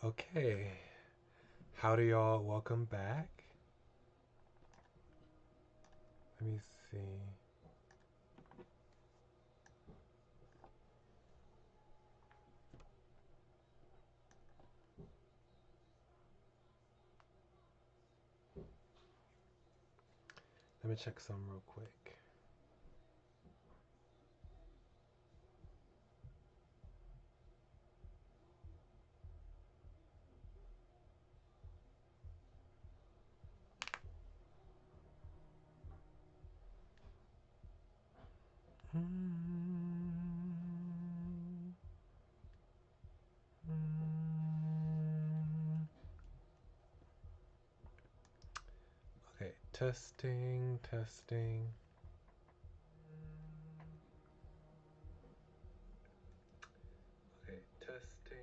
Okay, howdy y'all, welcome back. Let me see. Let me check some real quick. Okay, testing, testing. Okay, testing,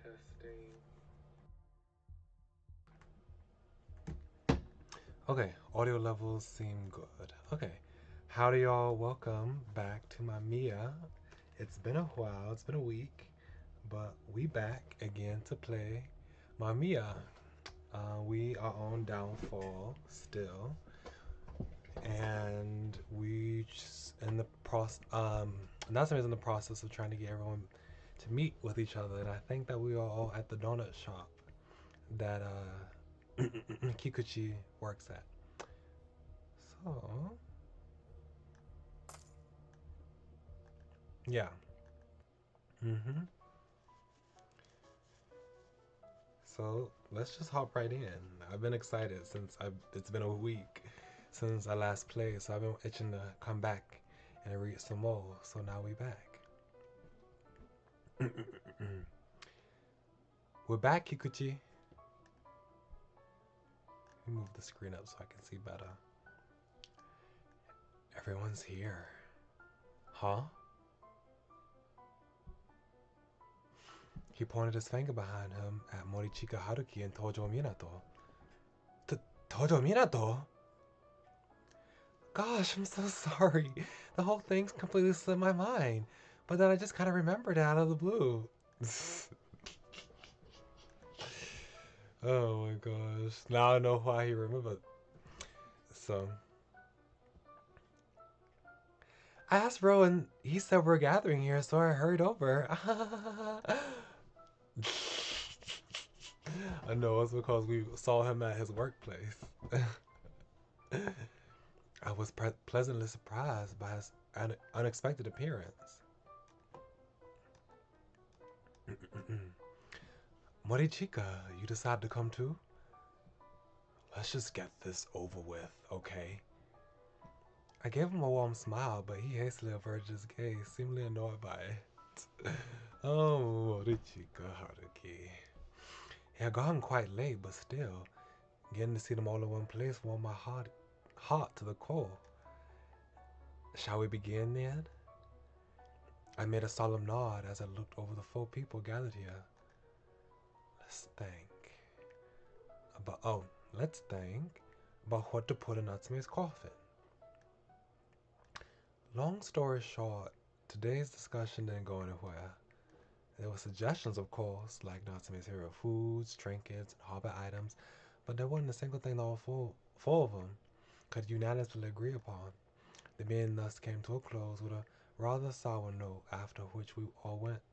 testing. Okay, audio levels seem good. Okay, howdy y'all, welcome back to MAMIYA. It's been a while, it's been a week, but we back again to play MAMIYA. We are on Downfall still, and we just in the process. Natsume is in the process of trying to get everyone to meet with each other, and I think that we are all at the donut shop that Kikuchi works at. So yeah. Mhm. So let's just hop right in. I've been excited since it's been a week since I last played, so I've been itching to come back and read some more. So now we back. We're back, Kikuchi. Let me move the screen up so I can see better. Everyone's here. Huh? He pointed his finger behind him at Morichika Haruki and Tojo Minato. Tojo Minato? Gosh, I'm so sorry. The whole thing's completely slipped my mind. But then I just kind of remembered it out of the blue. Oh my gosh. Now I know why he remembered. So, I asked Ro and he said we're gathering here, so I hurried over. I know it's because we saw him at his workplace. I was pleasantly surprised by his unexpected appearance. Morichika, you decided to come too? Let's just get this over with, okay? I gave him a warm smile, but he hastily averted his gaze, seemingly annoyed by it. Oh, Morichika Haruki. It had gotten quite late, but still, getting to see them all in one place warmed my heart to the core. Shall we begin then? I made a solemn nod as I looked over the 4 people gathered here. Let's think about what to put in Natsume's coffin. Long story short, today's discussion didn't go anywhere. There were suggestions, of course, like Natsume's hero foods, trinkets, and hobby items, but there wasn't a single thing that all four of them could unanimously agree upon. The meeting thus came to a close with a rather sour note, after which we all went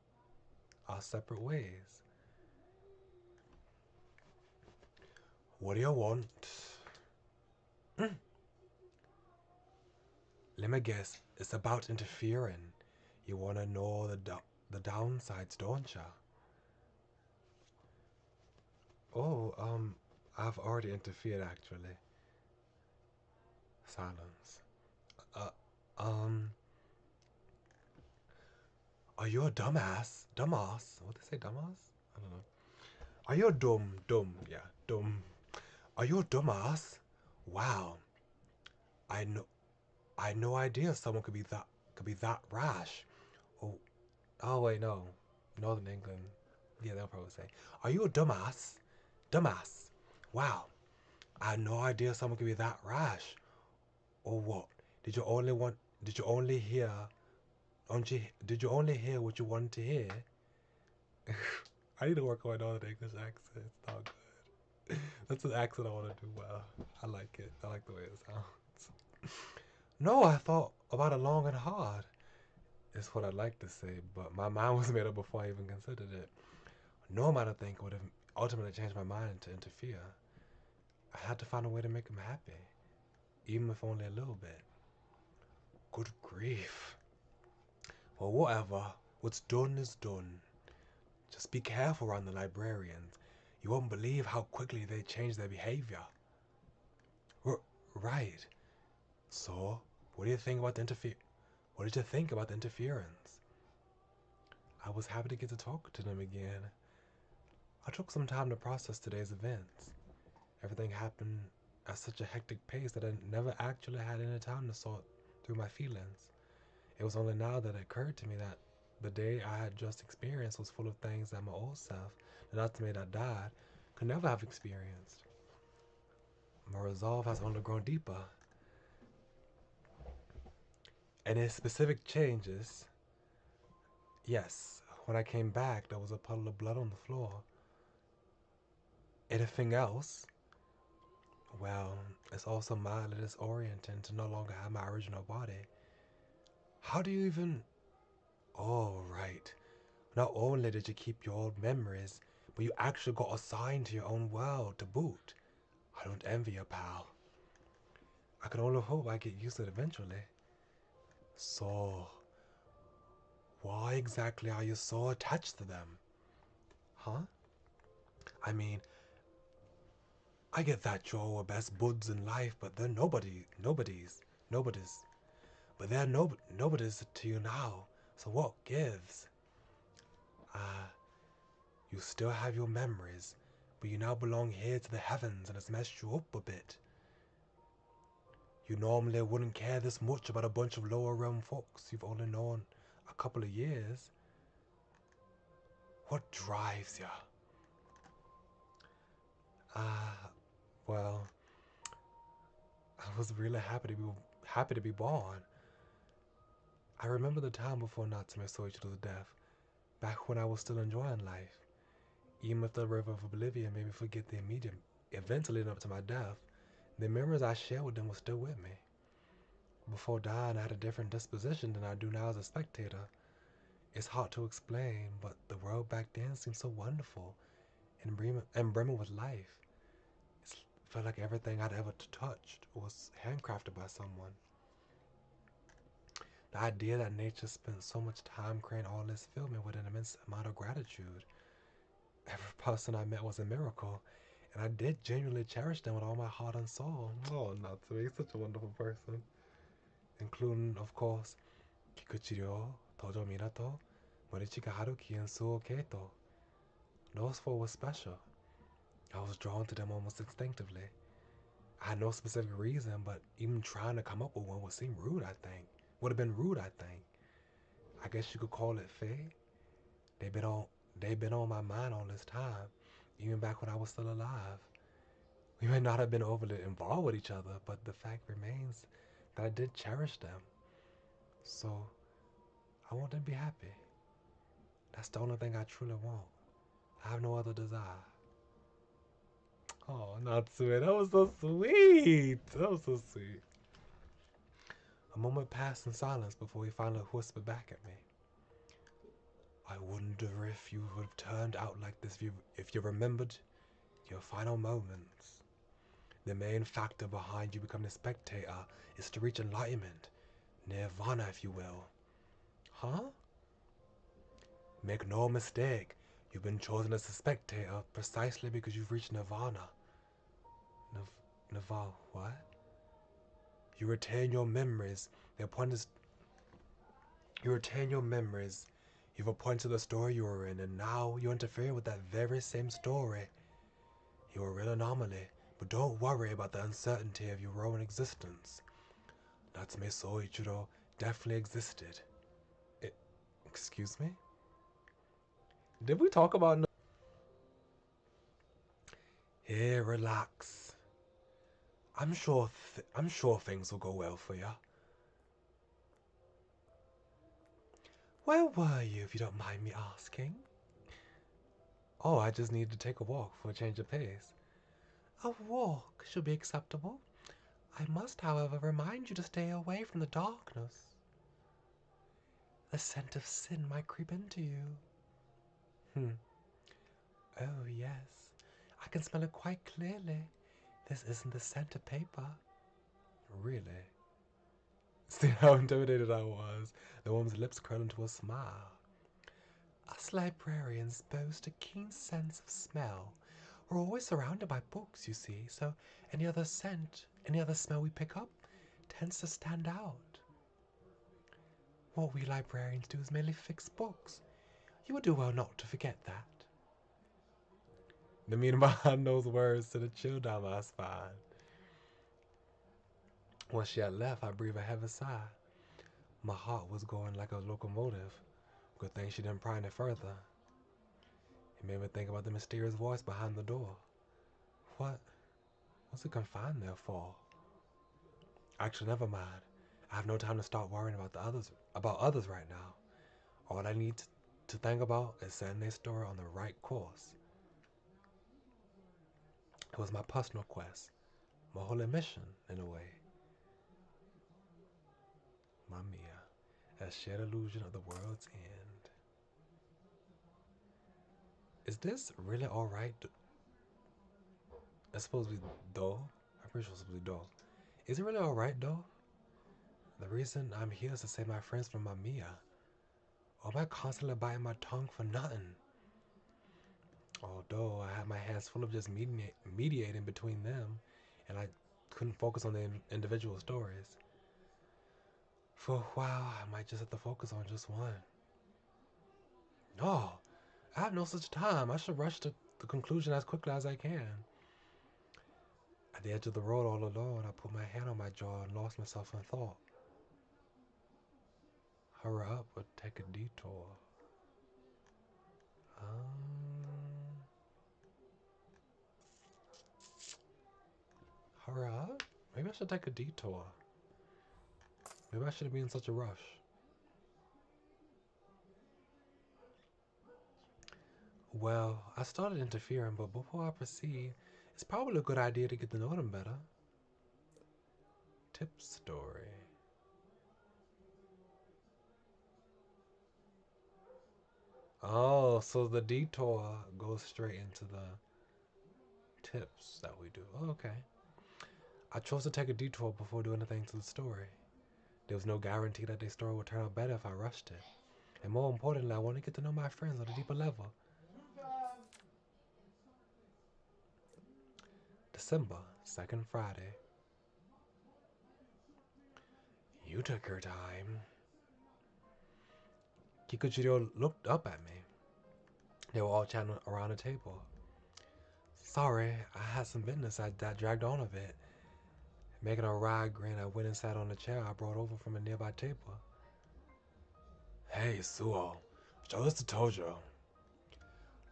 our separate ways. What do you want? Let me guess, it's about interfering. You want to know the downsides, don't ya? Oh, I've already interfered actually. Silence. Uh, um, are you a dumbass? Dumbass? What did they say, dumbass? I don't know. Are you a dumb? Yeah, dumb. Are you a dumbass? Wow, I know. I had no idea someone could be that rash. Oh, oh wait, no, Northern England. Yeah, they'll probably say, "Are you a dumbass? Dumbass? Wow, I had no idea someone could be that rash." Or what? Did you only want? Did you only hear? Did you only hear what you wanted to hear? I need to work on my northern English accent. It's not good. That's an accent I want to do well. I like it. I like the way it sounds. No, I thought about it long and hard. Is what I'd like to say, but my mind was made up before I even considered it. No amount of thinking would have ultimately changed my mind to interfere. I had to find a way to make him happy, even if only a little bit. Good grief. Well, whatever. What's done is done. Just be careful around the librarians. You won't believe how quickly they change their behavior. Right. So, what do you think about the What did you think about the interference? I was happy to get to talk to them again. I took some time to process today's events. Everything happened at such a hectic pace that I never actually had any time to sort through my feelings. It was only now that it occurred to me that the day I had just experienced was full of things that my old self, the ultimate that died, could never have experienced. My resolve has only grown deeper. Any specific changes? Yes, when I came back, there was a puddle of blood on the floor. Anything else? Well, it's also mildly disorienting to no longer have my original body. How do you even... Oh, right. Not only did you keep your old memories, but you actually got assigned to your own world to boot. I don't envy you, pal. I can only hope I get used to it eventually. So, why exactly are you so attached to them? Huh? I mean, I get that you're our best buds in life, but they're nobody's. But they're nobody's to you now, so what gives? You still have your memories, but you now belong here to the heavens and it's messed you up a bit. You normally wouldn't care this much about a bunch of lower realm folks you've only known a couple of years. What drives you? Well, I was really happy to be born. I remember the time before Natsume saw each other's death, back when I was still enjoying life. Even if the river of oblivion made me forget the immediate events leading up to my death, the memories I shared with them were still with me. Before dying, I had a different disposition than I do now as a spectator. It's hard to explain, but the world back then seemed so wonderful and brimming with life. It felt like everything I'd ever touched was handcrafted by someone. The idea that nature spent so much time creating all this filled me with an immense amount of gratitude. Every person I met was a miracle, and I did genuinely cherish them with all my heart and soul. Oh, Natsume, he's such a wonderful person. Including, of course, Kikuchiryo, Tojo Minato, Morichika Haruki, and Suo Keito. Those four were special. I was drawn to them almost instinctively. I had no specific reason, but even trying to come up with one would seem rude, I think. Would have been rude, I think. I guess you could call it fate. They've been on they've been on my mind all this time, even back when I was still alive. We may not have been overly involved with each other, but the fact remains that I did cherish them. So I want them to be happy. That's the only thing I truly want. I have no other desire. Oh, Natsume, that was so sweet. That was so sweet. A moment passed in silence before he finally whispered back at me. I wonder if you would have turned out like this if you remembered your final moments. The main factor behind you becoming a spectator is to reach enlightenment, nirvana if you will. Huh? Make no mistake, you've been chosen as a spectator precisely because you've reached nirvana. Nirvana, what? You retain your memories. The point is, you retain your memories. You've appointed the story you were in, and now you interfere with that very same story. You're a real anomaly, but don't worry about the uncertainty of your own existence. Natsume Soichiro definitely existed. Excuse me? Did we talk about... Here, relax. I'm sure things will go well for you. Where were you, if you don't mind me asking? Oh, I just need to take a walk for a change of pace. A walk should be acceptable. I must, however, remind you to stay away from the darkness. The scent of sin might creep into you. Hmm. Oh, yes. I can smell it quite clearly. This isn't the scent of paper. Really? See how intimidated I was? The woman's lips curled into a smile. Us librarians boast a keen sense of smell. We're always surrounded by books, you see, so any other scent, any other smell we pick up tends to stand out. What we librarians do is merely fix books. You would do well not to forget that. The meaning behind those words sent a chill down my spine. Once she had left, I breathed a heavy sigh. My heart was going like a locomotive. Good thing she didn't pry any further. It made me think about the mysterious voice behind the door. What was it confined there for? Actually, never mind. I have no time to start worrying about others right now. All I need to think about is setting their story on the right course. It was my personal quest, my holy mission, in a way. MAMIYA, a shared illusion of the world's end. Is this really alright? It's supposed to be though. I'm pretty sure it's supposed to be though. Is it really alright though? The reason I'm here is to save my friends from MAMIYA. Or am I constantly biting my tongue for nothing? Although I had my hands full of just mediating between them, and I couldn't focus on the individual stories. For a while, I might just have to focus on just one. No, I have no such time. I should rush to the conclusion as quickly as I can. At the edge of the road all alone, I put my hand on my jaw and lost myself in thought. Hurry up or take a detour. Hurry up? Maybe I should take a detour. Maybe I shouldn't be in such a rush. Well, I started interfering, but before I proceed, it's probably a good idea to get to know them better. Tip story. Oh, so the detour goes straight into the tips that we do. Oh, okay. I chose to take a detour before doing anything to the story. There was no guarantee that the story would turn out better if I rushed it. And more importantly, I want to get to know my friends on a deeper level. December, second Friday. You took your time. Kikuchiro looked up at me. They were all chatting around the table. Sorry, I had some business that dragged on a bit. Making a wry grin, I went and sat on the chair I brought over from a nearby table. Hey, Suo, show this to Tojo.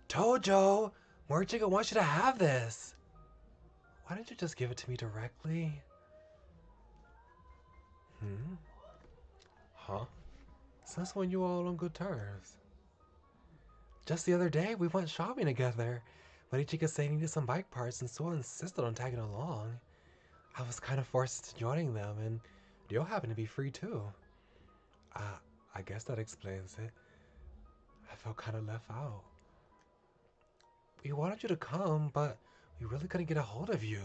Tojo! Morichiga wants you to have this! Why didn't you just give it to me directly? Huh? Since when you all on good terms? Just the other day, we went shopping together. Morichiga said he needed some bike parts and Suo insisted on tagging along. I was kind of forced into joining them, and Ryo happened to be free too. I guess that explains it. I felt kind of left out. We wanted you to come, but we really couldn't get a hold of you.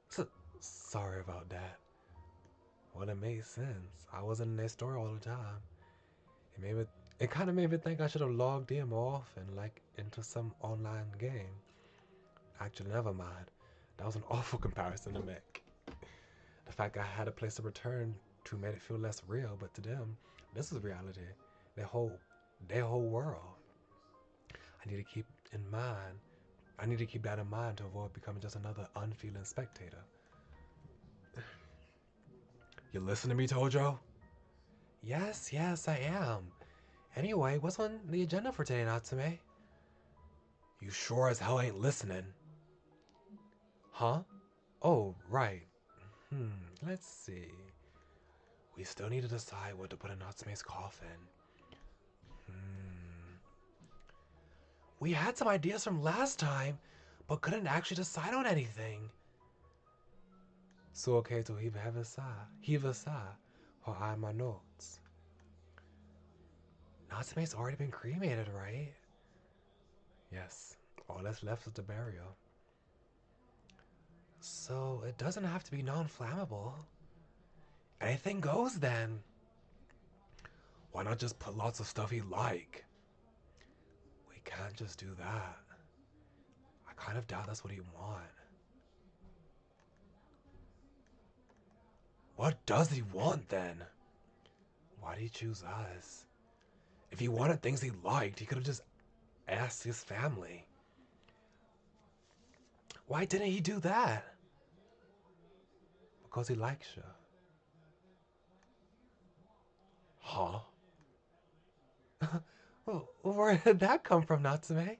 So, sorry about that. Well, it made sense. I wasn't in their store all the time. It kind of made me think I should have logged in more often, like into some online game. Actually, never mind. That was an awful comparison to make. The fact I had a place to return to made it feel less real, but to them, this is reality. Their whole, their whole world. I need to keep in mind. I need to keep that in mind to avoid becoming just another unfeeling spectator. You listen to me, Tojo? Yes, I am. Anyway, what's on the agenda for today, Natsume? You sure as hell ain't listening. Huh? Oh, right. Let's see. We still need to decide what to put in Natsume's coffin. We had some ideas from last time, but couldn't actually decide on anything. So okay to heave a sigh while I my notes. Natsume's already been cremated, right? Yes. All that's left is the burial. So it doesn't have to be non-flammable. Anything goes then. Why not just put lots of stuff he like? We can't just do that. I kind of doubt that's what he want. What does he want then? Why did he choose us? If he wanted things he liked, he could have just asked his family. Why didn't he do that? Because he likes you. Huh? Where did that come from, Natsume?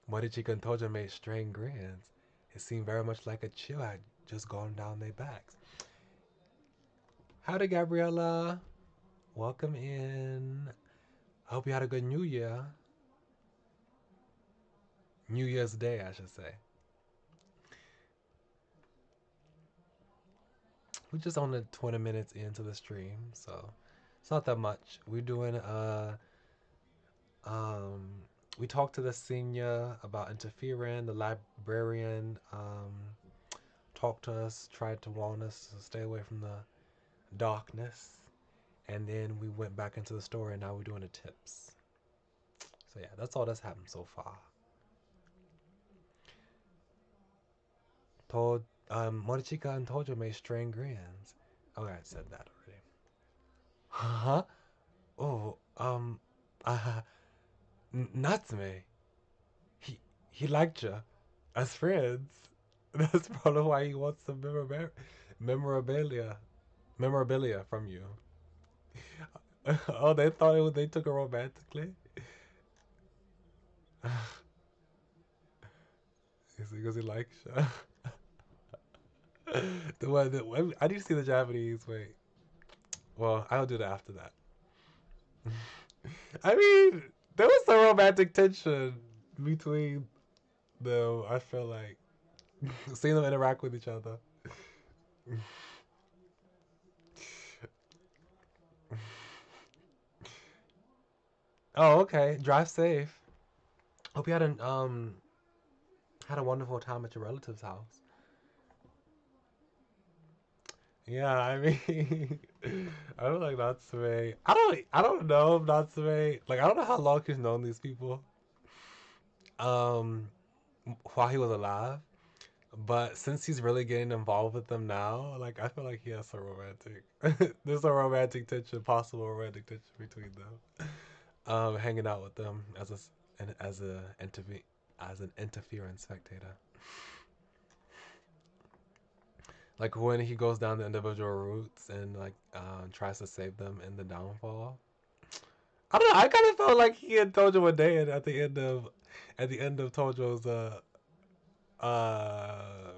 Morichika and Tojo made strange grins. It seemed very much like a chill had just gone down their backs. Howdy, Gabriella. Welcome in. I hope you had a good New Year. New Year's Day, I should say. We're just only 20 minutes into the stream, so it's not that much. We're doing we talked to the senior about interfering. The librarian talked to us, tried to warn us to stay away from the darkness, and then we went back into the story, and now we're doing the tips. So yeah, that's all that's happened so far. Told Morichika and Tojo made strange grins. Oh, I said that already. Huh? Oh, Natsume. He liked you as friends. That's probably why he wants some memorabilia from you. Oh, they thought they took it romantically. Because he likes you. I need to see the Japanese. Wait. Well, I'll do that after that. I mean, there was some romantic tension between them. I feel like seeing them interact with each other. Oh, okay. Drive safe. Hope you had a wonderful time at your relative's house. Yeah, I mean, I don't like Natsume. I don't know if Natsume. Like, I don't know how long he's known these people. Um, while he was alive. But since he's really getting involved with them now, like I feel like he has some romantic. There's a romantic tension, possible romantic tension between them. Hanging out with them as an interference spectator. Like when he goes down the individual routes and like tries to save them in the downfall. I don't know. I kind of felt like he and Tojo were dating at the end of Tojo's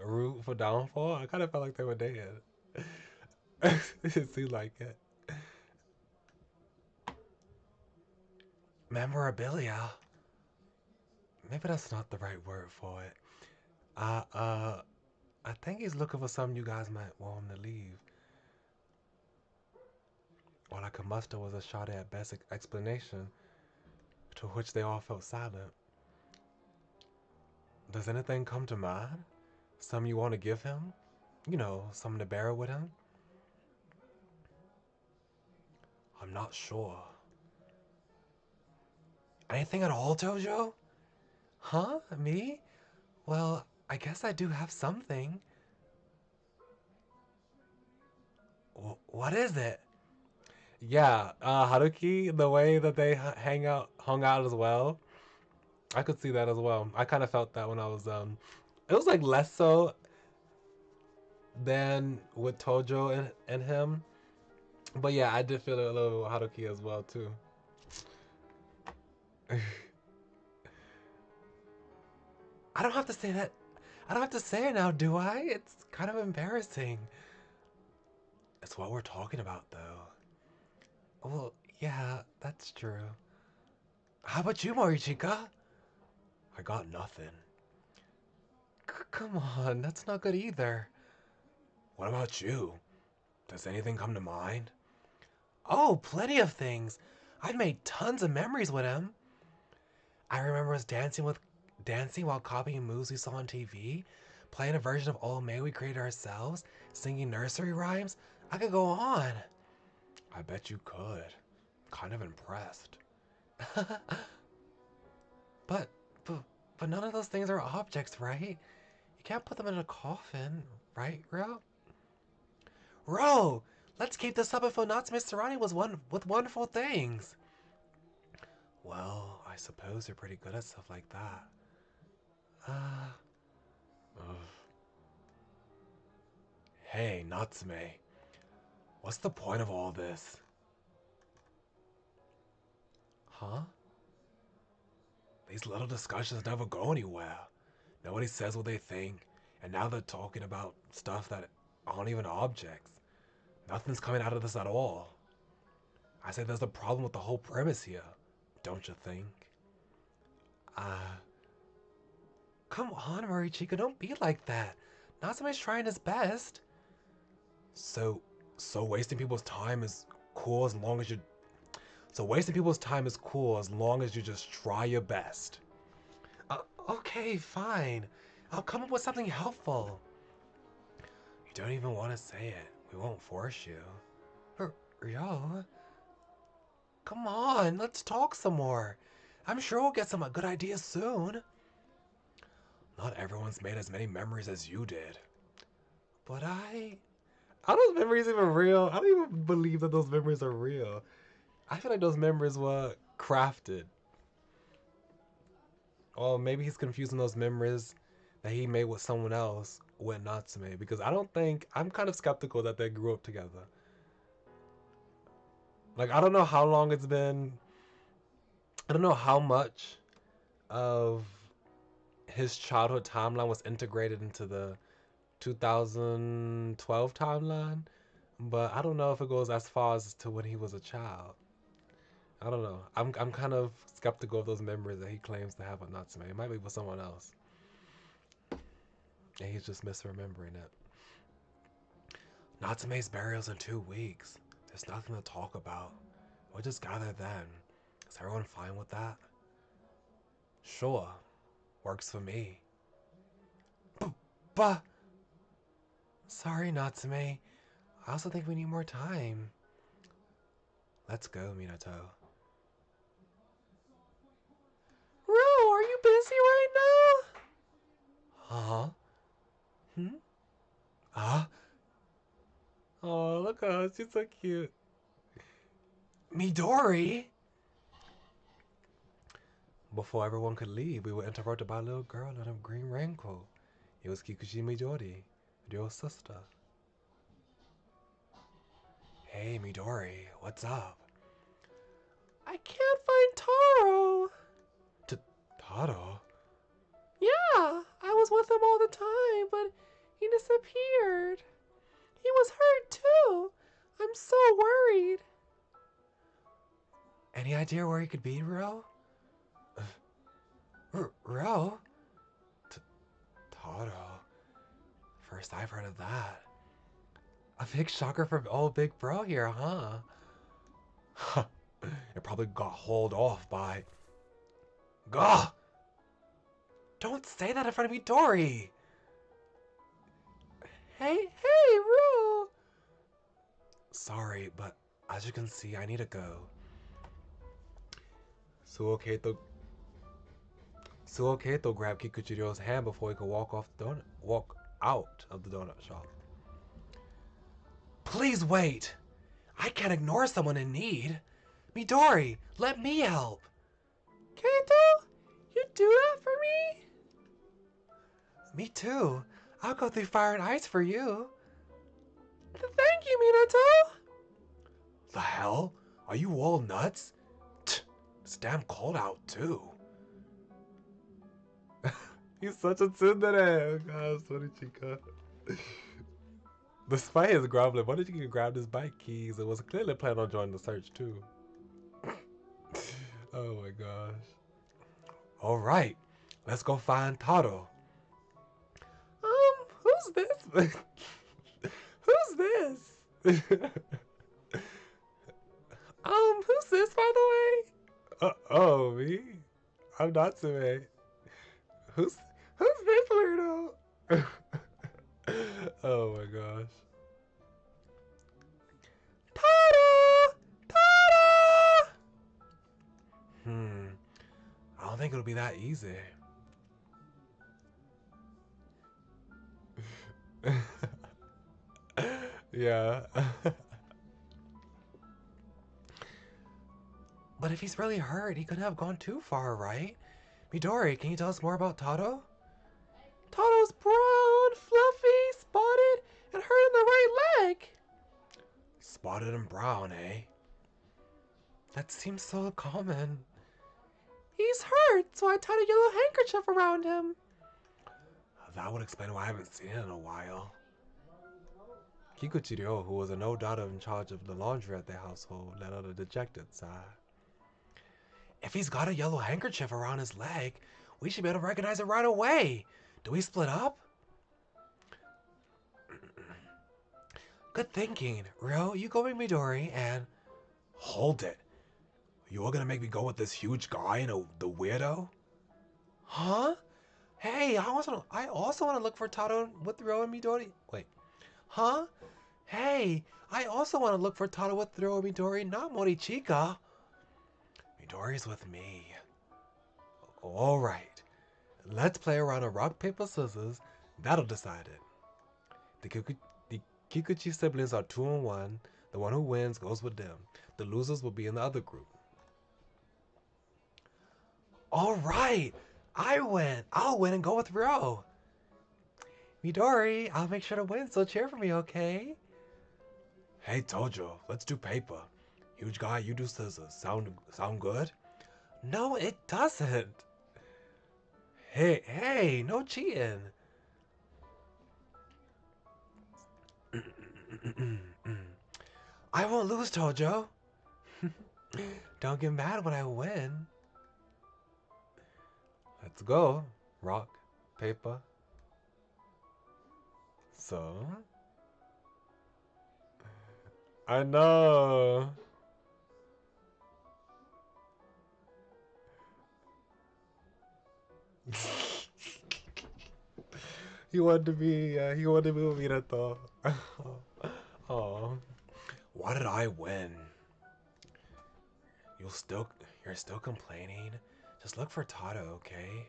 route for downfall. I kind of felt like they were dating. It seemed like it. Memorabilia. Maybe that's not the right word for it. Uh, uh, I think he's looking for something you guys might want him to leave. All I could muster was a shot at basic explanation, to which they all felt silent. Does anything come to mind? Some you want to give him? You know, something to bear with him? I'm not sure. Anything at all, Jojo? Huh? Me? Well, I guess I do have something. What is it? Yeah, Haruki, the way that they hung out as well. I could see that as well. I kind of felt that when I was it was like less so than with Tojo and him. But yeah, I did feel a little Haruki as well too. I don't have to say that. I don't have to say it now, do I? It's kind of embarrassing. It's what we're talking about though. Well, yeah, that's true. How about you, Morichika? I got nothing. Come on, that's not good either. What about you? Does anything come to mind? Oh, plenty of things. I've made tons of memories with him. I remember us dancing while copying moves we saw on TV, playing a version of Old May we created ourselves, singing nursery rhymes. I could go on. I bet you could. Kind of impressed. but, but, but none of those things are objects, right? You can't put them in a coffin, right, Ro? Ro, let's keep this up if Onatsume's surrounding was with wonderful things. Well, I suppose you're pretty good at stuff like that. Ugh. Hey, Natsume. What's the point of all this? Huh? These little discussions never go anywhere. Nobody says what they think, and now they're talking about stuff that aren't even objects. Nothing's coming out of this at all. I say there's a problem with the whole premise here, don't you think? Come on, Morichika, don't be like that. Natsume's trying his best. So wasting people's time is cool as long as you... So wasting people's time is cool as long as you just try your best. Okay, fine. I'll come up with something helpful. You don't even want to say it. We won't force you. Yo. Come on, let's talk some more. I'm sure we'll get some good ideas soon. Not everyone's made as many memories as you did. But are those memories even real? I don't even believe that those memories are real. I feel like those memories were crafted. Or maybe he's confusing those memories that he made with someone else with Natsume. Because I'm kind of skeptical that they grew up together. Like, I don't know how long it's been. I don't know how much of his childhood timeline was integrated into the 2012 timeline. But I don't know if it goes as far as to when he was a child. I don't know. I'm kind of skeptical of those memories that he claims to have with Natsume. It might be with someone else. And he's just misremembering it. Natsume's burial's in 2 weeks. There's nothing to talk about. We'll just gather then. Is everyone fine with that? Sure. Works for me. But... Sorry, Natsume. I also think we need more time. Let's go, Minato. Ro, are you busy right now? Huh? Ah? Oh, look at her. She's so cute. Midori? Before everyone could leave, we were interrupted by a little girl in a green raincoat. It was Kikuchi Midori, your sister. Hey, Midori, what's up? I can't find Taro. Taro? Yeah, I was with him all the time, but he disappeared. He was hurt too. I'm so worried. Any idea where he could be, Ro? Ro? Taro. First I've heard of that. A big shocker from old big bro here, huh? It probably got hauled off by... Gah! Don't say that in front of me, Dory! Hey, Ro! Sorry, but as you can see, I need to go. Suoketo grabbed Kikuchiro's hand before he could walk out of the donut shop. Please wait! I can't ignore someone in need. Midori, let me help. Kaito, you do that for me? Me too. I'll go through fire and ice for you. Thank you, Minato. The hell? Are you all nuts? It's damn cold out too. He's such a tsundere. God, sorry, Chica. Despite his grumbling, why did you grab his bike keys and was clearly planning on joining the search too? Oh my gosh. Alright, let's go find Taro. Who's this? Who's this? Who's this, by the way? Oh, me? I'm not Natsume. Who's this weirdo? Oh my gosh. Taro! Taro! I don't think it'll be that easy. Yeah. But if he's really hurt, he couldn't have gone too far, right? Midori, can you tell us more about Taro? Taro's brown, fluffy, spotted, and hurt in the right leg. Spotted and brown, eh? That seems so common. He's hurt, so I tied a yellow handkerchief around him. That would explain why I haven't seen it in a while. Kikuchiryo, who was a no doubt in charge of the laundry at the household, let out a dejected sigh. If he's got a yellow handkerchief around his leg, we should be able to recognize it right away. Do we split up? Good thinking. Ryo, you go with Midori and... Hold it. You all gonna make me go with this huge guy and the weirdo? Huh? Hey, I also want to look for Taro with Ryo and Midori. Wait. Huh? Hey, I also want to look for Taro with Ryo and Midori, not Morichika. Midori's with me. Alright. Let's play around a rock, paper, scissors. That'll decide it. The Kikuchi siblings are 2-1. The one who wins goes with them. The losers will be in the other group. Alright! I'll win and go with Ryo. Midori, I'll make sure to win, so cheer for me, okay? Hey, Tojo, let's do paper. Huge guy, you do scissors. Sound good? No, it doesn't. Hey, no cheating. I won't lose, Tojo. Don't get mad when I win. Let's go. Rock, paper. So? I know. He wanted to be with Minato. Oh. Why did I win? You're still complaining? Just look for Taro, okay?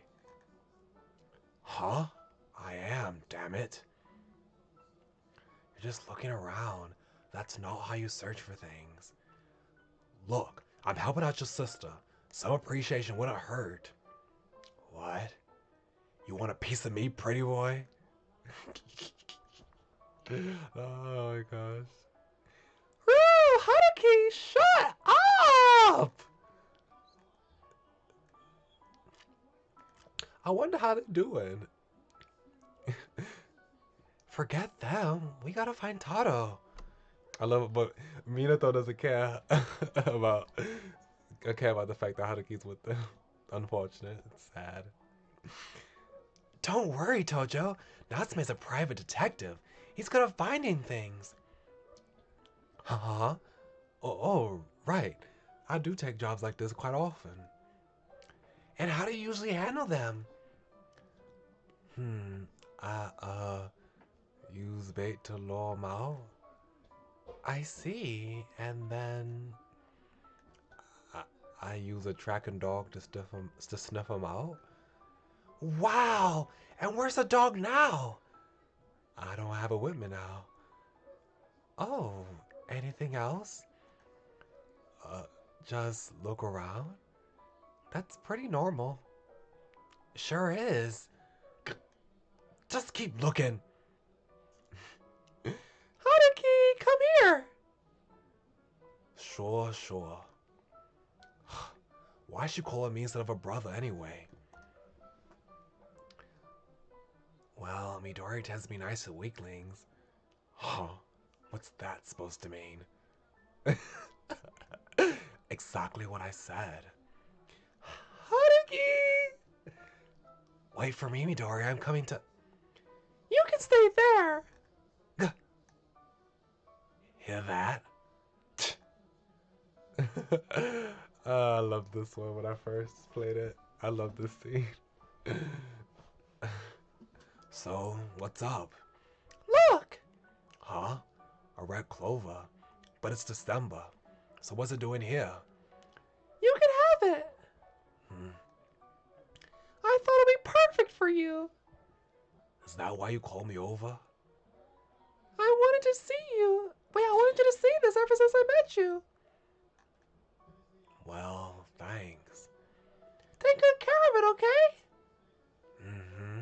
Huh? I am, damn it. You're just looking around. That's not how you search for things. Look, I'm helping out your sister. Some appreciation wouldn't hurt. What? You want a piece of me, pretty boy? Oh my gosh. Roo, Haruki, shut up! I wonder how they're doing. Forget them. We gotta find Taro. I love it, but Minato doesn't care about the fact that Haruki's with them. Unfortunate. It's sad. Don't worry, Tojo. Natsume's a private detective. He's good at finding things. Huh? Oh, right. I do take jobs like this quite often. And how do you usually handle them? Use bait to lure 'em out. I see. And then I use a tracking dog to sniff 'em out. Wow! And where's the dog now? I don't have it with me now. Oh, anything else? Just look around. That's pretty normal. Sure is. Just keep looking. Haruki, come here. Sure. Why'd she call me instead of a brother anyway? Well, Midori tends to be nice to weaklings. Huh? What's that supposed to mean? Exactly what I said. Wait for me, Midori. I'm coming to... You can stay there. Hear that? I love this one when I first played it. I love this scene. So, what's up? Look. Huh? A red clover. But it's December. So what's it doing here? You can have it. Hmm. I thought it'd be perfect for you. Is that why you called me over? I wanted to see you. Wait, I wanted you to see this ever since I met you. Well, thanks. Take good care of it, okay? Mm-hmm.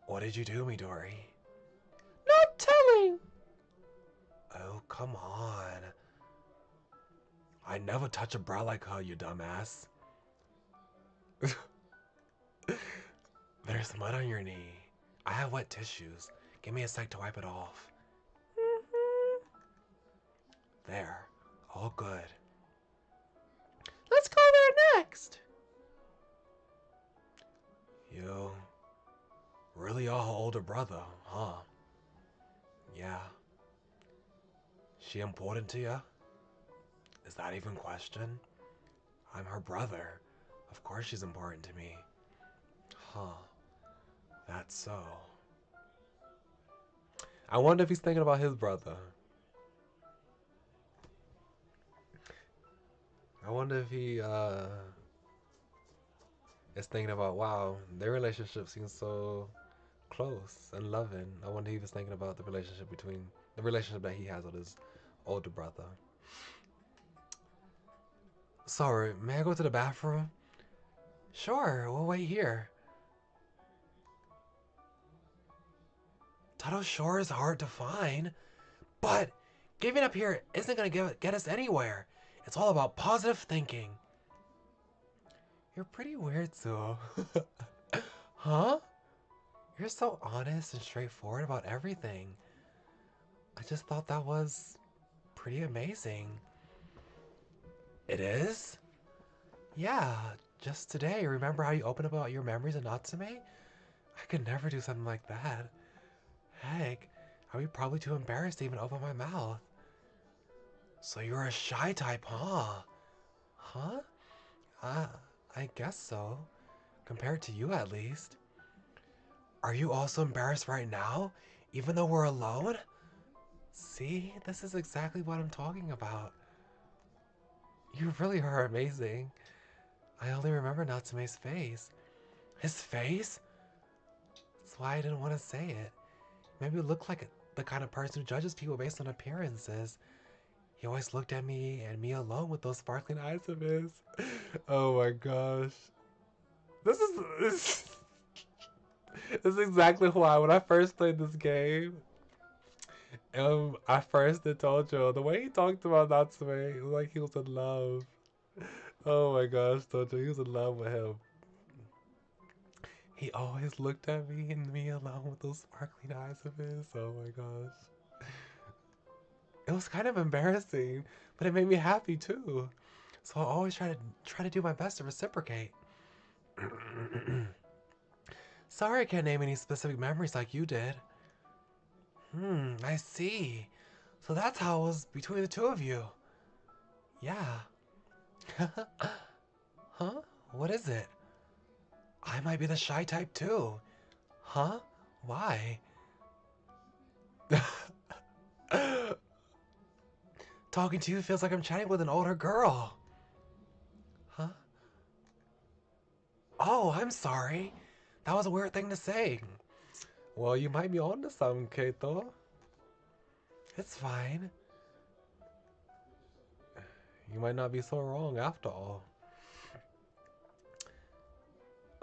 What did you do, Midori? Not telling. Oh, come on. I never touch a bra like her, you dumbass. There's mud on your knee. I have wet tissues. Give me a sec to wipe it off. There. All good. Let's go there next. You really are her older brother, huh? Yeah. She important to you? Is that even question? I'm her brother. Of course she's important to me. Huh. That's so. I wonder if he's thinking about his brother. I wonder if he is thinking about, wow, their relationship seems so close and loving. I wonder if he was thinking about the relationship that he has with his older brother. Sorry, may I go to the bathroom? Sure, we'll wait here. Tuttle Shore is hard to find, but giving up here isn't going to get us anywhere. It's all about positive thinking. You're pretty weird, Suo. Huh? You're so honest and straightforward about everything. I just thought that was pretty amazing. It is? Yeah, just today. Remember how you opened about your memories of Natsume? I could never do something like that. Heck, I'd be probably too embarrassed to even open my mouth. So you're a shy type, huh? Huh? Uh, I guess so. Compared to you, at least. Are you also embarrassed right now, even though we're alone? See, this is exactly what I'm talking about. You really are amazing. I only remember Natsume's face. His face? That's why I didn't want to say it. Maybe it looked like the kind of person who judges people based on appearances. He always looked at me and me alone with those sparkling eyes of his. Oh my gosh. This is this is exactly why when I first played this game, I first told you the way he talked about Natsume, it was like he was in love. Oh my gosh, Tojo, he was in love with him. He always looked at me and me alone with those sparkling eyes of his. Oh my gosh. It was kind of embarrassing, but it made me happy too. So I always try to do my best to reciprocate. Sorry I can't name any specific memories like you did. I see. So that's how it was between the two of you. Yeah. Huh? What is it? I might be the shy type too. Huh? Why? Talking to you feels like I'm chatting with an older girl. Huh? Oh, I'm sorry. That was a weird thing to say. Well, you might be on to something, Keito. It's fine. You might not be so wrong after all.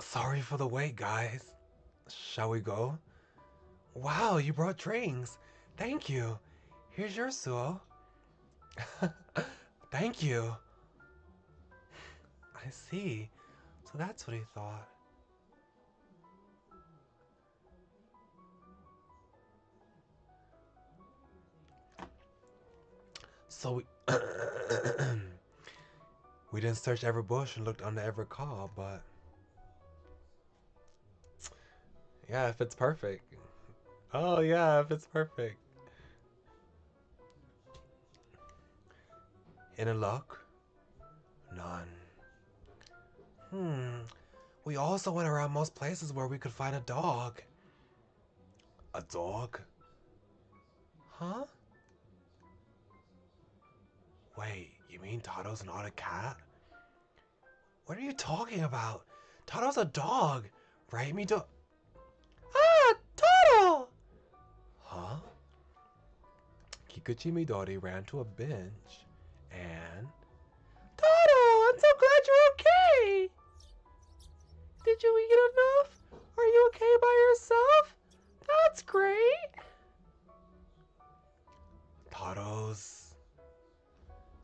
Sorry for the wait, guys. Shall we go? Wow, you brought drinks. Thank you. Here's your Suo. Thank you. I see. So that's what he thought. So we We didn't search every bush and looked under every car, but yeah, if it's perfect. Oh yeah, if it's perfect. Any luck? None. Hmm. We also went around most places where we could find a dog. A dog? Huh? Wait, you mean Toto's not a cat? What are you talking about? Toto's a dog, right? Me do. Ah, Toto! Huh? Kikuchi Midori ran to a bench and. Toto, I'm so glad you're okay! Did you eat enough? Are you okay by yourself? That's great! Toto's.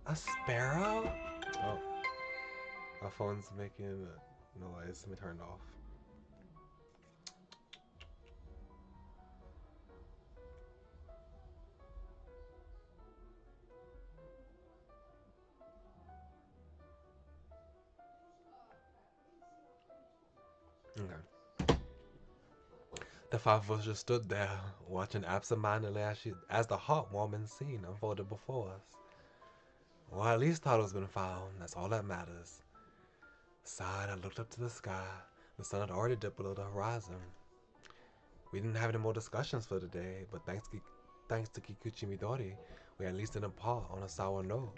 A sparrow? Oh, my phone's making a noise. Let me turn it off. Okay. The five of us just stood there, watching absentmindedly as the heartwarming scene unfolded before us. Well, at least Toto's been found. That's all that matters. Sighed, I looked up to the sky. The sun had already dipped below the horizon. We didn't have any more discussions for today, but thanks to Kikuchi Midori, we at least didn't part on a sour note.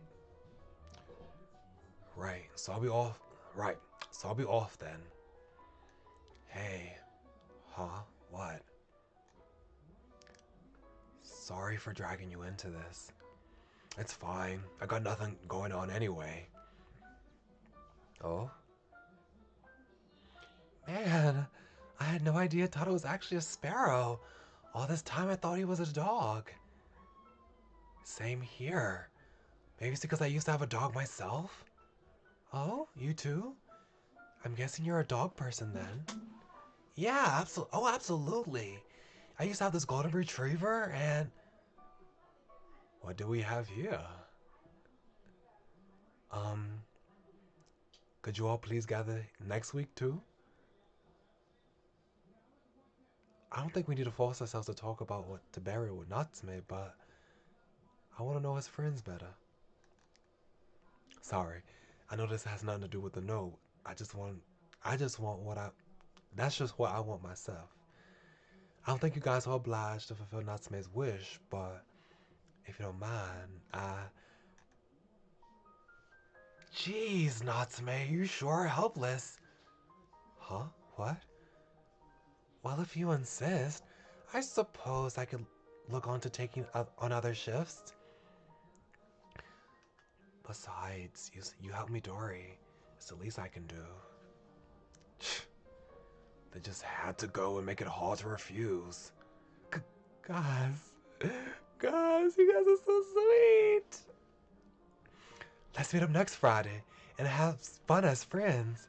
Right, so I'll be off. Right, so I'll be off then. Hey, huh? What? Sorry for dragging you into this. It's fine. I got nothing going on anyway. Oh? Man, I had no idea Toto was actually a sparrow. All this time I thought he was a dog. Same here. Maybe it's because I used to have a dog myself? Oh, you too? I'm guessing you're a dog person then. Yeah, absolutely. Oh, absolutely. I used to have this golden retriever and... What do we have here? Um, could you all please gather next week too? I don't think we need to force ourselves to talk about what to bury with Natsume, but I want to know his friends better. Sorry, I know this has nothing to do with the note. I just want what I, that's just what I want myself. I don't think you guys are obliged to fulfill Natsume's wish, but if you don't mind, Jeez, Natsume, you sure are helpless. Huh? What? Well, if you insist, I suppose I could look on to taking on other shifts. Besides, you helped me, Dory. It's the least I can do. They just had to go and make it hard to refuse. Guys, guys, you guys are so sweet. Let's meet up next Friday and have fun as friends.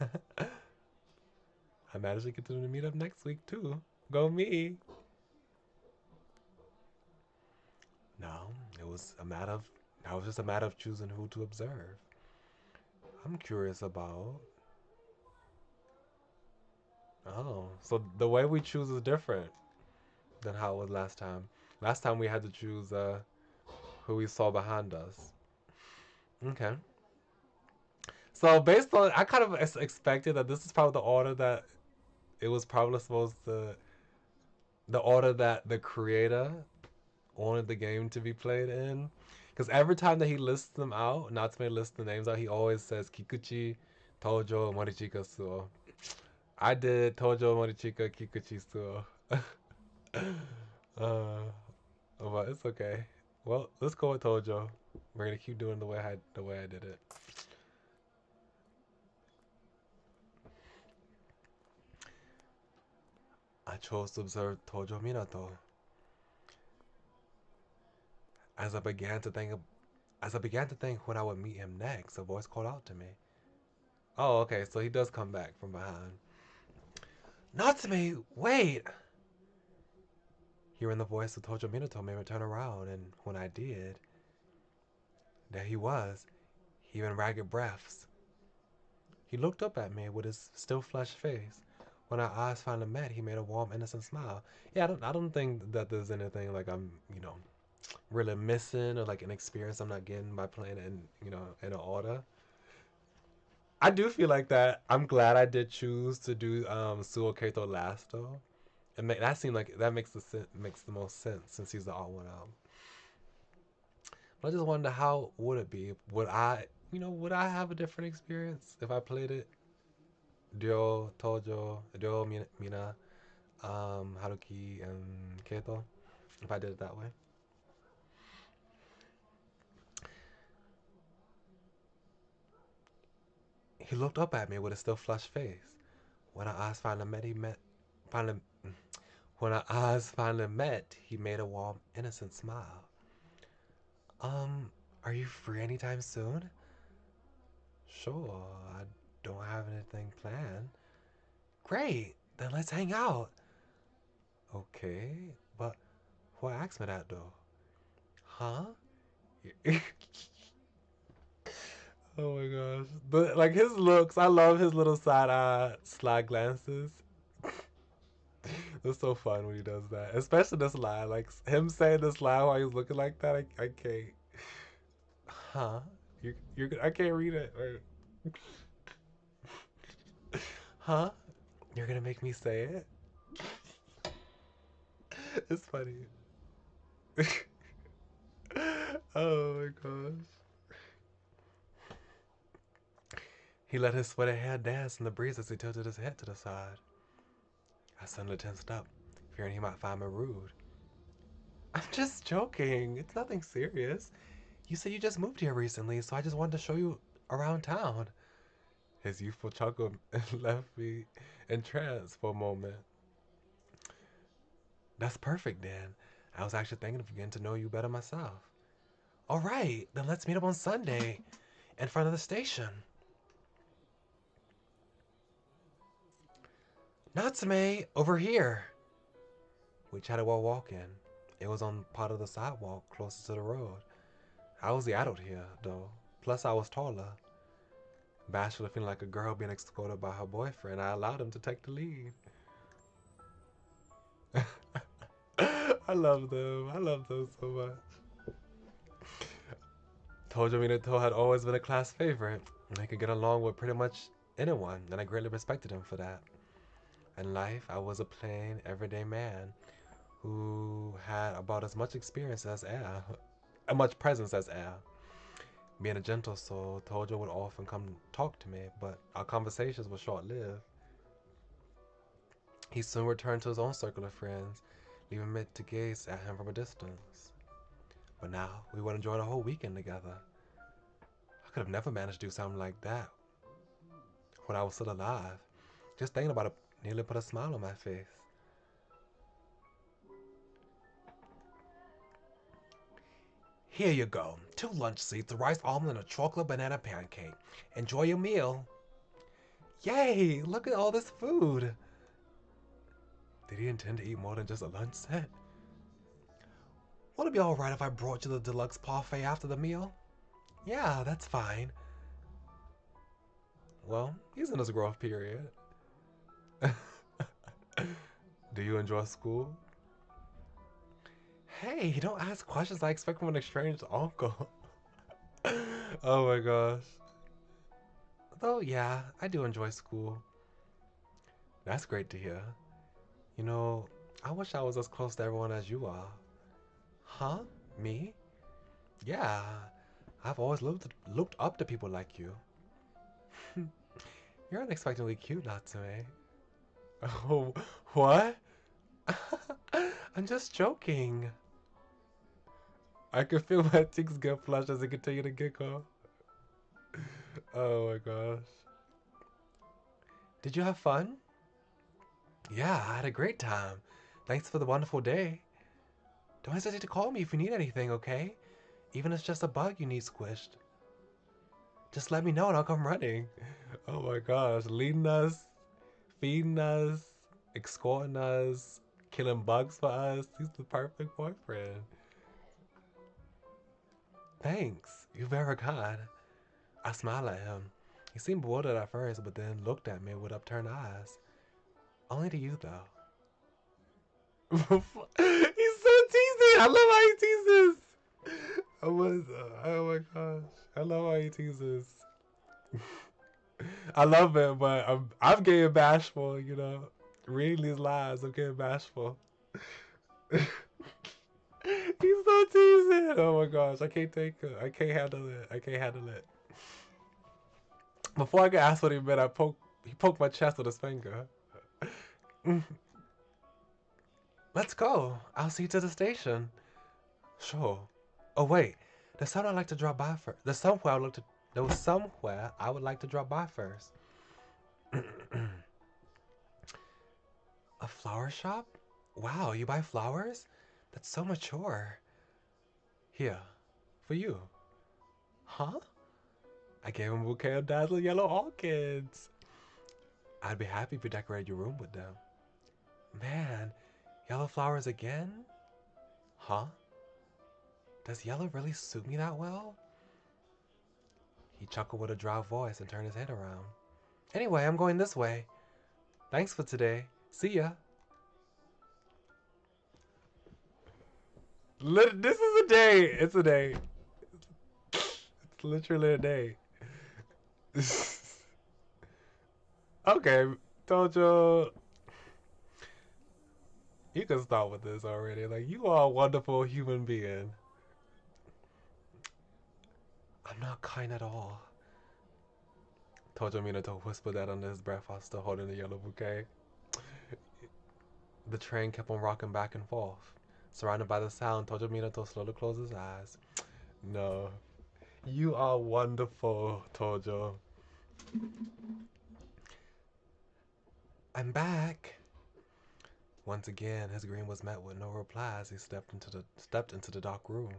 I managed to get them to meet up next week too. Go me. No, it was a matter of that was just a matter of choosing who to observe. I'm curious about. Oh, so the way we choose is different than how it was last time. Last time we had to choose who we saw behind us. Okay. So based on, I kind of expected that this is probably the order that it was probably supposed to, the order that the creator wanted the game to be played in. Because every time that he lists them out, Natsume lists the names out, he always says Kikuchi, Tojo, Morichika, Suo. I did Tojo, Morichika, Kikuchi, Suo. But it's okay. Well, let's go with Tojo. We're gonna keep doing the way I did it. I chose to observe Tojo Minato. As I began to think, as I began to think when I would meet him next, a voice called out to me. Oh, okay, so he does come back from behind. Natsume, wait! Hearing the voice of Tojo Minato made me turn around, and when I did, there he was, heaving ragged breaths. He looked up at me with his still flushed face. When our eyes finally met, he made a warm, innocent smile. Yeah, I don't think that there's anything like I'm, really missing or like an experience I'm not getting by playing it in an order. I do feel like that. I'm glad I did choose to do Suo Keito last though. That seemed like that makes the most sense since he's the odd one out. But I just wonder how would it be? Would I have a different experience if I played it? Ryo, Tojo, Ryo, Mina, Haruki, and Keito. If I did it that way. He looked up at me with a still flushed face. When our eyes finally met, finally when our eyes finally met, he made a warm, innocent smile. Um, are you free anytime soon? Sure, I don't have anything planned. Great, then let's hang out. Okay, but who asked me that though? Huh? Oh my gosh. But like his looks, I love his little side eye sly glances. It's so fun when he does that. Especially this line. Like him saying this line while he's looking like that, I can't. Huh? I can't read it. Huh? You're gonna make me say it? It's funny. Oh my gosh. He let his sweaty hair dance in the breeze as he tilted his head to the side. I suddenly tensed up, fearing he might find me rude. I'm just joking. It's nothing serious. You said you just moved here recently, so I just wanted to show you around town. His youthful chuckle left me entranced for a moment. That's perfect, Dan. I was actually thinking of getting to know you better myself. All right, then let's meet up on Sunday in front of the station. Natsume, over here. We chatted while walking. It was on part of the sidewalk closest to the road. I was the adult here, though. Plus, I was taller. Bashfully feeling like a girl being escorted by her boyfriend, I allowed him to take the lead. I love them. I love them so much. Tojo Minato had always been a class favorite. He could get along with pretty much anyone, and I greatly respected him for that. In life, I was a plain, everyday man who had about as much experience as air, as much presence as air. Being a gentle soul, Tojo would often come talk to me, but our conversations were short-lived. He soon returned to his own circle of friends, leaving me to gaze at him from a distance. But now, we would enjoy the whole weekend together. I could have never managed to do something like that when I was still alive. Just thinking about it nearly put a smile on my face. Here you go. 2 lunch seats, a rice omelet, and a chocolate banana pancake. Enjoy your meal. Yay! Look at all this food. Did he intend to eat more than just a lunch set? Would it be alright if I brought you the deluxe parfait after the meal? Yeah, that's fine. Well, he's in his growth period. Do you enjoy school? Hey, don't ask questions I expect from an estranged uncle. Oh my gosh. Though, yeah, I do enjoy school. That's great to hear. You know, I wish I was as close to everyone as you are. Huh? Me? Yeah, I've always looked up to people like you. You're unexpectedly cute, Natsume. Oh, what? I'm just joking. I can feel my cheeks get flushed as I continue to giggle. Oh my gosh. Did you have fun? Yeah, I had a great time. Thanks for the wonderful day. Don't hesitate to call me if you need anything, okay? Even if it's just a bug you need squished. Just let me know and I'll come running. Oh my gosh. Leading us, feeding us, escorting us. killing bugs for us. He's the perfect boyfriend. Thanks. You're very kind. I smiled at him. He seemed bewildered at first, but then looked at me with upturned eyes. Only to you, though. He's so teasing. I love how he teases. Oh my gosh. I love how he teases. I love it, but I'm getting bashful, you know. Reading these lies, I'm getting bashful. He's so teasing. Oh my gosh, I can't take it. I can't handle it. I can't handle it. Before I could ask what he meant, he poked my chest with his finger. Let's go. I'll see you to the station. Sure. Oh wait, there's somewhere I'd like to drop by first. There was somewhere I would like to drop by first. A flower shop? Wow, you buy flowers? That's so mature. Here, for you. Huh? I gave him a bouquet of dazzling yellow orchids. I'd be happy if you decorated your room with them. Man, yellow flowers again? Huh? Does yellow really suit me that well? He chuckled with a dry voice and turned his head around. Anyway, I'm going this way. Thanks for today. See ya. This is a day. It's a day. It's literally a day. Okay, Tojo, you can stop with this already. Like, you are a wonderful human being. I'm not kind at all. Tojo Minato whispered that under his breath while still holding the yellow bouquet. The train kept on rocking back and forth. Surrounded by the sound, Tojo Minato slowly closed his eyes. No. You are wonderful, Tojo. I'm back. Once again, his greeting was met with no reply as he stepped into the dark room.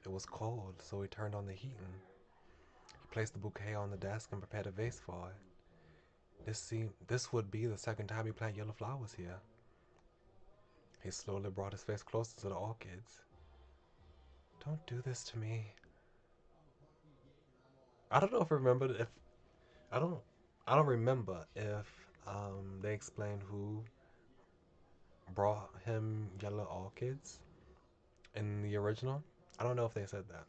It was cold, so he turned on the heating. He placed the bouquet on the desk and prepared a vase for it. This would be the second time he planted yellow flowers here. He slowly brought his face closer to the orchids. Don't do this to me. I don't know if I remember if I don't I don't remember if they explained who brought him yellow orchids in the original. I don't know if they said that,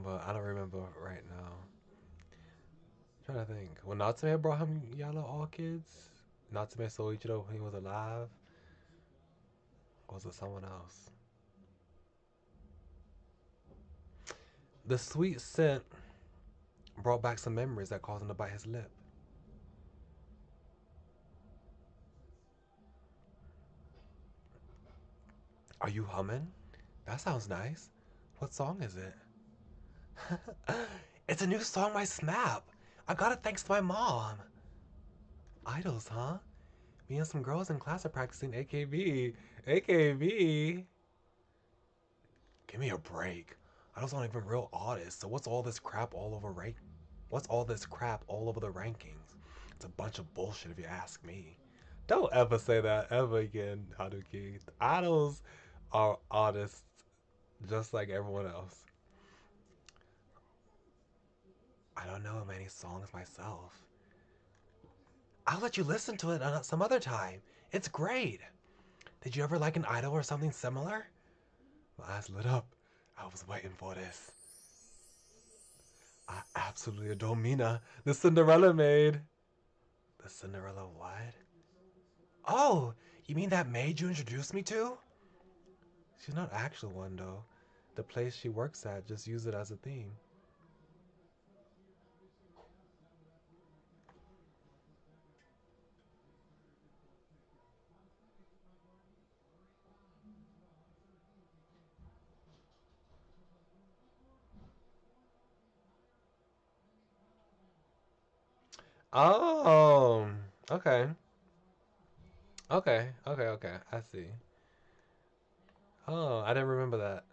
but I don't remember right now. I'm trying to think. When Natsume brought him yellow orchids, Natsume Soichiro when he was alive, or was it someone else? The sweet scent brought back some memories that caused him to bite his lip. Are you humming? That sounds nice. What song is it? It's a new song by Snap. I got it thanks to my mom. Idols, huh? Me and some girls in class are practicing AKB. AKB? Give me a break. Idols aren't even real artists, so what's all this crap all over What's all this crap all over the rankings? It's a bunch of bullshit if you ask me. Don't ever say that ever again, Haruki. Idols are artists just like everyone else. I don't know many songs myself. I'll let you listen to it some other time. It's great. Did you ever like an idol or something similar? My eyes lit up. I was waiting for this. I absolutely adore Mina, the Cinderella maid. The Cinderella what? Oh, you mean that maid you introduced me to? She's not actually one though. The place she works at just used it as a theme. Oh, okay. Okay. I see. Oh, I didn't remember that.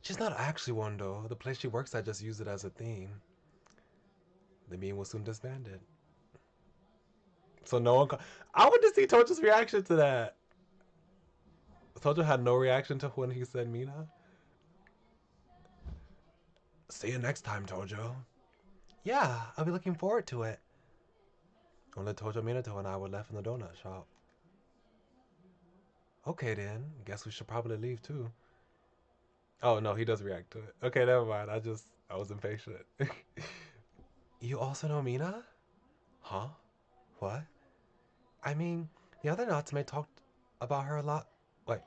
She's not actually one though. The place she works at just used it as a theme. The meeting was soon disbanded. So no one. I want to see Tojo's reaction to that. Tojo had no reaction to when he said Mina. See you next time, Tojo. Yeah, I'll be looking forward to it. Only Tojo, Minato, and I were left in the donut shop. Okay then, guess we should probably leave too. Oh no, he does react to it. Okay, never mind. I was impatient. You also know Mina? Huh? What? I mean, the other Natsume talked about her a lot. Wait,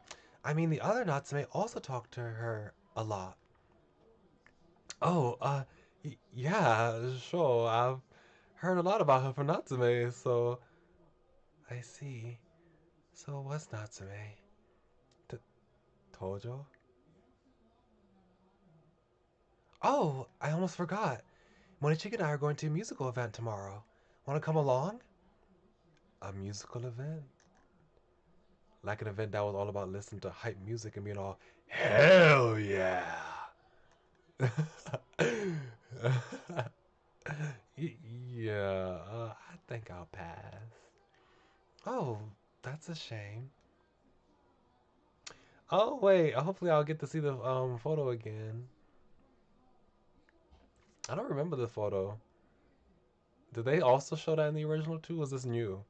I mean, the other Natsume also talked to her a lot. Oh, yeah, sure. I've heard a lot about her from Natsume, so I see. So what's Natsume? T- Tojo? Oh, I almost forgot. Monichika and I are going to a musical event tomorrow. Want to come along? A musical event? Like an event that was all about listening to hype music and being all, hell yeah! Yeah, I think I'll pass. Oh, that's a shame. Oh wait, hopefully I'll get to see the photo again. I don't remember the photo. Did they also show that in the original too? Was this new?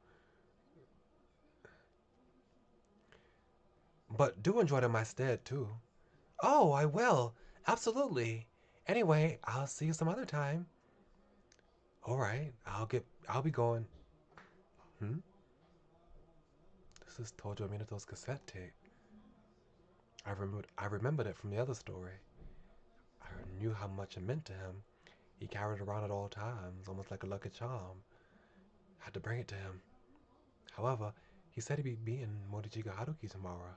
But do enjoy it in my stead too. Oh, I will. Absolutely. Anyway, I'll see you some other time. All right, I'll be going. Hmm? This is Tojo Minato's cassette tape. I remembered it from the other story. I knew how much it meant to him. He carried it around at all times, almost like a lucky charm. Had to bring it to him. However, he said he'd be in Morichiga Haruki tomorrow.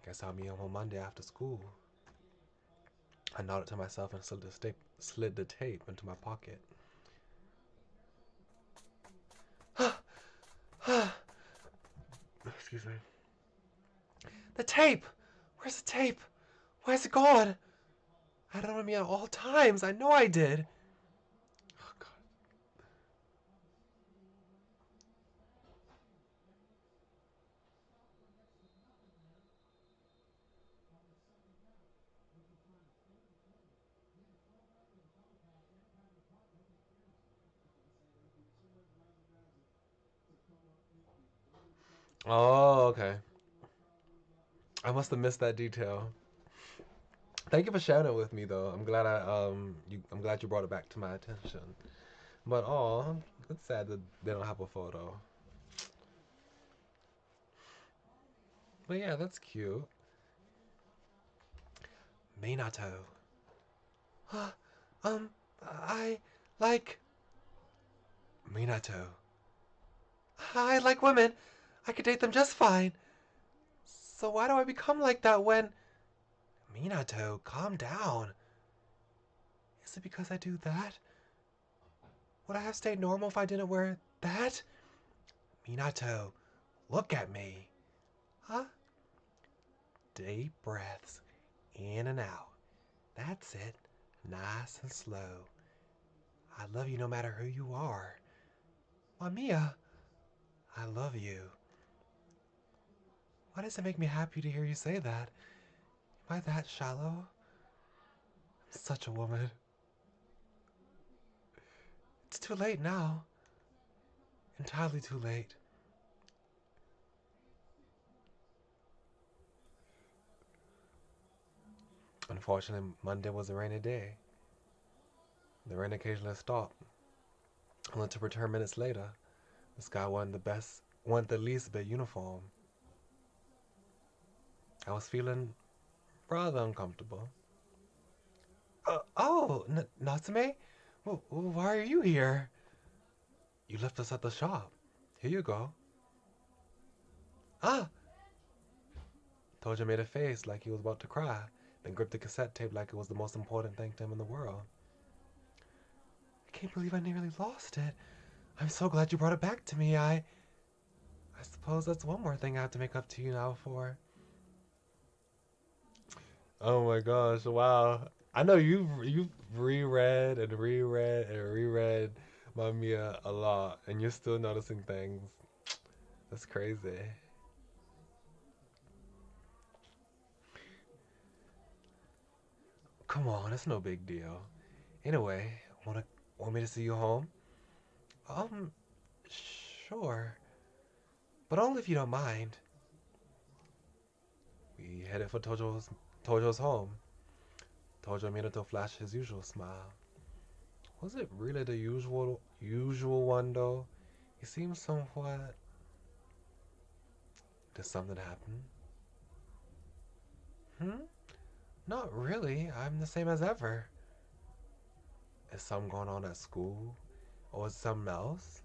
Guess I'll meet him on Monday after school. I nodded to myself and slid the tape into my pocket. Excuse me. The tape! Where's the tape? Why is it gone? I had it on me at all times. I know I did. Oh, God. Oh, okay. I must have missed that detail. Thank you for sharing it with me, though. I'm glad you brought it back to my attention. But oh, it's sad that they don't have a photo. But yeah, that's cute. Minato. um, I like Minato. I like women. I could date them just fine. So why do I become like that when... Minato, calm down. Is it because I do that? Would I have stayed normal if I didn't wear that? Minato, look at me. Huh? Deep breaths. In and out. That's it. Nice and slow. I love you no matter who you are. Mamiya, I love you. Why does it make me happy to hear you say that? Am I that shallow? I'm such a woman. It's too late now. Entirely too late. Unfortunately, Monday was a rainy day. The rain occasionally stopped, only to return minutes later. The sky wasn't the least bit uniform. I was feeling rather uncomfortable. Natsume? Why are you here? You left us at the shop. Here you go. Ah! Tojo made a face like he was about to cry, then gripped the cassette tape like it was the most important thing to him in the world. I can't believe I nearly lost it. I'm so glad you brought it back to me. I suppose that's one more thing I have to make up to you now for. Oh my gosh, wow. I know you've reread and reread and reread MAMIYA a lot, and you're still noticing things. That's crazy. Come on, it's no big deal. Anyway, want me to see you home? Um, sure, but only if you don't mind. We headed for Tojo's home. Tojo Minato flashed his usual smile. Was it really the usual one though? He seemed somewhat. Did something happen? Hmm? Not really. I'm the same as ever. Is something going on at school? Or is something else?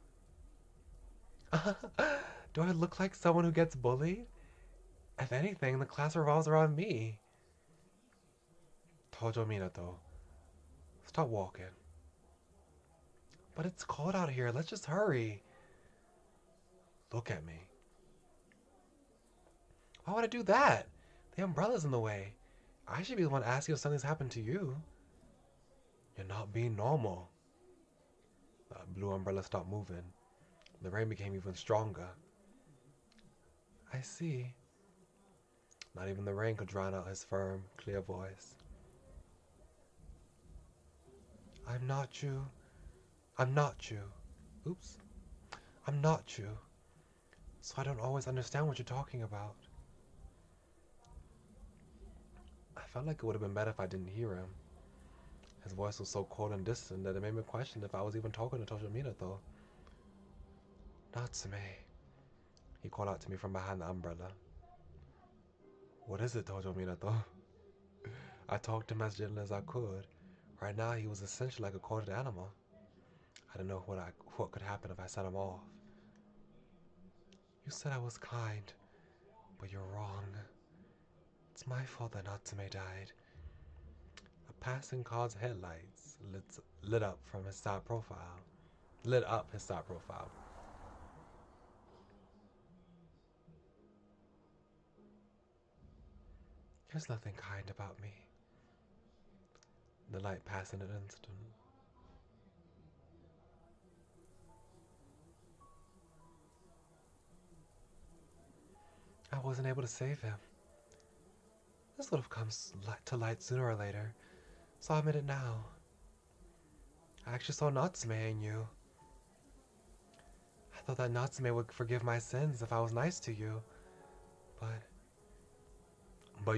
Do I look like someone who gets bullied? If anything, the class revolves around me. Tojo Minato, stop walking. But it's cold out here. Let's just hurry. Look at me. Why would I do that? The umbrella's in the way. I should be the one asking if something's happened to you. You're not being normal. That blue umbrella stopped moving. The rain became even stronger. I see. Not even the rain could drown out his firm, clear voice. I'm not you. I'm not you. Oops. I'm not you. So I don't always understand what you're talking about. I felt like it would have been better if I didn't hear him. His voice was so cold and distant that it made me question if I was even talking to Tojo Minato. Natsume, he called out to me from behind the umbrella. What is it, Tojo Minato? I talked to him as gently as I could. Right now, he was essentially like a cornered animal. I didn't know what could happen if I set him off. You said I was kind, but you're wrong. It's my fault that Natsume died. A passing car's headlights lit up his side profile. There's nothing kind about me. The light passed in an instant. I wasn't able to save him. This would have come to light sooner or later, so I admit it now. I actually saw Natsume in you. I thought that Natsume would forgive my sins if I was nice to you, but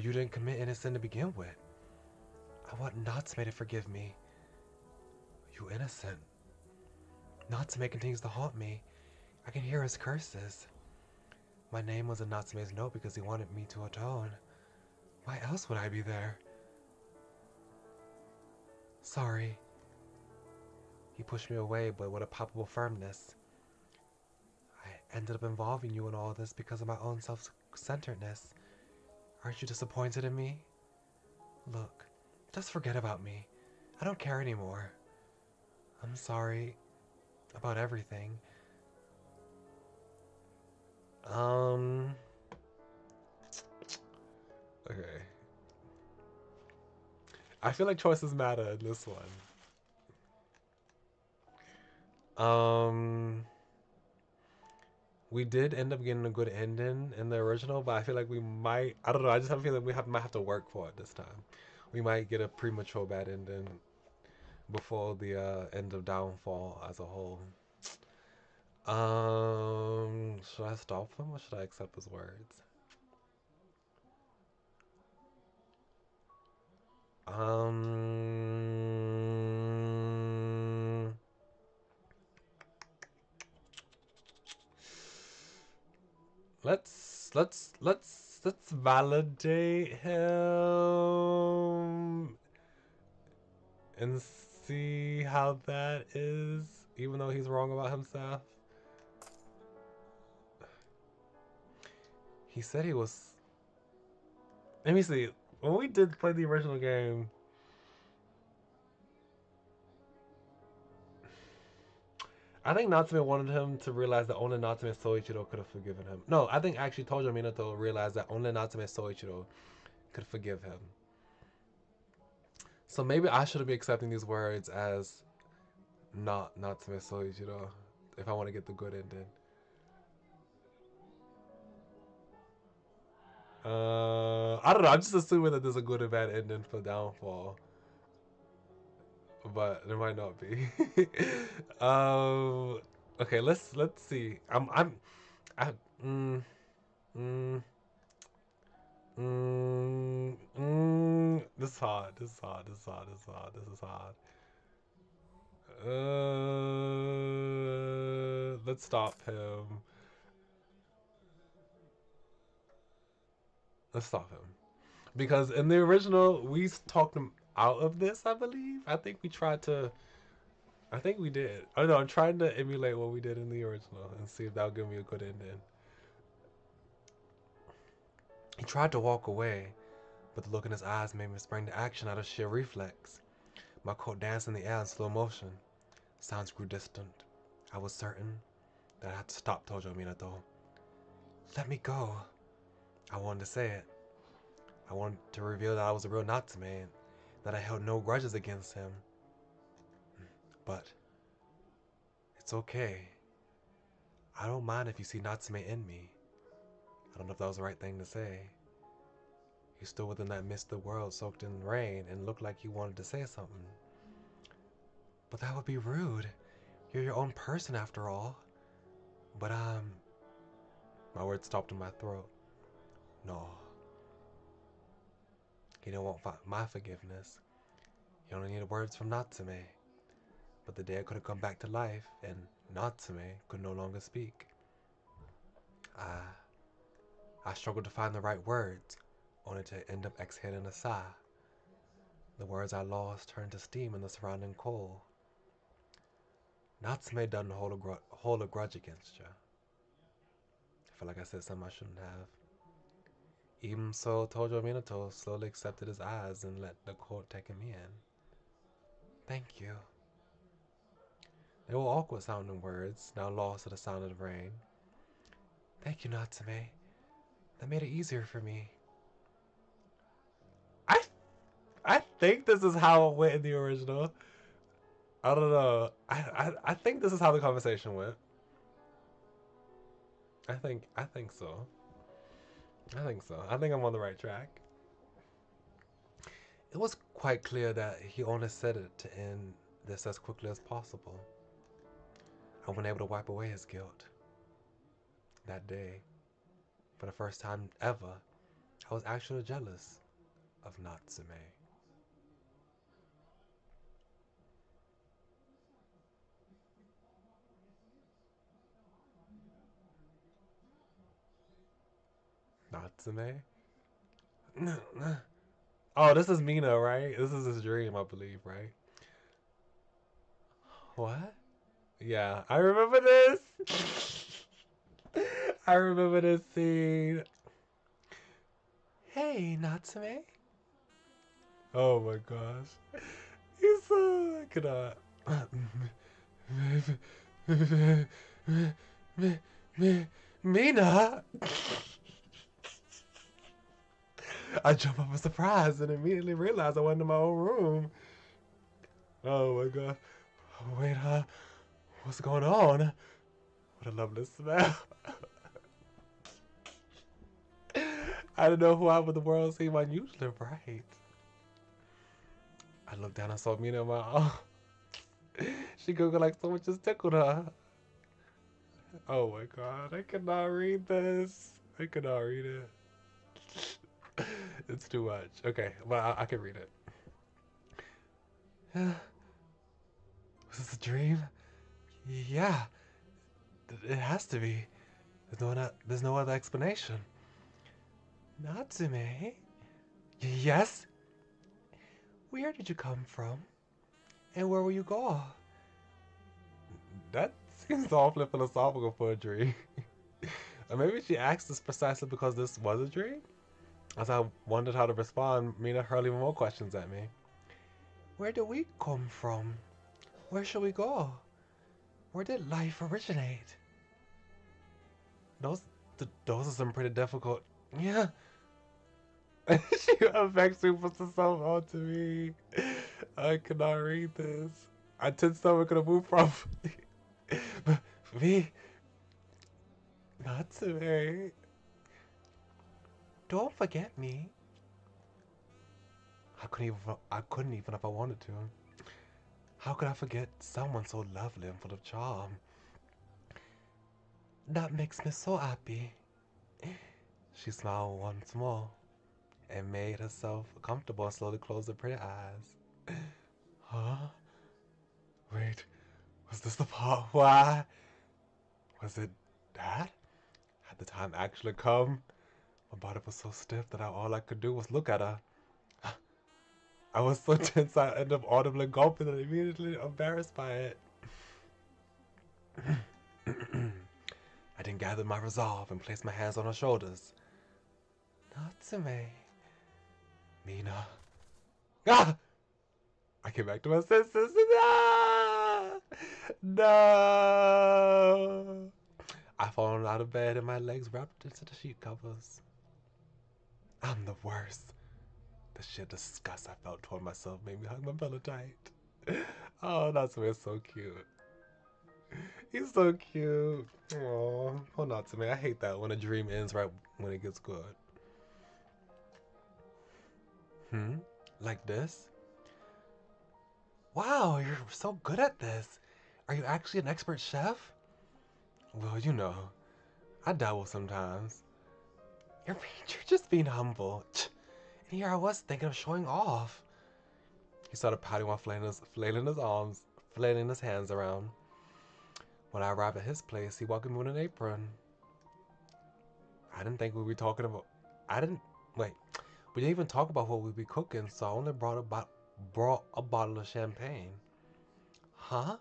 you didn't commit any sin to begin with. I want Natsume to forgive me. You innocent. Natsume continues to haunt me. I can hear his curses. My name was in Natsume's note because he wanted me to atone. Why else would I be there? Sorry. He pushed me away, but with a palpable firmness. I ended up involving you in all this because of my own self-centeredness. Aren't you disappointed in me? Look, just forget about me. I don't care anymore. I'm sorry about everything. Okay. I feel like choices matter in this one. We did end up getting a good ending in the original, but I feel like we might, I don't know, I just have a feeling might have to work for it this time. We might get a premature bad ending before the end of Downfall as a whole. Should I stop him or should I accept his words? Let's validate him and see how that is, even though he's wrong about himself. He said he was. Let me see. When we did play the original game, I think Natsume wanted him to realize that only Natsume Soichiro could have forgiven him. No, I think actually Tojo Minato realized that only Natsume Soichiro could forgive him. So maybe I shouldn't be accepting these words as not to miss Soichiro if I want to get the good ending. I don't know. I'm just assuming that there's a good and bad ending for Downfall, but there might not be. um. Okay. Let's see. I. Mm, mm, this is hard. This is hard. This is hard. This is hard. This is hard. Let's stop him. Let's stop him. Because in the original, we talked him out of this, I believe. I think we tried to. I think we did. I don't know. I'm trying to emulate what we did in the original and see if that'll give me a good ending. He tried to walk away, but the look in his eyes made me spring to action out of sheer reflex. My coat danced in the air in slow motion. Sounds grew distant. I was certain that I had to stop Tojo Minato. Let me go. I wanted to say it. I wanted to reveal that I was a real Natsume and that I held no grudges against him. But it's okay. I don't mind if you see Natsume in me. I don't know if that was the right thing to say. He stood within that misty world soaked in rain and looked like he wanted to say something. But that would be rude. You're your own person after all. But my words stopped in my throat. No. He don't want my forgiveness. He only needed words from Natsume. But the day could have come back to life and Natsume could no longer speak. I struggled to find the right words, only to end up exhaling a sigh. The words I lost turned to steam in the surrounding coal. Natsume doesn't hold a grudge against you. I feel like I said something I shouldn't have. Even so, Tojo Minato slowly accepted his eyes and let the cold take him in. Thank you. They were awkward sounding words, now lost to the sound of the rain. Thank you, Natsume. That made it easier for me. I think this is how it went in the original. I don't know. I think this is how the conversation went. I think so. I think so. I think I'm on the right track. It was quite clear that he only said it to end this as quickly as possible. I wasn't able to wipe away his guilt. That day, for the first time ever, I was actually jealous of Natsume. Natsume? Oh, this is Mina, right? This is his dream, I believe, right? What? Yeah, I remember this. I remember this scene. Hey, Natsume. Oh my gosh. He's so. I cannot. Mina! I jumped up in surprise and immediately realized I wasn't in my own room. Oh my god. Wait, what's going on? What a lovely smell. I didn't know why would the world seem unusually bright. I looked down and saw Mina in my arms. She giggled like someone just tickled her. Oh my god, I cannot read this. I cannot read it. It's too much. Okay, well, I can read it. Was this a dream? Yeah, it has to be. There's no other explanation. Natsume? Yes? Where did you come from? And where will you go? That seems awfully philosophical for a dream. Or maybe she asked this precisely because this was a dream? As I wondered how to respond, Mina hurled even more questions at me. Where did we come from? Where shall we go? Where did life originate? Those are some pretty difficult. Yeah. She affects super so onto me. I cannot read this. I tensed stomach gonna move from me. Not to me. Don't forget me. I couldn't even if I wanted to. How could I forget someone so lovely and full of charm? That makes me so happy. She smiled once more and made herself comfortable and slowly closed her pretty eyes. Huh? Wait, was this the part? Why? Was it that? Had the time actually come? My body was so stiff that all I could do was look at her. I was so tense I ended up audibly gulping and immediately embarrassed by it. I then gathered my resolve and placed my hands on her shoulders. Natsume. Mina. Ah! I came back to my senses. Ah! No! I fallen out of bed and my legs wrapped into the sheet covers. I'm the worst. The sheer disgust I felt toward myself made me hug my pillow tight. Oh, Natsume is so cute. He's so cute. Aww. Oh, Natsume. I hate that when a dream ends right when it gets good. Like this? Wow, you're so good at this. Are you actually an expert chef? Well, you know, I dabble sometimes. You're just being humble. And here I was thinking of showing off. He started pouting while flailing his hands around. When I arrived at his place, he welcomed me with an apron. I didn't think we'd be talking about. Wait. We didn't even talk about what we'd be cooking, so I only brought a bottle of champagne. Huh?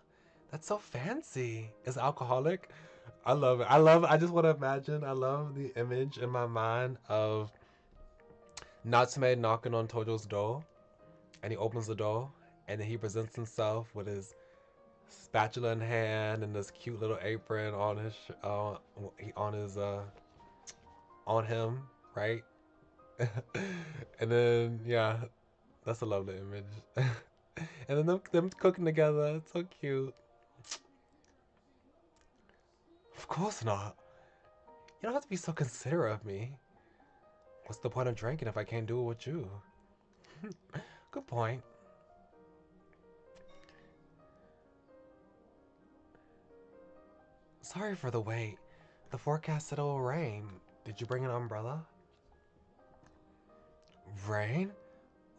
That's so fancy. It's alcoholic. I love it. I just want to imagine. I love the image in my mind of Natsume knocking on Tojo's door, and he opens the door, and then he presents himself with his spatula in hand and this cute little apron on his on him, right? And then yeah, that's a lovely image. And then them cooking together, it's so cute. Of course not. You don't have to be so considerate of me. What's the point of drinking if I can't do it with you? Good point. Sorry for the wait. The forecast said it will rain. Did you bring an umbrella? Rain?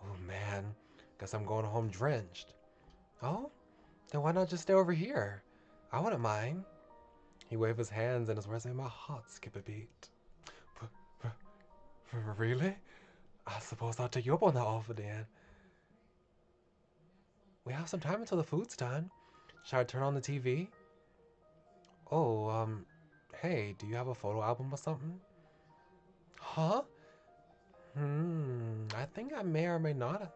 Oh man, guess I'm going home drenched. Oh? Then why not just stay over here? I wouldn't mind. He waved his hands and his words made my heart skip a beat. Really? I suppose I'll take you up on that offer then. We have some time until the food's done. Shall I turn on the TV? Oh, hey, do you have a photo album or something? Huh? I think I may or may not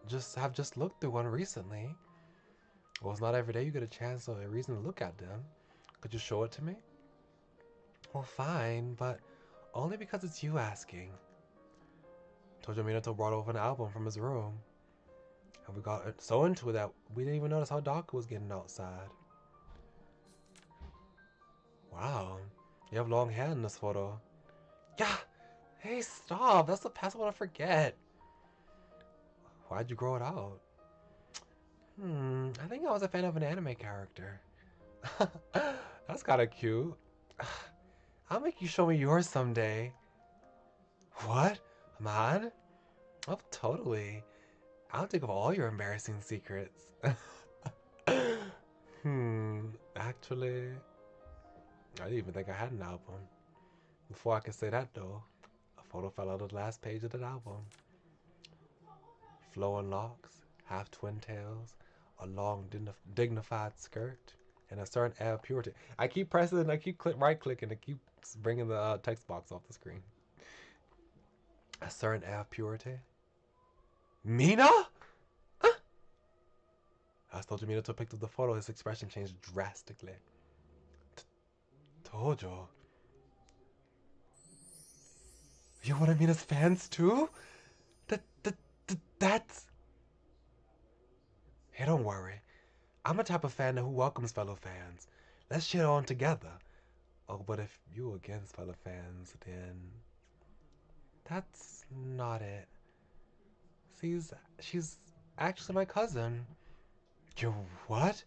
just looked through one recently. Well, it's not every day you get a chance or a reason to look at them. Could you show it to me? Well, fine, but only because it's you asking. Tojo Minato brought over an album from his room. And we got so into it that we didn't even notice how dark it was getting outside. Wow, you have long hair in this photo. Yeah! Hey, stop! That's the past I want to forget. Why'd you grow it out? I think I was a fan of an anime character. That's kinda cute. I'll make you show me yours someday. What? Man? Oh, totally. I'll think of all your embarrassing secrets. Actually, I didn't even think I had an album. Before I could say that though, a photo fell out of the last page of that album. Flowing locks, half twin tails, a long dignified skirt, and a certain air of purity. I keep pressing, I keep right clicking, and keeps bringing the text box off the screen. A certain air of purity. Mina? As Tojo Minato picked up the photo, his expression changed drastically. Tojo. You're one of Mina's fans too? That's... Hey, don't worry. I'm a type of fan who welcomes fellow fans. Let's cheer on together. Oh, but if you against fellow fans, then that's not it. She's actually my cousin. You what?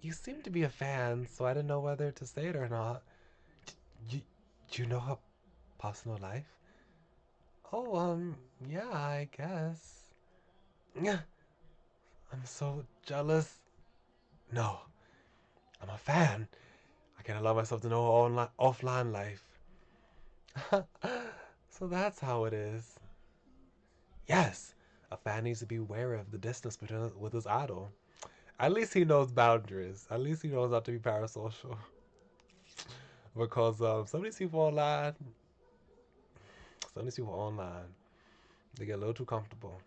You seem to be a fan, so I didn't know whether to say it or not. You, you know her personal life? Oh, yeah, I guess. Yeah, I'm so jealous. No, I'm a fan. I can't allow myself to know her online, offline life. So that's how it is. Yes, a fan needs to be wary of the distance between with his idol. At least he knows boundaries. At least he knows how to be parasocial. Because some of these people online, they get a little too comfortable.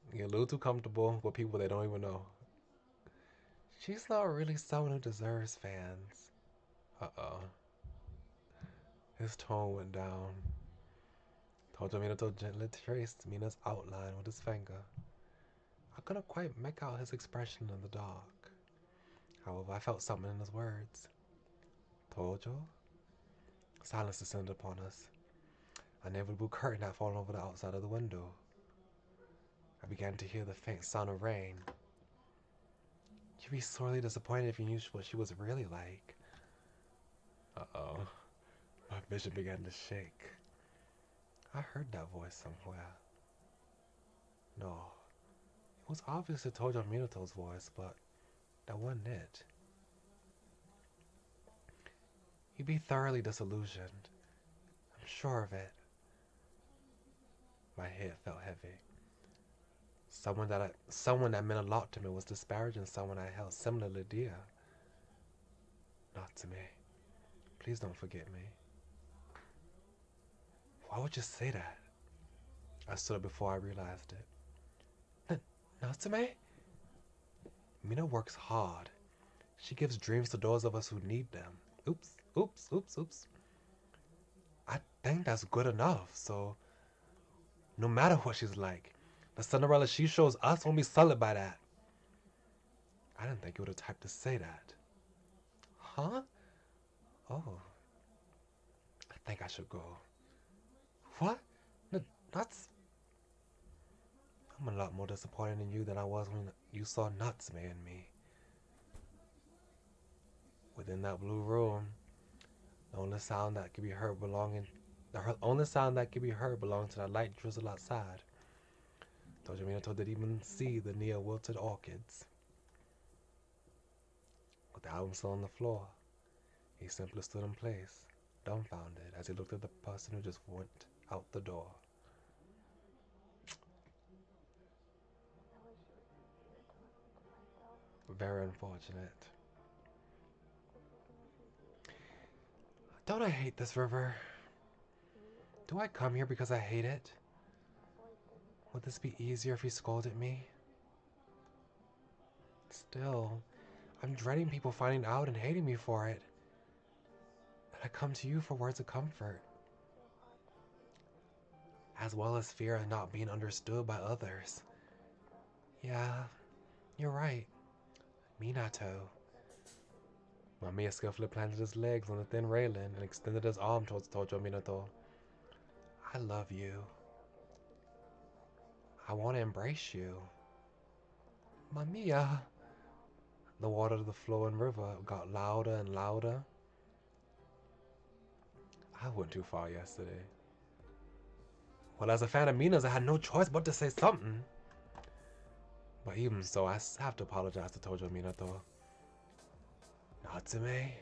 They get a little too comfortable with people they don't even know. She's not really someone who deserves fans. Uh-oh. His tone went down. Tojo Minato gently traced Mina's outline with his finger. I couldn't quite make out his expression in the dark. However, I felt something in his words. Tojo? Silence descended upon us. A inevitable curtain had fallen over the outside of the window. I began to hear the faint sound of rain. You'd be sorely disappointed if you knew what she was really like. Uh-oh. My vision began to shake. I heard that voice somewhere. No. It was obviously Tojo Minato's voice, but that wasn't it. You'd be thoroughly disillusioned. I'm sure of it. My head felt heavy. Someone that meant a lot to me was disparaging someone I held similarly dear. Not to me. Please don't forget me. Why would you say that? I stood up before I realized it. Natsume? Mina works hard. She gives dreams to those of us who need them. Oops, oops, oops, oops. I think that's good enough, so no matter what she's like, the Cinderella she shows us won't be sullied by that. I didn't think you were the type to say that. Huh? Oh. I think I should go. What? Nuts? I'm a lot more disappointed in you than I was when you saw Natsume in me. Within that blue room, the only sound that could be heard belonged to that light drizzle outside. Tojo Minato didn't even see the near wilted orchids. With the album still on the floor, he simply stood in place, dumbfounded, as he looked at the person who just went out the door. Very unfortunate. Don't I hate this river? Do I come here because I hate it? Would this be easier if he scolded me? Still, I'm dreading people finding out and hating me for it. And I come to you for words of comfort, as well as fear of not being understood by others. Yeah, you're right. Minato. Mamiya skillfully planted his legs on the thin railing and extended his arm towards Tojo Minato. I love you. I want to embrace you. Mamiya. The water of the flowing river got louder and louder. I went too far yesterday. Well, as a fan of Mina's, I had no choice but to say something. But even so, I have to apologize to Tojo Minato. Natsume?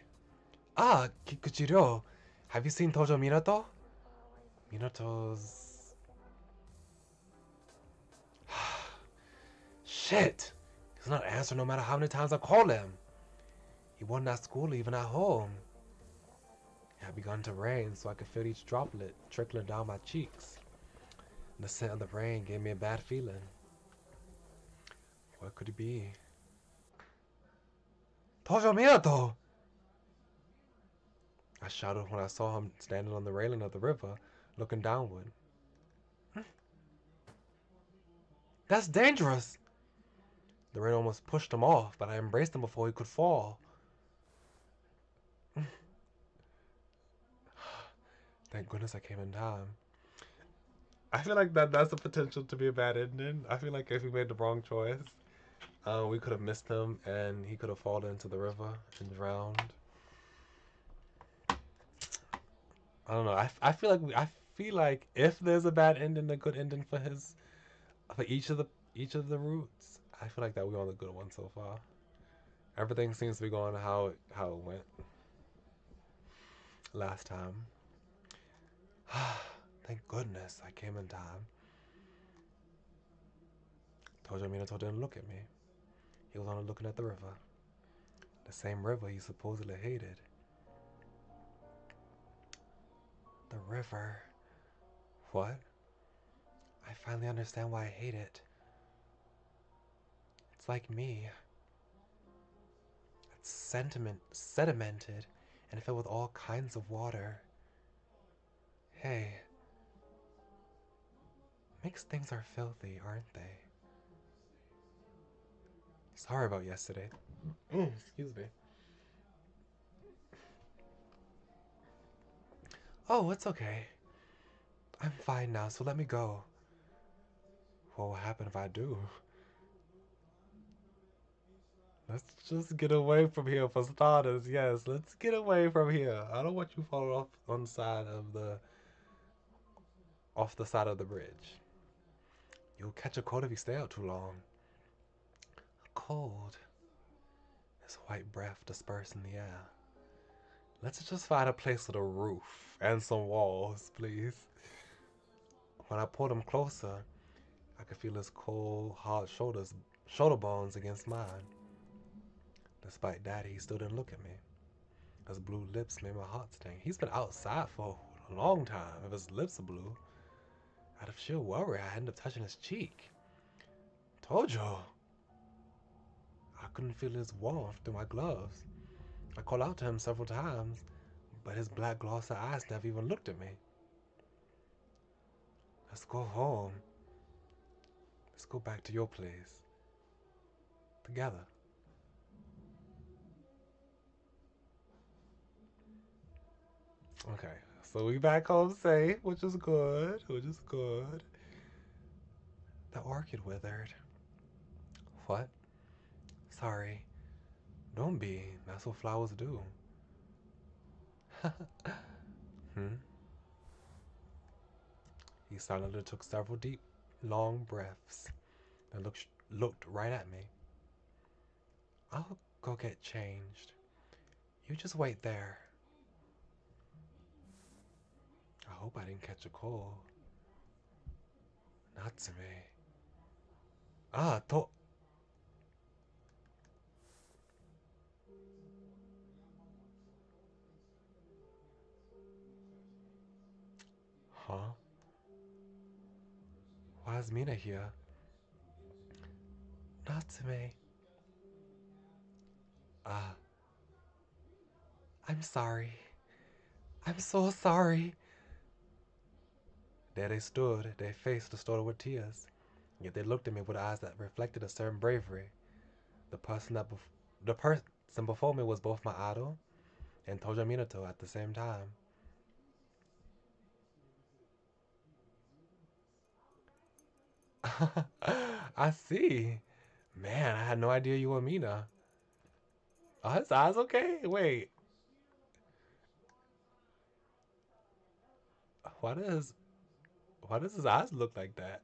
Ah, Kikuchiro. Have you seen Tojo Minato? Minato's... Shit! He's not answering no matter how many times I call him. He wasn't at school, even at home. It had begun to rain, so I could feel each droplet trickling down my cheeks. And the scent of the rain gave me a bad feeling. What could it be? Tojo Minato! I shouted when I saw him standing on the railing of the river, looking downward. That's dangerous! The rain almost pushed him off, but I embraced him before he could fall. Thank goodness I came in time. I feel like that's the potential to be a bad ending. I feel like if we made the wrong choice, we could have missed him and he could have fallen into the river and drowned. I don't know. I feel like if there's a bad ending, a good ending for each of the routes, I feel like that we're on the good one so far. Everything seems to be going how it went last time. Thank goodness I came in time. Told Minato didn't look at me. He was only looking at the river. The same river he supposedly hated. The river. What? I finally understand why I hate it. It's like me. It's sedimented and filled with all kinds of water. Hey, mixed things are filthy, aren't they? Sorry about yesterday. Excuse me. Oh, it's okay. I'm fine now, so let me go. What will happen if I do? Let's just get away from here for starters. Yes, let's get away from here. I don't want you falling off on the side of off the side of the bridge. You'll catch a cold if you stay out too long. A cold. His white breath dispersed in the air. Let's just find a place with a roof and some walls, please. When I pulled him closer, I could feel his cold, hard shoulder bones against mine. Despite that, he still didn't look at me. His blue lips made my heart sting. He's been outside for a long time. If his lips are blue, out of sheer worry, I ended up touching his cheek. Told you. I couldn't feel his warmth through my gloves. I called out to him several times, but his black glossy eyes never even looked at me. Let's go home. Let's go back to your place. Together. Okay, so we back home safe, which is good, which is good. The orchid withered. What? Sorry. Don't be. That's what flowers do. Hmm? He silently took several deep, long breaths and looked right at me. I'll go get changed. You just wait there. I hope I didn't catch a cold. Not to me. Ah, to... Huh? Why is Mina here? Not to me. Ah, I'm sorry. I'm so sorry. There they stood, their face distorted with tears. Yet they looked at me with eyes that reflected a certain bravery. The person the person before me was both my idol and Tojo Minato at the same time. I see. Man, I had no idea you were Mina. Oh, his eyes okay? Wait. Why does why does his eyes look like that?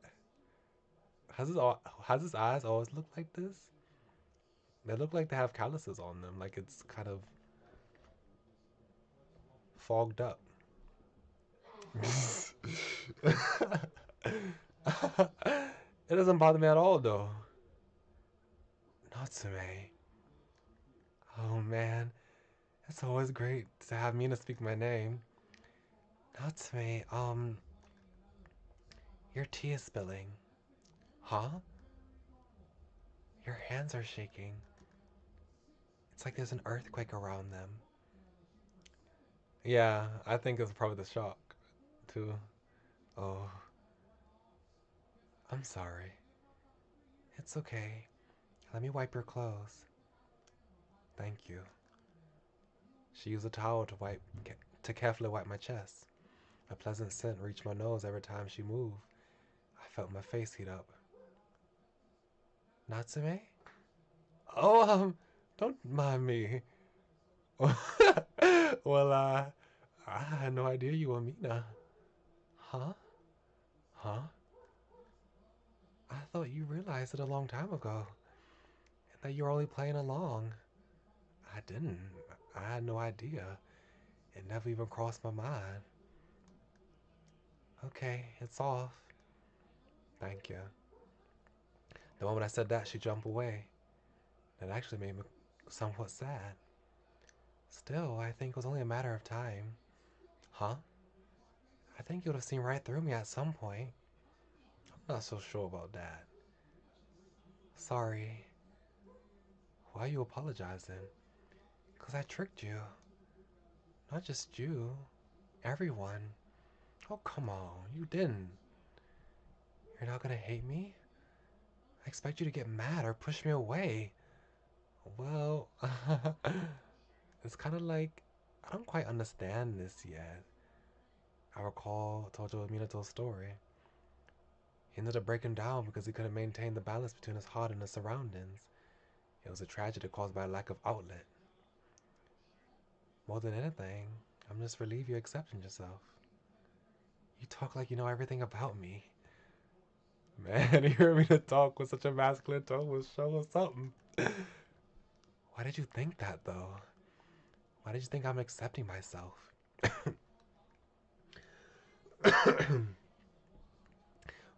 Has his eyes always looked like this? They look like they have calluses on them, like it's kind of fogged up. It doesn't bother me at all, though. Natsume. Oh man, it's always great to have Mina speak my name. Natsume, your tea is spilling. Huh? Your hands are shaking. It's like there's an earthquake around them. Yeah, I think it's probably the shock, too. Oh, I'm sorry. It's okay. Let me wipe your clothes. Thank you. She used a towel to carefully wipe my chest. A pleasant scent reached my nose every time she moved. I felt my face heat up. Natsume? Oh, don't mind me. Well, I had no idea you were Mina. Huh? Huh? I thought you realized it a long time ago. And that you were only playing along. I didn't. I had no idea. It never even crossed my mind. Okay, it's off. Thank you. The moment I said that, she jumped away. That actually made me somewhat sad. Still, I think it was only a matter of time. Huh? I think you would have seen right through me at some point. I'm not so sure about that. Sorry. Why are you apologizing? 'Cause I tricked you. Not just you. Everyone. Oh, come on. You didn't. You're not gonna hate me? I expect you to get mad or push me away. Well, it's kind of like I don't quite understand this yet. I recall Tojo Minato's story. He ended up breaking down because he couldn't maintain the balance between his heart and his surroundings. It was a tragedy caused by a lack of outlet. More than anything, I'm just relieved you're accepting yourself. You talk like you know everything about me. Man, hearing me to talk with such a masculine tone was show us something. Why did you think that, though? Why did you think I'm accepting myself?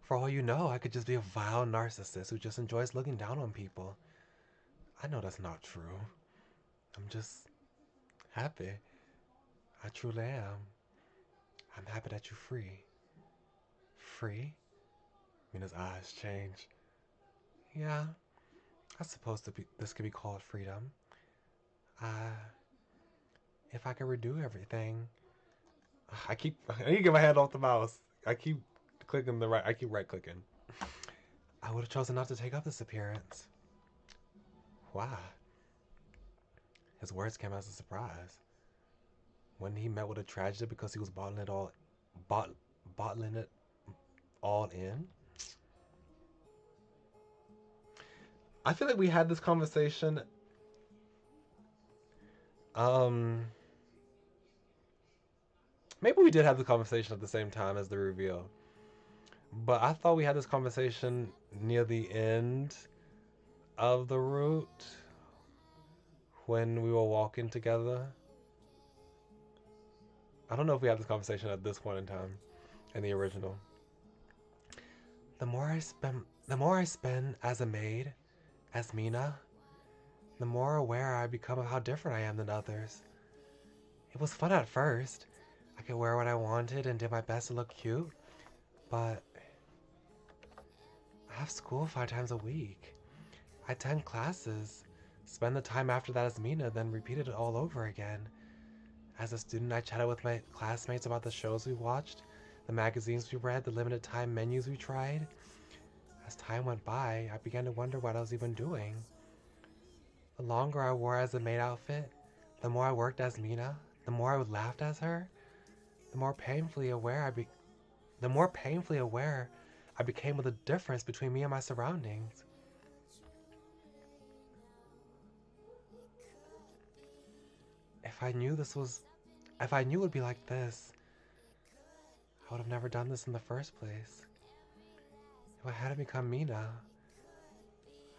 For all you know, I could just be a vile narcissist who just enjoys looking down on people. I know that's not true. I'm just happy. I truly am. I'm happy that you're free. Free? Mina's eyes change. Yeah, I suppose this could be called freedom. Uh, if I could redo everything. I need to get my hand off the mouse. I keep I keep right clicking. I would have chosen not to take up this appearance. Why? His words came as a surprise. When he met with a tragedy because he was bot, bottling it all in. I feel like we had this conversation. Um, Maybe we did have the conversation at the same time as the reveal. But I thought we had this conversation near the end of the route when we were walking together. I don't know if we had this conversation at this point in time in the original. The more I spend as a maid, as Mina, the more aware I become of how different I am than others. It was fun at first. I could wear what I wanted and did my best to look cute, but I have school 5 times a week. I attend classes, spend the time after that as Mina, then repeat it all over again. As a student, I chatted with my classmates about the shows we watched, the magazines we read, the limited time menus we tried. As time went by, I began to wonder what I was even doing. The longer I wore as a maid outfit, the more I worked as Mina, the more I laughed as her, the more painfully aware I became of the difference between me and my surroundings. If I knew it would be like this, I would have never done this in the first place. If I hadn't become Mina,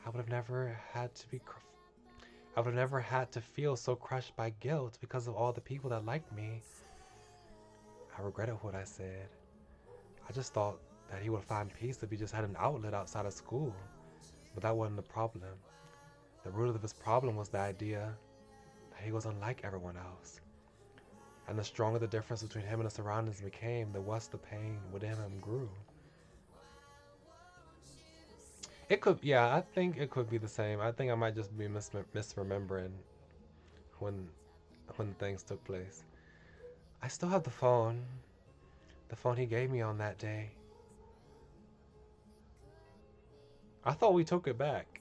I would have never had to be I would have never had to feel so crushed by guilt because of all the people that liked me. I regretted what I said. I just thought that he would find peace if he just had an outlet outside of school. But that wasn't the problem. The root of his problem was the idea that he was unlike everyone else. And the stronger the difference between him and his surroundings became, the worse the pain within him grew. I think it could be the same. I think I might just be misremembering when things took place. I still have the phone he gave me on that day. I thought we took it back.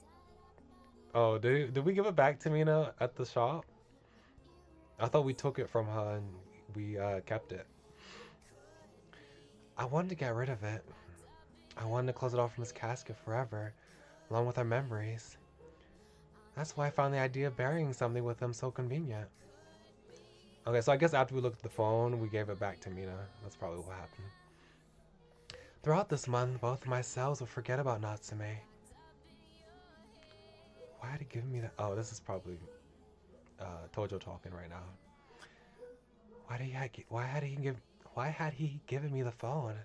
Oh, did we give it back to Mina at the shop? I thought we took it from her and we kept it. I wanted to get rid of it. I wanted to close it off from his casket forever, along with our memories. That's why I found the idea of burying something with him so convenient. Okay, so I guess after we looked at the phone, we gave it back to Mina. That's probably what happened. Throughout this month, both of my cells would forget about Natsume. Why had he given me that? Oh, this is probably Tojo talking right now. Why had he given me the phone?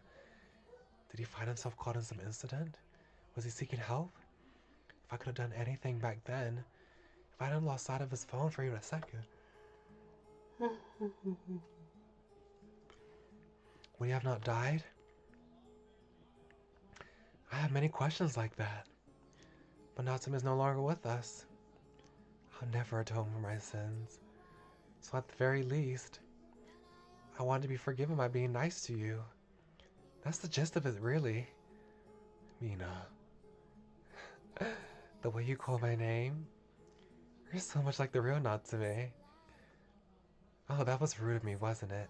Did he find himself caught in some incident? Was he seeking help? If I could have done anything back then, if I hadn't lost sight of his phone for even a second. Would he have not died? I have many questions like that. But Natsume is no longer with us. I'll never atone for my sins. So at the very least, I want to be forgiven by being nice to you. That's the gist of it, really. Mina. The way you call my name, you're so much like the real Natsume. Oh, that was rude of me, wasn't it?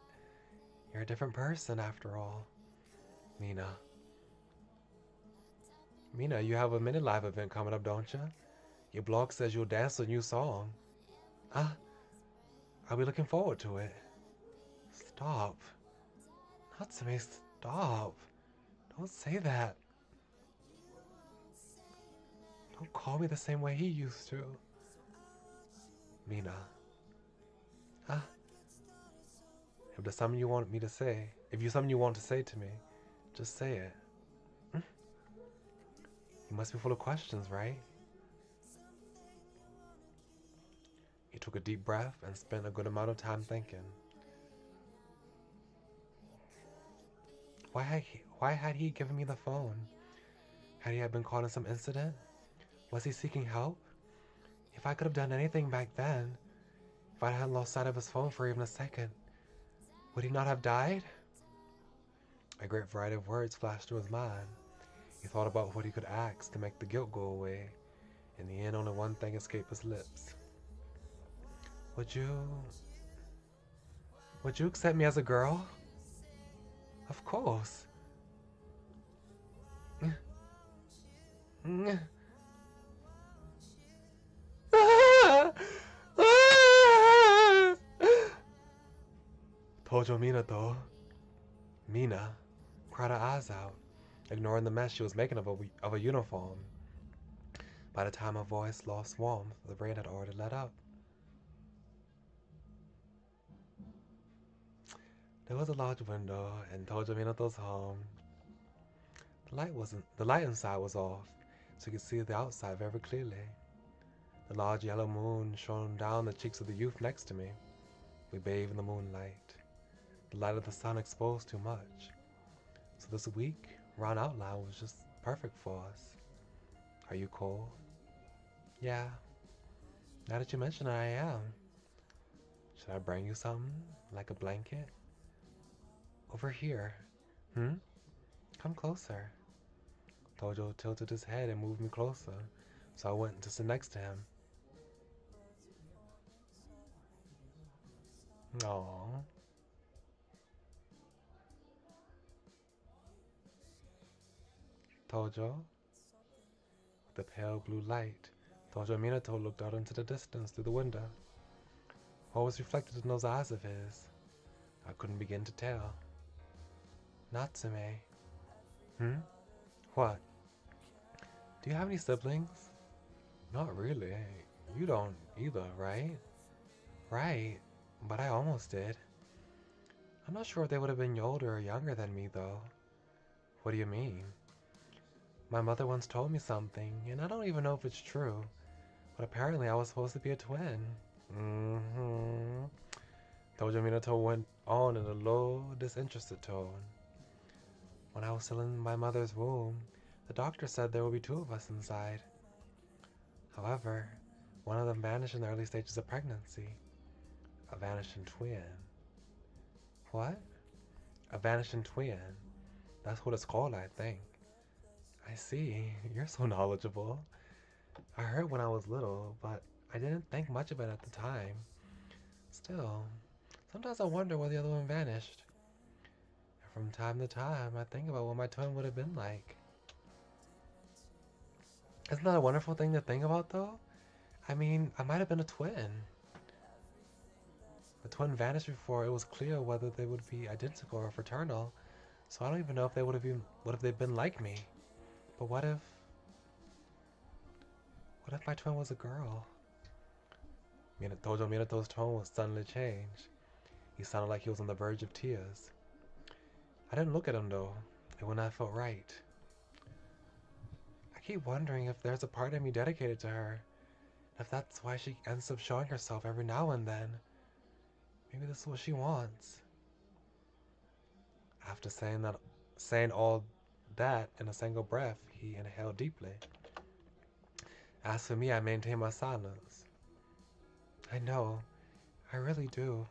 You're a different person after all. Mina. Mina, you have a mini live event coming up, don't you? Your blog says you'll dance a new song. Ah, I'll be looking forward to it. Stop. Natsume, stop. Don't say that. Don't call me the same way he used to. Mina. Ah. If there's something you want me to say, if you something you want to say to me, just say it. You must be full of questions, right? He took a deep breath and spent a good amount of time thinking. Why had he given me the phone? Had he been caught in some incident? Was he seeking help? If I could have done anything back then, if I hadn't lost sight of his phone for even a second, would he not have died? A great variety of words flashed through his mind. He thought about what he could ask to make the guilt go away. In the end, only one thing escaped his lips. Would you accept me as a girl? Of course. Tojo Minato. Mina cried her eyes out, ignoring the mess she was making of a uniform. By the time her voice lost warmth, the rain had already let up. There was a large window in Tojo Minato's home. The light inside was off, so you could see the outside very clearly. The large yellow moon shone down the cheeks of the youth next to me. We bathed in the moonlight. The light of the sun exposed too much. So this weak, round outline was just perfect for us. Are you cold? Yeah. Now that you mention it, I am. Should I bring you something? Like a blanket? Over here. Come closer. Tojo tilted his head and moved me closer, so I went to sit next to him. Aww. Tojo. With the pale blue light, Tojo Minato looked out into the distance through the window. What was reflected in those eyes of his? I couldn't begin to tell. Natsume. What? Do you have any siblings? Not really. You don't either, right? Right, but I almost did. I'm not sure if they would have been older or younger than me, though. What do you mean? My mother once told me something, and I don't even know if it's true, but apparently I was supposed to be a twin. Tojo Minato went on in a low, disinterested tone. When I was still in my mother's womb, the doctor said there would be two of us inside. However, one of them vanished in the early stages of pregnancy. A vanishing twin. What? A vanishing twin. That's what it's called, I think. I see. You're so knowledgeable. I heard when I was little, but I didn't think much of it at the time. Still, sometimes I wonder where the other one vanished. And from time to time, I think about what my twin would have been like. Isn't that a wonderful thing to think about, though? I mean, I might have been a twin. The twin vanished before it was clear whether they would be identical or fraternal, so I don't even know if they would have they been like me. But what if my twin was a girl? Minato's tone was suddenly changed. He sounded like he was on the verge of tears. I didn't look at him though. It would not felt right. I keep wondering if there's a part of me dedicated to her. If that's why she ends up showing herself every now and then. Maybe this is what she wants. After saying all that in a single breath, he inhaled deeply. As for me, I maintained my silence. I know, I really do.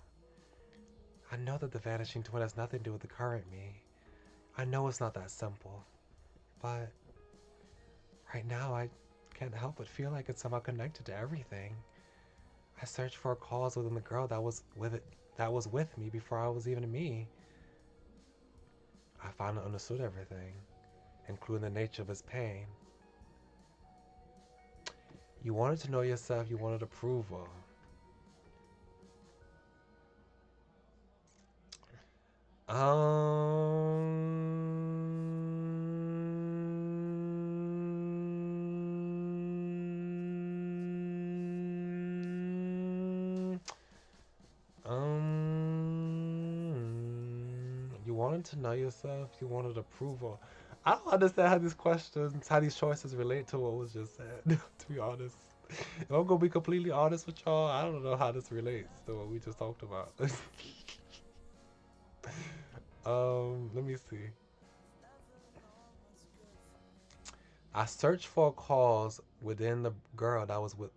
I know that the vanishing twin has nothing to do with the current me. I know it's not that simple. But right now, I can't help but feel like it's somehow connected to everything. I searched for a cause within the girl that was with me before I was even me. I finally understood everything, including the nature of his pain. You wanted to know yourself, you wanted approval. You wanted to know yourself, you wanted approval. I don't understand how these choices relate to what was just said, to be honest. If I'm gonna be completely honest with y'all, I don't know how this relates to what we just talked about. Let me see. I searched for a cause within the girl that was with.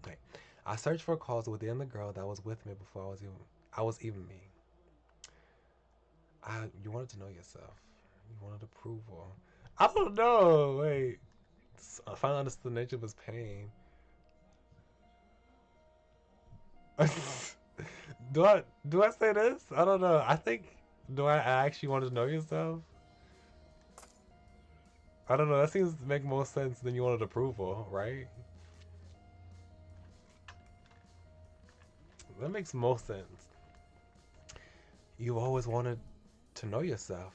Okay. I searched for a cause within the girl that was with me before I was even me. You wanted to know yourself. You wanted approval. I don't know. Wait. I finally understood the nature of his pain. Do I say this? I don't know. I think do I actually want to know yourself? I don't know. That seems to make more sense than you wanted approval, right? That makes more sense. You always wanted to know yourself.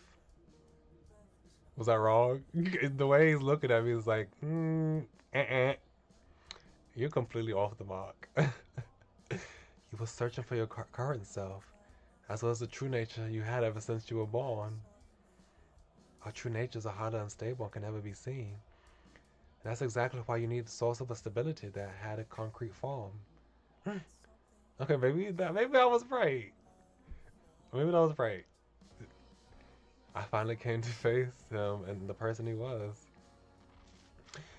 Was I wrong? The way he's looking at me is like, you're completely off the mark. You were searching for your current self, as well as the true nature you had ever since you were born. Our true natures are hard and unstable and can never be seen. And that's exactly why you need the source of a stability that had a concrete form. Okay, maybe I was right. Maybe that was right. I finally came to face him and the person he was.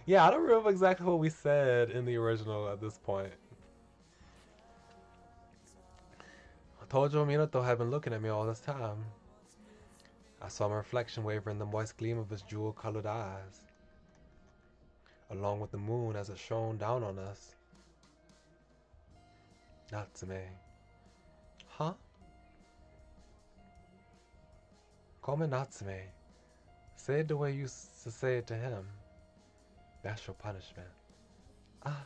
Yeah, I don't remember exactly what we said in the original at this point. Tojo Minato had been looking at me all this time. I saw my reflection waver in the moist gleam of his jewel-colored eyes, along with the moon as it shone down on us. Natsume. Huh? Call me Natsume. Say it the way you used to say it to him. That's your punishment. Ah.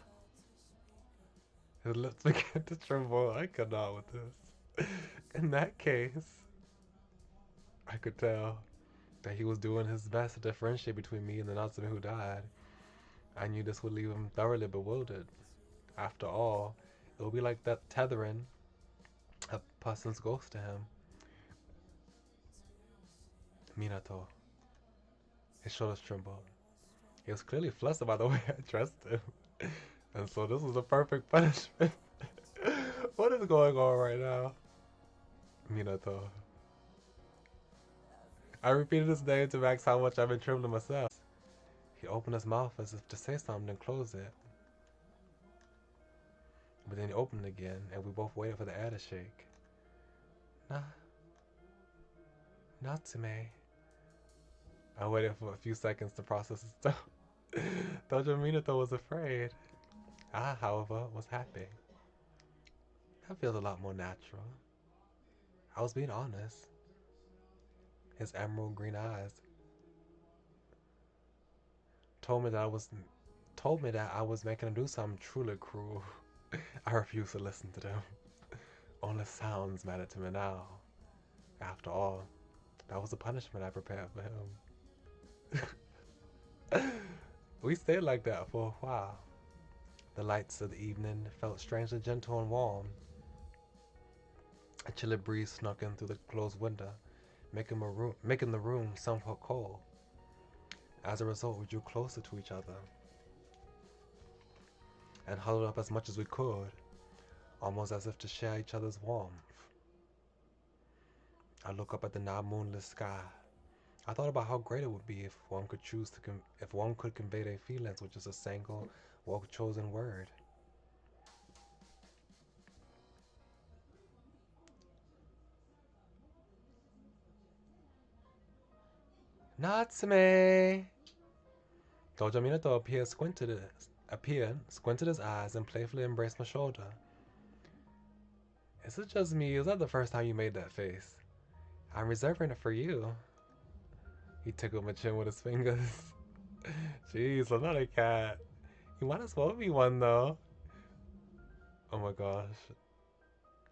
His lips began to tremble. I could not with this. In that case, I could tell that he was doing his best to differentiate between me and the Natsume who died. I knew this would leave him thoroughly bewildered. After all, it would be like that tethering a person's ghost to him. Minato. His shoulders trembled. He was clearly flustered by the way I dressed him. And so this was a perfect punishment. What is going on right now? Minato. I repeated his name to Max how much I've been trembling myself. He opened his mouth as if to say something and closed it. But then he opened it again and we both waited for the air to shake. Natsume. I waited for a few seconds to process his tone. Tojo Minato was afraid. I, however, was happy. That feels a lot more natural. I was being honest. His emerald green eyes told me that I was making him do something truly cruel. I refused to listen to them. Only sounds mattered to me now. After all, that was the punishment I prepared for him. We stayed like that for a while. The lights of the evening felt strangely gentle and warm. A chilly breeze snuck in through the closed window, making the room somewhat cold. As a result, we drew closer to each other and huddled up as much as we could, almost as if to share each other's warmth. I looked up at the now moonless sky. I thought about how great it would be if one could if one could convey their feelings with just a single, well-chosen word. Natsume! Tojo Minato squinted his eyes, and playfully embraced my shoulder. Is it just me? Is that the first time you made that face? I'm reserving it for you. He tickled my chin with his fingers. Jeez, I'm not a cat. You might as well be one, though. Oh my gosh.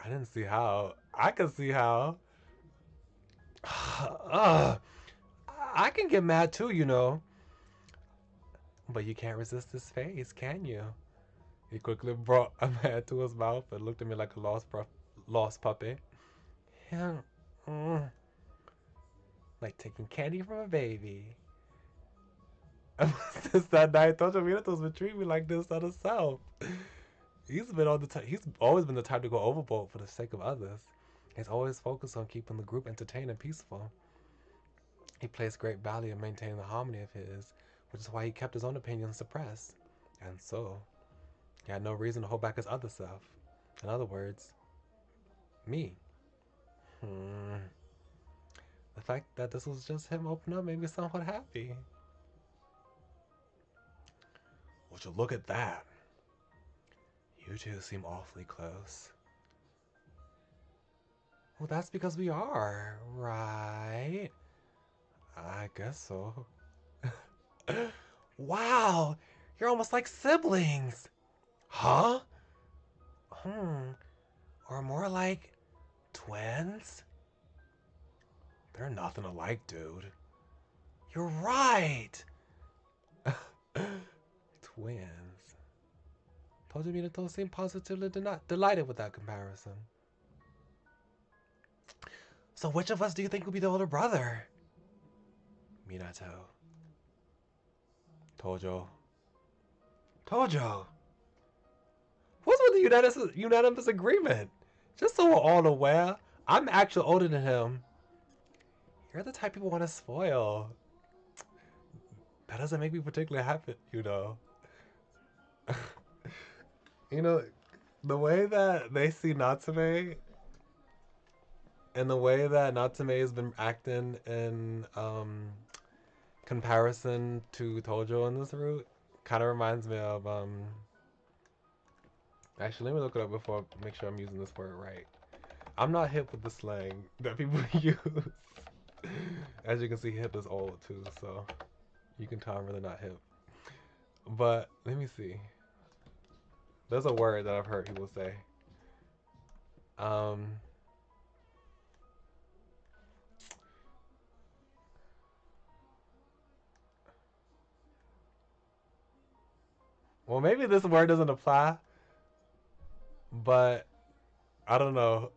I didn't see how. I can see how. I can get mad too, you know. But you can't resist this face, can you? He quickly brought a hand to his mouth and looked at me like a lost puppy. Yeah, like taking candy from a baby. Since that night, Tojo Minato's been treating me like this on himself. He's always been the type to go overboard for the sake of others. He's always focused on keeping the group entertained and peaceful. He placed great value in maintaining the harmony of his, which is why he kept his own opinions suppressed. And so, he had no reason to hold back his other self. In other words, me. The fact that this was just him opening up made me somewhat happy. Would you look at that? You two seem awfully close. Well, that's because we are, right? I guess so. Wow, you're almost like siblings. Huh? Or more like twins? They're nothing alike, dude. You're right. Twins. Tojo Minato seemed positively delighted with that comparison. So which of us do you think will be the older brother? Minato. Tojo. Tojo! What's with the unanimous agreement? Just so we're all aware, I'm actually older than him. You're the type people want to spoil. That doesn't make me particularly happy, you know. You know, the way that they see Natsume and the way that Natsume has been acting in comparison to Tojo in this route kind of reminds me of actually, let me look it up before I make sure I'm using this word right. I'm not hip with the slang that people use. As you can see, hip is old too, so you can tell I'm really not hip. But let me see. There's a word that I've heard people say. Well, maybe this word doesn't apply, but I don't know.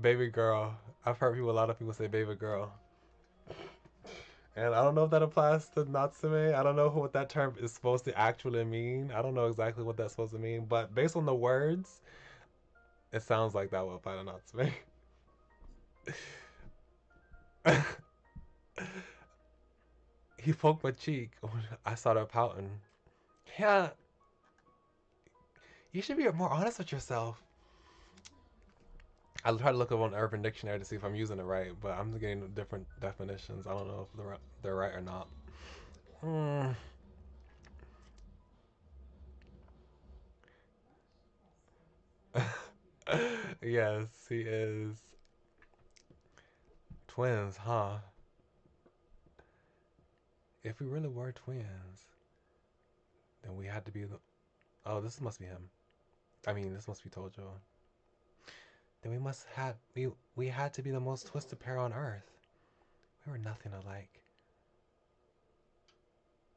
Baby girl. I've heard a lot of people say baby girl. And I don't know if that applies to Natsume. I don't know what that term is supposed to actually mean. I don't know exactly what that's supposed to mean. But based on the words, it sounds like that will apply to Natsume. He poked my cheek when I started pouting. Yeah, you should be more honest with yourself. I tried to look up on Urban Dictionary to see if I'm using it right, but I'm getting different definitions. I don't know if they're right or not. Mm. Yes, he is. Twins, huh? If we really were twins, then we had to be the. Oh, this must be him. I mean, this must be Tojo. Then we must had we had to be the most twisted pair on Earth. We were nothing alike.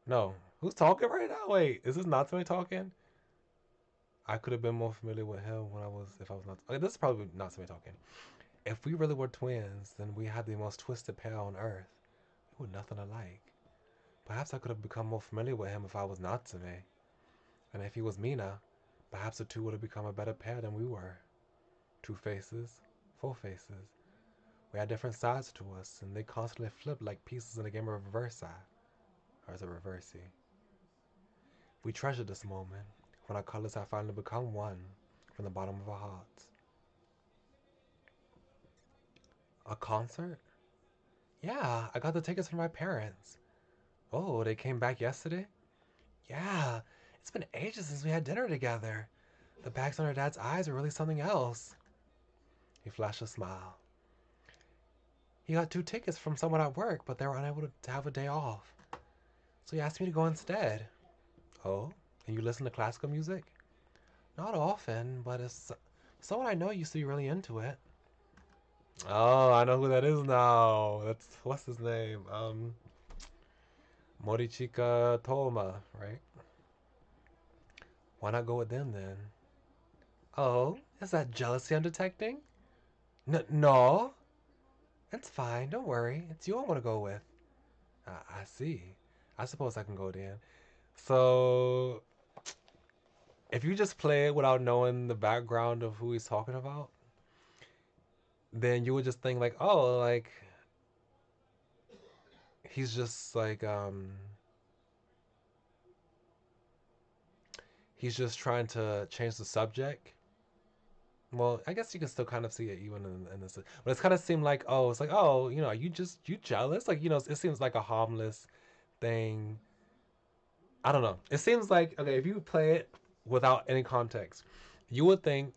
No, who's talking right now? Wait, is this Natsume talking? I could have been more familiar with him when I was if I was not. Okay, this is probably Natsume talking. If we really were twins, then we had the most twisted pair on Earth. We were nothing alike. Perhaps I could have become more familiar with him if I was Natsume. And if he was Mina, perhaps the two would have become a better pair than we were. Two faces, four faces. We had different sides to us, and they constantly flipped like pieces in a game of reverse side. Or is it reversey? We treasured this moment, when our colors had finally become one from the bottom of our hearts. A concert? Yeah, I got the tickets from my parents. Oh, they came back yesterday? Yeah, it's been ages since we had dinner together. The bags on her dad's eyes were really something else. He flashed a smile. He got two tickets from someone at work, but they were unable to have a day off. So he asked me to go instead. Oh, and you listen to classical music? Not often, but it's someone I know used to be really into it. Oh, I know who that is now. That's what's his name? Morichika Toma, right? Why not go with them then? Oh, is that jealousy I'm detecting? No, it's fine. Don't worry. It's you I want to go with. I see. I suppose I can go then. So, if you just play it without knowing the background of who he's talking about, then you would just think like, oh, like he's just like he's just trying to change the subject. Well, I guess you can still kind of see it even in this, but it's kind of seemed like, oh, it's like, oh, you know, you jealous? Like, you know, it seems like a harmless thing. I don't know. It seems like, okay, if you play it without any context, you would think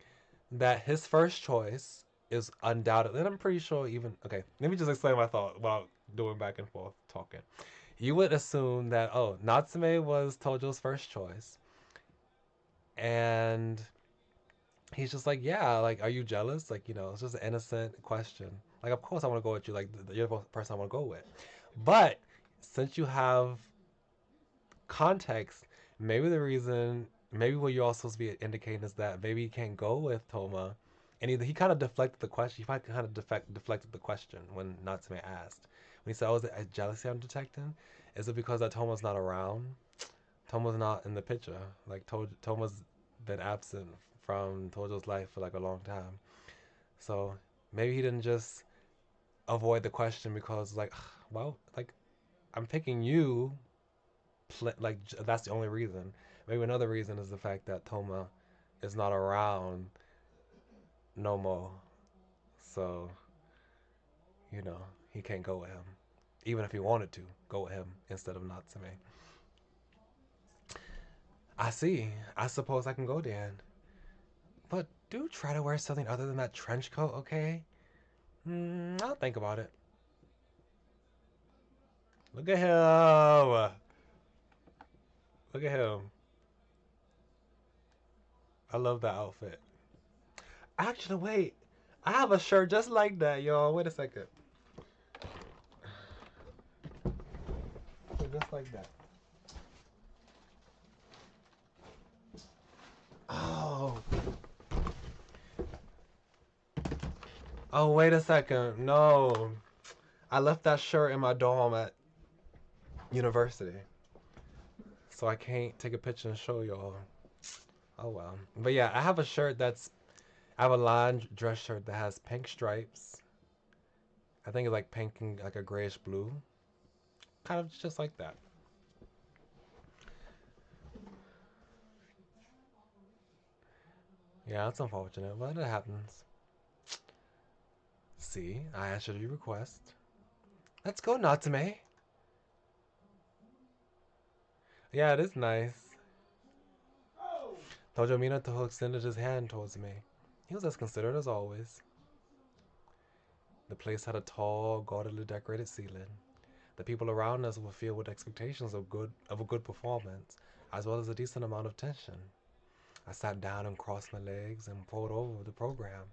that his first choice is undoubtedly, and I'm pretty sure even, okay, let me just explain my thought without doing back and forth talking. You would assume that, oh, Natsume was Tojo's first choice, and he's just like, yeah, like, are you jealous? Like, you know, it's just an innocent question. Like, of course I want to go with you. Like, you're the person I want to go with. But since you have context, maybe the reason, maybe what you're also supposed to be indicating is that maybe he can't go with Toma. And he kind of deflected the question. He kind of deflected the question when Natsume asked. When he said, oh, is it jealousy I'm detecting? Is it because that Toma's not around? Toma's not in the picture. Like, Toma's been absent from Tojo's life for like a long time. So maybe he didn't just avoid the question because, like, well, like, I'm picking you like that's the only reason. Maybe another reason is the fact that Toma is not around no more. So, you know, he can't go with him. Even if he wanted to, go with him instead of Natsume. I see. I suppose I can go then. But do try to wear something other than that trench coat, okay? I'll think about it. Look at him. Look at him. I love that outfit. Actually, wait. I have a shirt just like that, y'all. Wait a second. Just like that. Oh. Oh, wait a second. No. I left that shirt in my dorm at university. So I can't take a picture and show y'all. Oh well. But yeah, I have a shirt that's I have a line dress shirt that has pink stripes. I think it's like pink and like a grayish blue. Kind of just like that. Yeah, it's unfortunate, but it happens. see. I answered your request. Let's go, Natsume. Yeah, it is nice. Tojo Minato extended his hand towards me. He was as considerate as always. The place had a tall, gaudily decorated ceiling. The people around us were filled with expectations of a good performance, as well as a decent amount of tension. I sat down and crossed my legs and pulled over the program.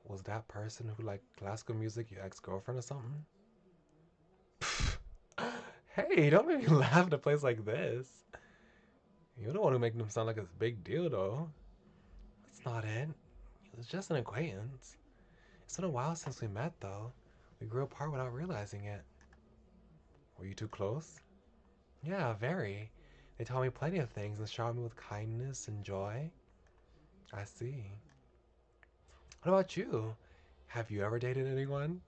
Was that person who liked classical music your ex-girlfriend or something? Hey, don't make me laugh at a place like this. You don't want to make them sound like it's a big deal, though. That's not it. It was just an acquaintance. It's been a while since we met, though. We grew apart without realizing it. Were you too close? Yeah, very. They taught me plenty of things and showered me with kindness and joy. I see. What about you? Have you ever dated anyone?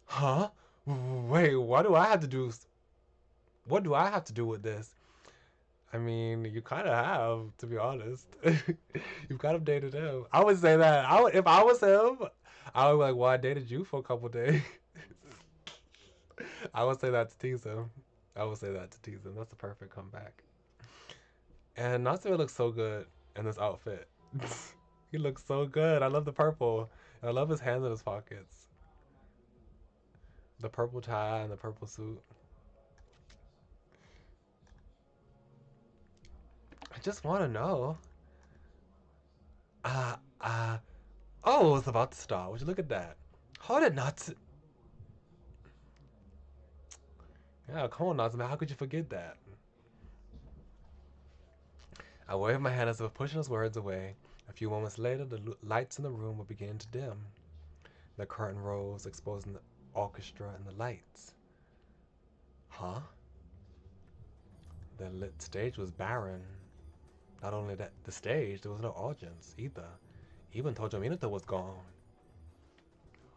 Huh? Wait, what do I have to do? What do I have to do with this? I mean, you kind of have, to be honest. You've kind of dated him. I would say that. If I was him, I would be like, well, I dated you for a couple days. I would say that to tease him. I would say that to tease him. That's the perfect comeback. And Natsume looks so good in this outfit. He looks so good. I love the purple. And I love his hands in his pockets. The purple tie and the purple suit. I just want to know. Uh, uh, oh, it's about to start. Would you look at that? Hold it, Natsume. Yeah, come on, Natsume. How could you forget that? I waved my hand as if pushing his words away. A few moments later, the lights in the room were beginning to dim. The curtain rose, exposing the orchestra and the lights. Huh? The lit stage was barren. Not only that, the stage, there was no audience either. Even Tojo Minato was gone.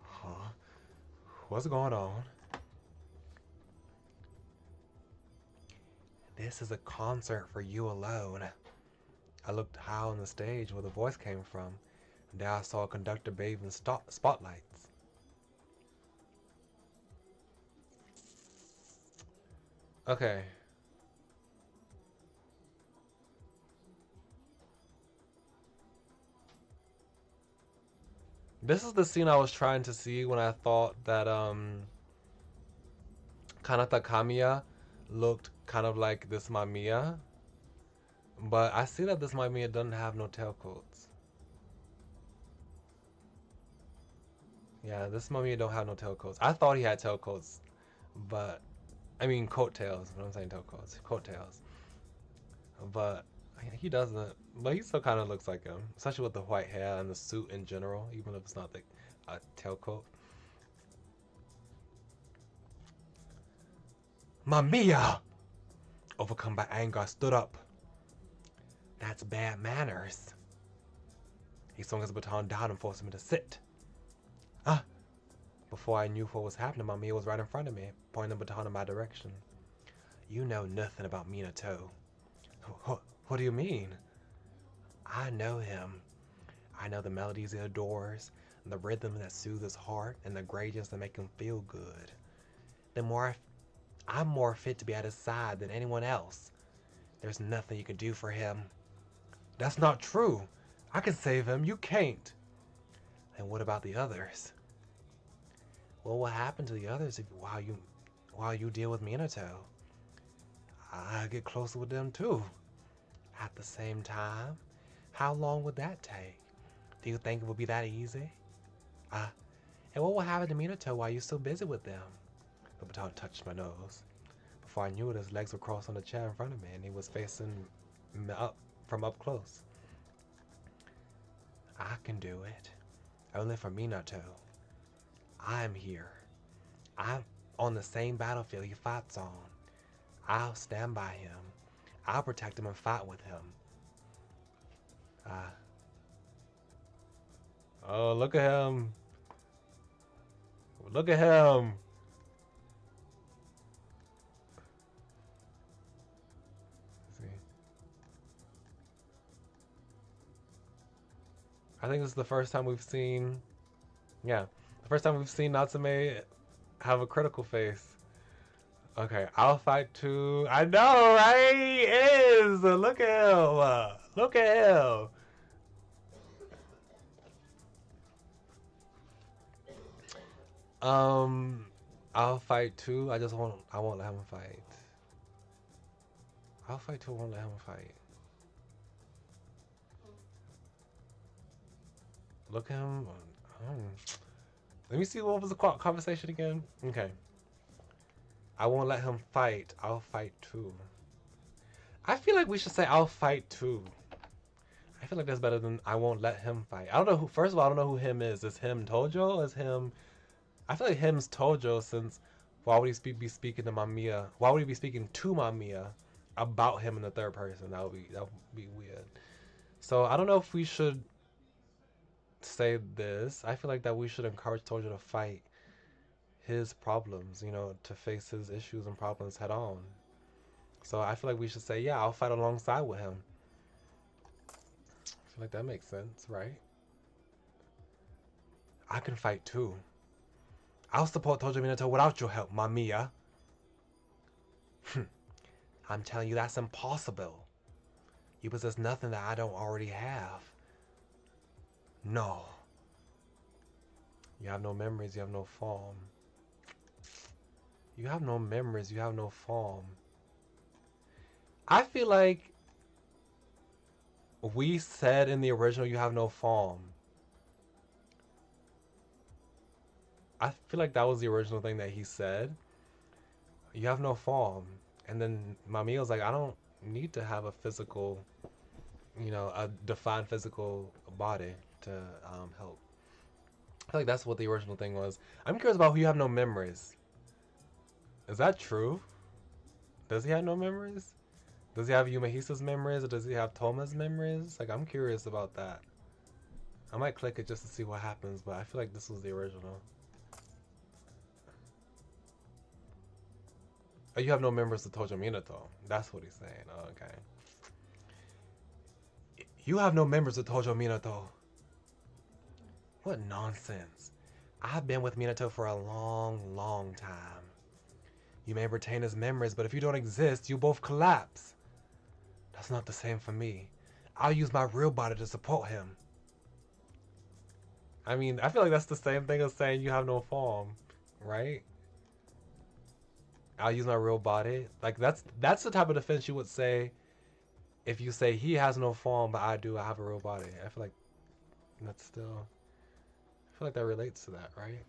Huh? What's going on? This is a concert for you alone. I looked high on the stage where the voice came from, and there I saw a conductor bathed in spotlights. Okay. This is the scene I was trying to see when I thought that Kanata Kamiya looked kind of like this MAMIYA. But I see that this MAMIYA doesn't have no tailcoats. Yeah, this MAMIYA don't have no tailcoats. I thought he had tailcoats, but I mean coattails. What I'm saying, tailcoats, coattails. But he doesn't. But he still kind of looks like him, especially with the white hair and the suit in general, even if it's not like a tailcoat. MAMIYA! Overcome by anger, I stood up. That's bad manners. He swung his baton down and forced me to sit. Before I knew what was happening, MAMIYA was right in front of me, pointing the baton in my direction. You know nothing about Minato. What do you mean? I know him. I know the melodies he adores, and the rhythm that soothes his heart, and the gradients that make him feel good. I'm more fit to be at his side than anyone else. There's nothing you can do for him. That's not true. I can save him. You can't. And what about the others? What will happen to the others while you deal with Minato? I get closer with them too. At the same time, how long would that take? Do you think it would be that easy? And what will happen to Minato while you're so busy with them? The baton touched my nose. Before I knew it, his legs were crossed on the chair in front of me, and he was facing me from up close. I can do it. Only for Minato. I'm here. I'm on the same battlefield he fights on. I'll stand by him. I'll protect him and fight with him. Oh, look at him. Look at him. Let's see. I think this is the first time we've seen, yeah, the first time we've seen Natsume have a critical face. Okay, I'll fight too. I know, right? He is. Look at him. Look at him. Um, I'll fight too. I won't let him fight. I'll fight too. I won't let him fight. Look at him. Let me see what was the conversation again. Okay. I won't let him fight. I'll fight too. I feel like we should say I'll fight too. I feel like that's better than I won't let him fight. I don't know who. First of all, I don't know who him is. Is him Tojo? Is him? I feel like him's Tojo, since why would he be speaking to MAMIYA? Why would he be speaking to MAMIYA about him in the third person? That would be weird. So I don't know if we should say this. I feel like that we should encourage Tojo to fight his problems, you know, to face his issues and problems head on. So I feel like we should say, yeah, I'll fight alongside with him. I feel like that makes sense, right? I can fight too. I'll support Tojo Minato without your help, MAMIYA. I'm telling you, that's impossible. You possess nothing that I don't already have. No. You have no memories, you have no form. You have no memories, you have no form. I feel like we said in the original you have no form. I feel like that was the original thing that he said. You have no form. And then MAMIYA was like, I don't need to have a physical, you know, a defined physical body to help. I feel like that's what the original thing was. I'm curious about who you have no memories. Is that true? Does he have no memories? Does he have Yumehisa's memories, or does he have Toma's memories? Like, I'm curious about that. I might click it just to see what happens, but I feel like this was the original. Oh, you have no memories of Tojo Minato. That's what he's saying. Oh, okay. You have no members of Tojo Minato. What nonsense. I've been with Minato for a long, long time. You may retain his memories, but if you don't exist, you both collapse. That's not the same for me. I'll use my real body to support him. I mean, I feel like that's the same thing as saying you have no form, right? I'll use my real body. Like, that's the type of defense you would say if you say he has no form, but I do. I have a real body. I feel like that's still. I feel like that relates to that, right?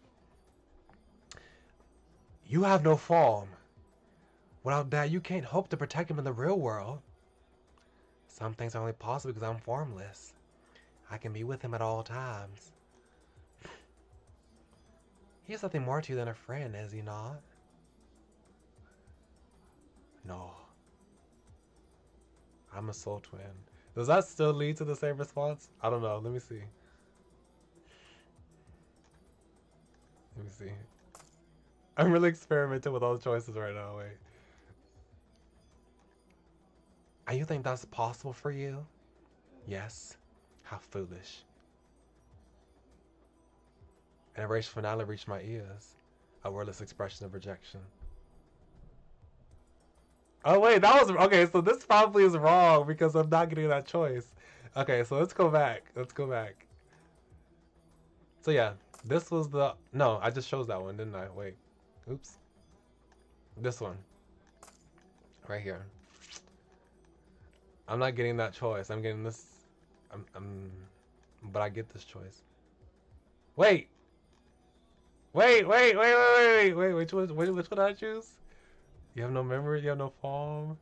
You have no form. Without that, you can't hope to protect him in the real world. Some things are only possible because I'm formless. I can be with him at all times. He has nothing more to you than a friend, is he not? No. I'm a soul twin. Does that still lead to the same response? I don't know. Let me see. Let me see. I'm really experimenting with all the choices right now. Wait. And you think that's possible for you? Yes. How foolish. And a racial finale reached my ears. A wordless expression of rejection. Oh wait, that was okay. So this probably is wrong because I'm not getting that choice. Okay, so let's go back. Let's go back. So yeah, this was the no. I just chose that one, didn't I? Wait, oops. This one, right here. I'm not getting that choice. I'm getting this. But I get this choice. Wait. Wait. Which one did I choose? You have no memory. You have no form.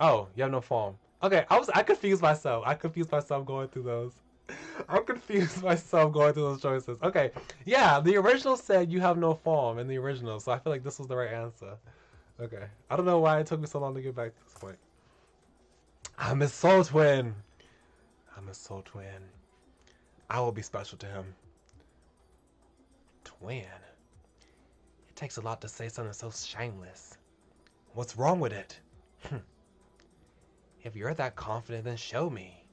Oh, you have no form. Okay, I confused myself. I confused myself going through those. I'm confused myself going through those choices. Okay, yeah, the original said you have no form in the original, so I feel like this was the right answer. Okay, I don't know why it took me so long to get back to this point. I'm his soul twin. I'm his soul twin. I will be special to him. Twin? It takes a lot to say something so shameless. What's wrong with it? If you're that confident, then show me.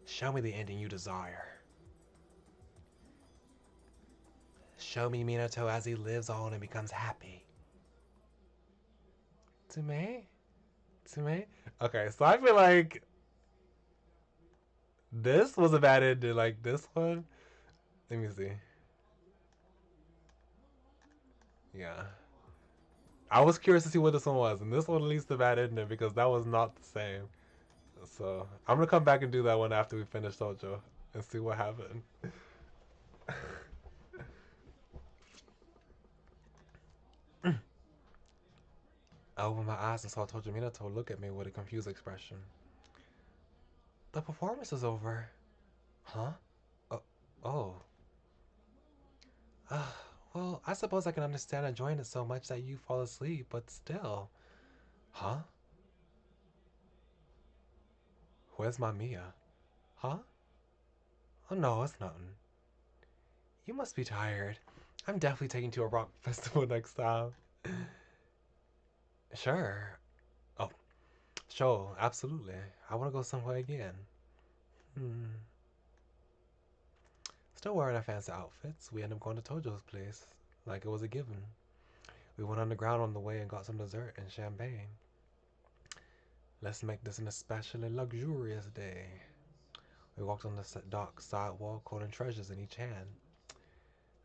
Show me the ending you desire. Show me Minato as he lives on and becomes happy. To me? To me? Okay, so I feel like this was a bad ending. Like this one. Let me see. Yeah. I was curious to see what this one was, and this one at least the bad ending because that was not the same. So I'm gonna come back and do that one after we finish Tojo and see what happened. I opened my eyes and saw Tojo Minato look at me with a confused expression. The performance is over. Huh? Oh. Oh. Well, I suppose I can understand enjoying it so much that you fall asleep, but still. Huh? Where's MAMIYA? Huh? Oh no, it's nothing. You must be tired. I'm definitely taking you to a rock festival next time. Sure. Oh, sure, absolutely. I want to go somewhere again. Hmm. Still wearing our fancy outfits, we end up going to Tojo's place, like it was a given. We went underground on the way and got some dessert and champagne. Let's make this an especially luxurious day. We walked on the dark sidewalk holding treasures in each hand.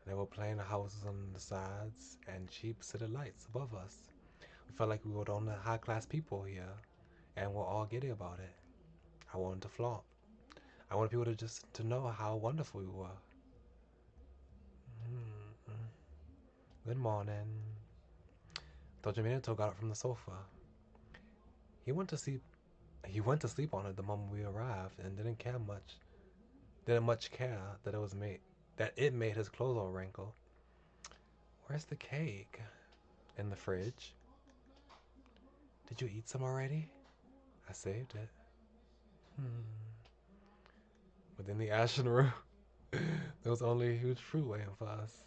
There were plain houses on the sides and cheap city lights above us. We felt like we were the only high-class people here, and we're all giddy about it. I wanted to flaunt. I wanted people to just to know how wonderful we were. Mm-mm. Good morning. Tojo got up from the sofa. He went to sleep. He went to sleep on it the moment we arrived, and didn't much care that it made his clothes all wrinkle. Where's the cake? In the fridge. Did you eat some already? I saved it. Hmm. Within the ashen room, there was only a huge fruit waiting for us.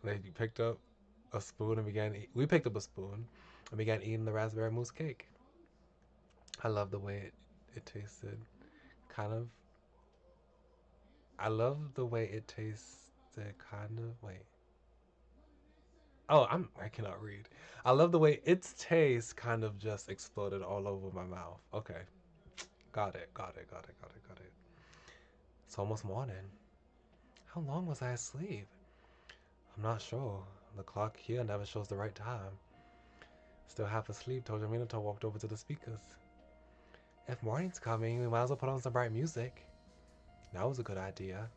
They picked up a spoon and we picked up a spoon and began eating the raspberry mousse cake. I love the way it tasted. Kind of. I love the way it tasted. Kind of. Wait. Oh, I cannot read. I love the way its taste kind of just exploded all over my mouth. Okay. Got it. Got it. Got it. Got it. Got it. It's almost morning. How long was I asleep? I'm not sure. The clock here never shows the right time. Still half asleep, Tojo Minato walked over to the speakers. If morning's coming, we might as well put on some bright music. That was a good idea.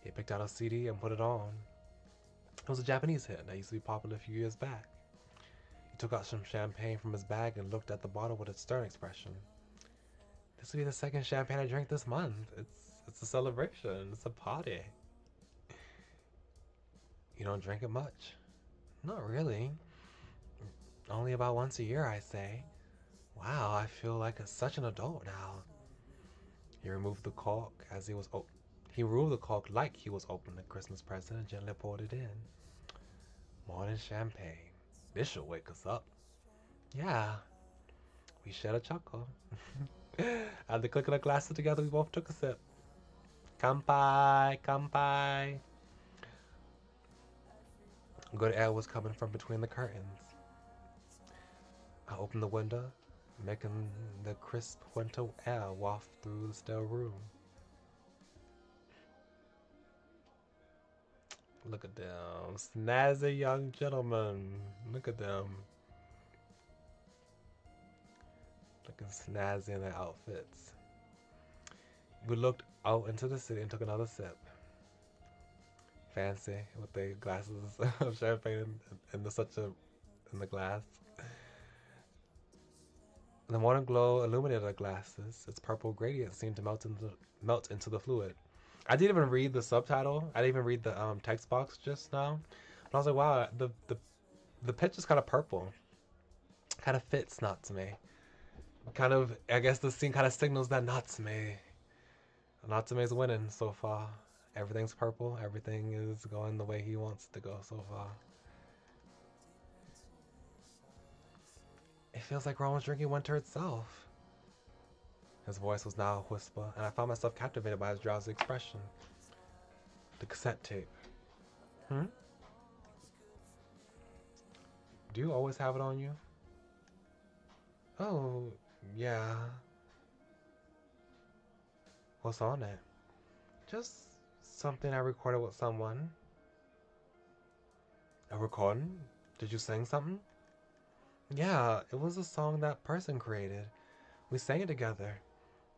He picked out a CD and put it on. It was a Japanese hit that used to be popular a few years back. He took out some champagne from his bag and looked at the bottle with a stern expression. This will be the second champagne I drank this month. It's a celebration. It's a party. You don't drink it much? Not really. Only about once a year, I say. Wow, I feel like such an adult now. He removed the cork as he was he removed the cork like he was opening a Christmas present and gently poured it in. Morning champagne. This should wake us up. Yeah. We shared a chuckle. At the click of the glasses together, we both took a sip. Kanpai, kanpai. Good air was coming from between the curtains. I opened the window, making the crisp winter air waft through the still room. Look at them, snazzy young gentlemen. Look at them. Looking snazzy in their outfits. We looked out into the city and took another sip. Fancy with the glasses of champagne in the glass. The morning glow illuminated our glasses. Its purple gradient seemed to melt into the fluid. I didn't even read the subtitle. I didn't even read the text box just now. But I was like, wow, the picture's kind of purple. Kind of fits Natsume. Kind of, I guess the scene kind of signals that Natsume's winning so far. Everything's purple. Everything is going the way he wants it to go so far. It feels like we're almost drinking winter itself. His voice was now a whisper, and I found myself captivated by his drowsy expression. The cassette tape. Hmm? Do you always have it on you? Oh, yeah. What's on it? Just something I recorded with someone. A recording? Did you sing something? Yeah, it was a song that person created. We sang it together.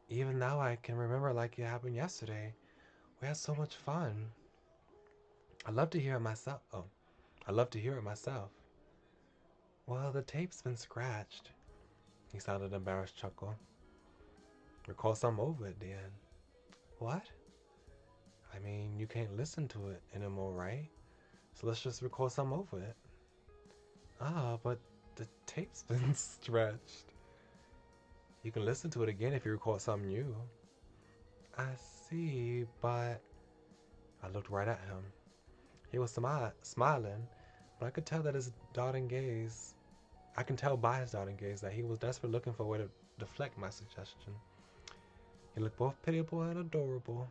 Even now I can remember like it happened yesterday. We had so much fun. I love to hear it myself. Oh, I love to hear it myself. Well, the tape's been scratched. He sounded an embarrassed chuckle. Record some over it, then. What? I mean, you can't listen to it anymore, right? So let's just record some over it. Ah, but the tape's been stretched. You can listen to it again if you record something new. I see, but... I looked right at him. He was smiling, but I could tell that his darting gaze... I can tell by his darting gaze that he was desperately looking for a way to deflect my suggestion. He looked both pitiable and adorable.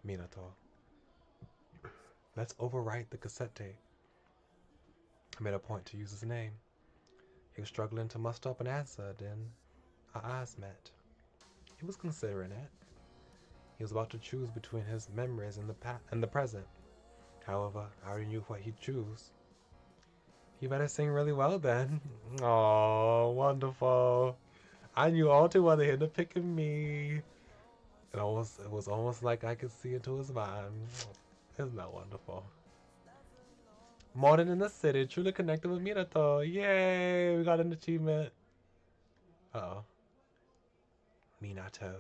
Minato. Let's overwrite the cassette tape. I made a point to use his name. He was struggling to muster up an answer, then our eyes met. He was considering it. He was about to choose between his memories and the present. However, I already knew what he'd choose. You better sing really well then. Oh, wonderful. I knew all too well that he had to pick me. It was almost like I could see into his mind. Isn't that wonderful? More than in the city, truly connected with Minato. Yay, we got an achievement. Uh-oh. Minato,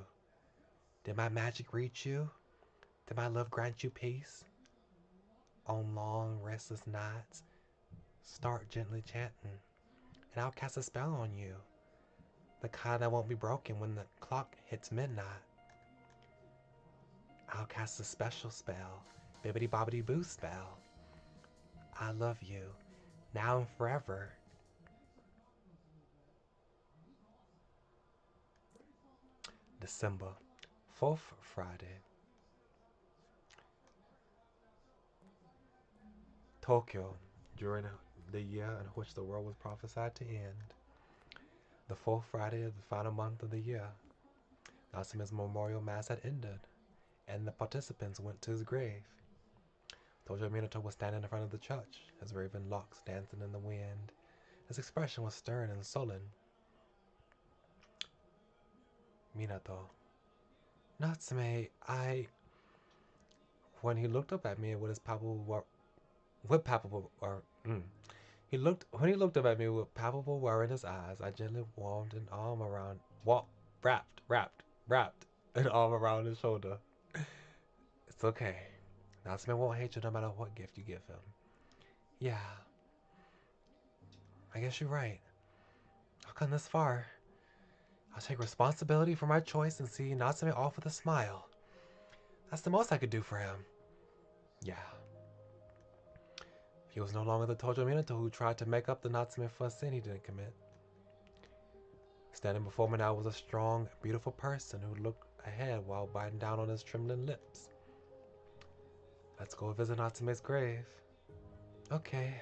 did my magic reach you? Did my love grant you peace? On long, restless nights, start gently chanting, and I'll cast a spell on you. The kind that won't be broken when the clock hits midnight. I'll cast a special spell, bibbidi bobbidi boo spell. I love you, now and forever. December, 4th Friday. Tokyo, during the year in which the world was prophesied to end. The 4th Friday of the final month of the year. Natsume's memorial mass had ended, and the participants went to his grave. Tojo Minato was standing in front of the church, his raven locks dancing in the wind. His expression was stern and sullen. Minato. Natsume, When he looked up at me with his palpable... When he looked up at me with palpable worry in his eyes, I gently warmed an arm around... wrapped an arm around his shoulder. It's okay. Natsume won't hate you no matter what gift you give him. Yeah. I guess you're right. I've come this far. I'll take responsibility for my choice and see Natsume off with a smile. That's the most I could do for him. Yeah. He was no longer the Tojo Minato who tried to make up the Natsume for a sin he didn't commit. Standing before me now was a strong, beautiful person who looked ahead while biting down on his trembling lips. Let's go visit Natsume's grave. Okay.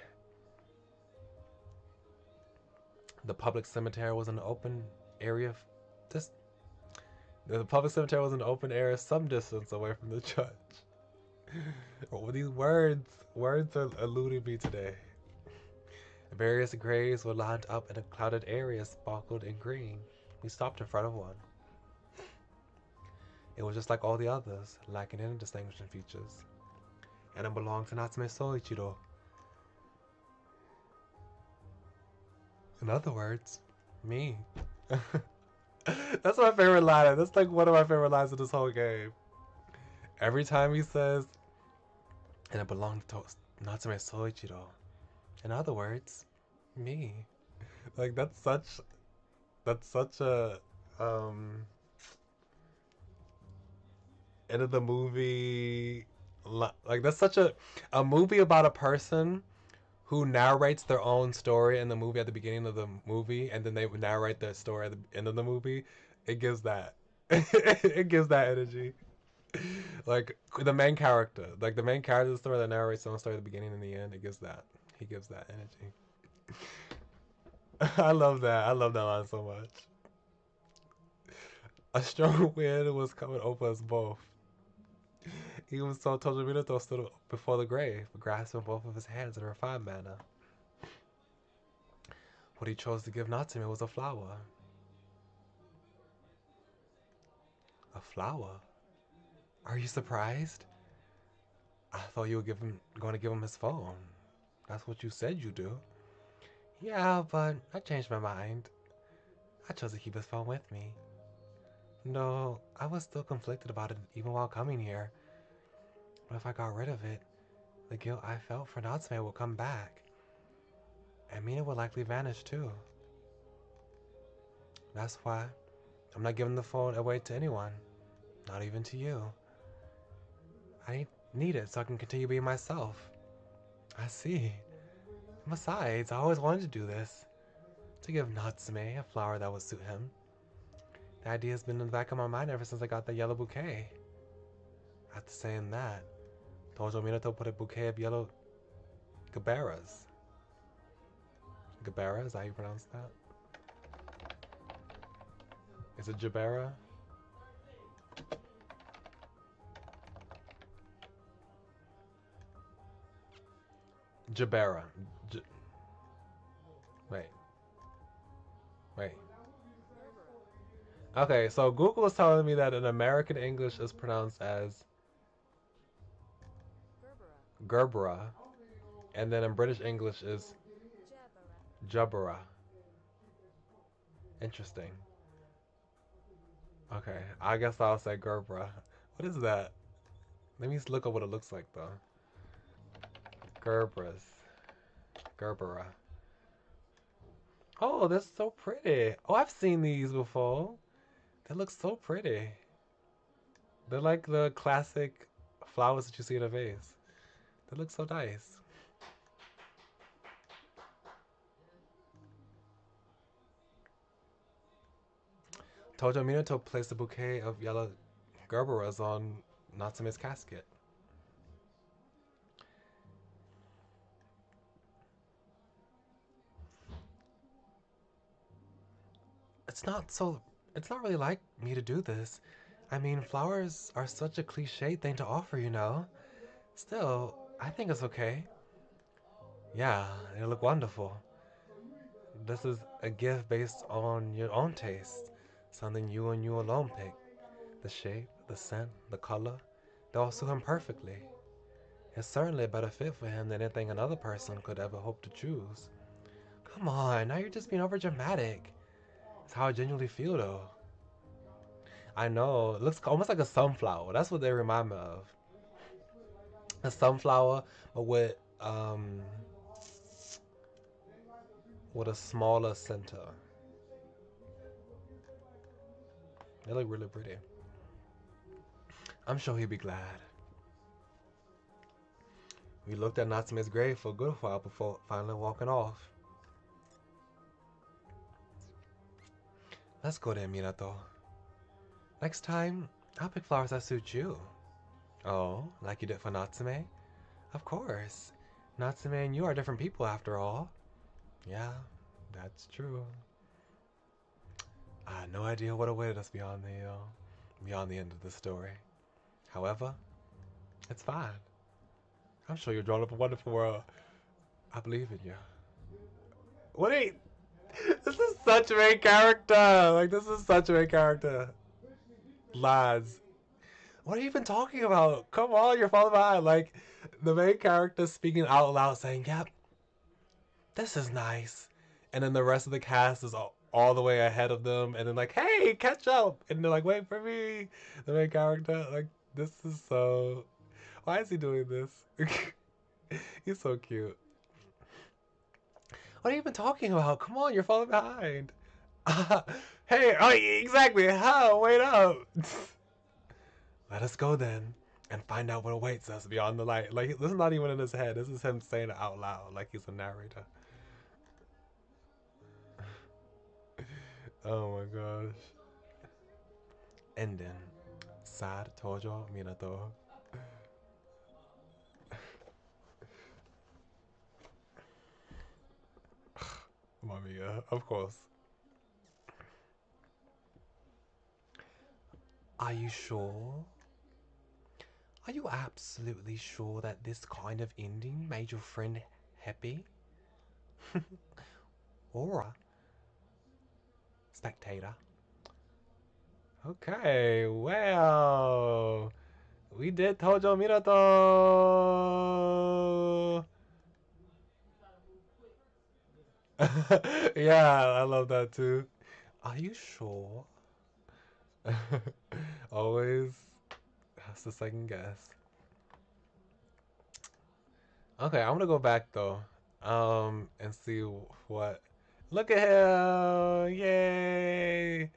The public cemetery was an open area the public cemetery was an open area some distance away from the church. What were these words? Words are eluding me today. Various graves were lined up in a clouded area sparkled in green. We stopped in front of one. It was just like all the others, lacking any distinguishing features. And it belonged to Natsume Soichiro. In other words, me. That's my favorite line. That's like one of my favorite lines of this whole game. Every time he says, and it belonged to Natsume Soichiro. In other words, me. Like that's such a end of the movie, like that's such a movie about a person who narrates their own story in the movie at the beginning of the movie, and then they would narrate their story at the end of the movie. It gives that. It gives that energy. Like the main character of the story that narrates the own story at the beginning and the end. It gives that. He gives that energy. I love that. I love that line so much. A strong wind was coming over us both. Even so, Tojominato stood before the grave, grasping both of his hands in a refined manner. What he chose to give Natsume was a flower. A flower? Are you surprised? I thought you were going to give him his phone. That's what you said you do. Yeah, but I changed my mind. I chose to keep his phone with me. No, I was still conflicted about it even while coming here. But if I got rid of it, the guilt I felt for Natsume will come back. And Mina will likely vanish too. That's why I'm not giving the phone away to anyone. Not even to you. I need it so I can continue being myself. I see. Besides, I always wanted to do this. To give Natsume a flower that would suit him. The idea has been in the back of my mind ever since I got that yellow bouquet. After saying that, Tojo Minato put a bouquet of yellow gaberas. Gabera? Is that how you pronounce that? Is it Jabera? Jabera. J wait. Wait. Okay, so Google is telling me that in American English is pronounced as Gerbera, and then in British English is Jabera. Interesting. Okay, I guess I'll say Gerbera. What is that? Let me look up what it looks like though. Gerberas. Gerbera. Oh, that's so pretty. Oh, I've seen these before. They look so pretty. They're like the classic flowers that you see in a vase. They look so nice. Tojo Minato placed a bouquet of yellow Gerberas on Natsume's casket. It's not so. It's not really like me to do this. I mean, flowers are such a cliche thing to offer, you know? Still, I think it's okay. Yeah, they look wonderful. This is a gift based on your own taste. Something you and you alone pick. The shape, the scent, the color, they all suit him perfectly. It's certainly a better fit for him than anything another person could ever hope to choose. Come on, now you're just being over dramatic. It's how I genuinely feel though. I know, it looks almost like a sunflower. That's what they remind me of. A sunflower, but with a smaller center. They look really pretty. I'm sure he'd be glad. We looked at Natsume's grave for a good while before finally walking off. Let's go there, Minato. Next time, I'll pick flowers that suit you. Oh, like you did for Natsume? Of course. Natsume and you are different people after all. Yeah, that's true. I had no idea what awaited us beyond the end of the story. However, it's fine. I'm sure you're drawn up a wonderful world. I believe in you. Wait! This is such a main character! Like, this is such a main character. Lads. What are you even talking about? Come on, you're falling behind. Like, the main character speaking out loud saying, yep, this is nice. And then the rest of the cast is all the way ahead of them. And then like, hey, catch up. And they're like, wait for me. The main character. Like, this is so... Why is he doing this? He's so cute. What are you even talking about? Come on, you're falling behind. Hey, oh, exactly. How? Wait up. Let us go then and find out what awaits us beyond the light. Like, this is not even in his head. This is him saying it out loud like he's a narrator. Oh my gosh. ending. Sad Tojo Minato. MAMIYA, of course. Are you sure? Are you absolutely sure that this kind of ending made your friend happy? Aura, spectator. Okay, well, we did Tojo Minato. Yeah, I love that too. Are you sure? Always has to second guess. Okay, I'm gonna go back though, and see what. Look at him! Yay!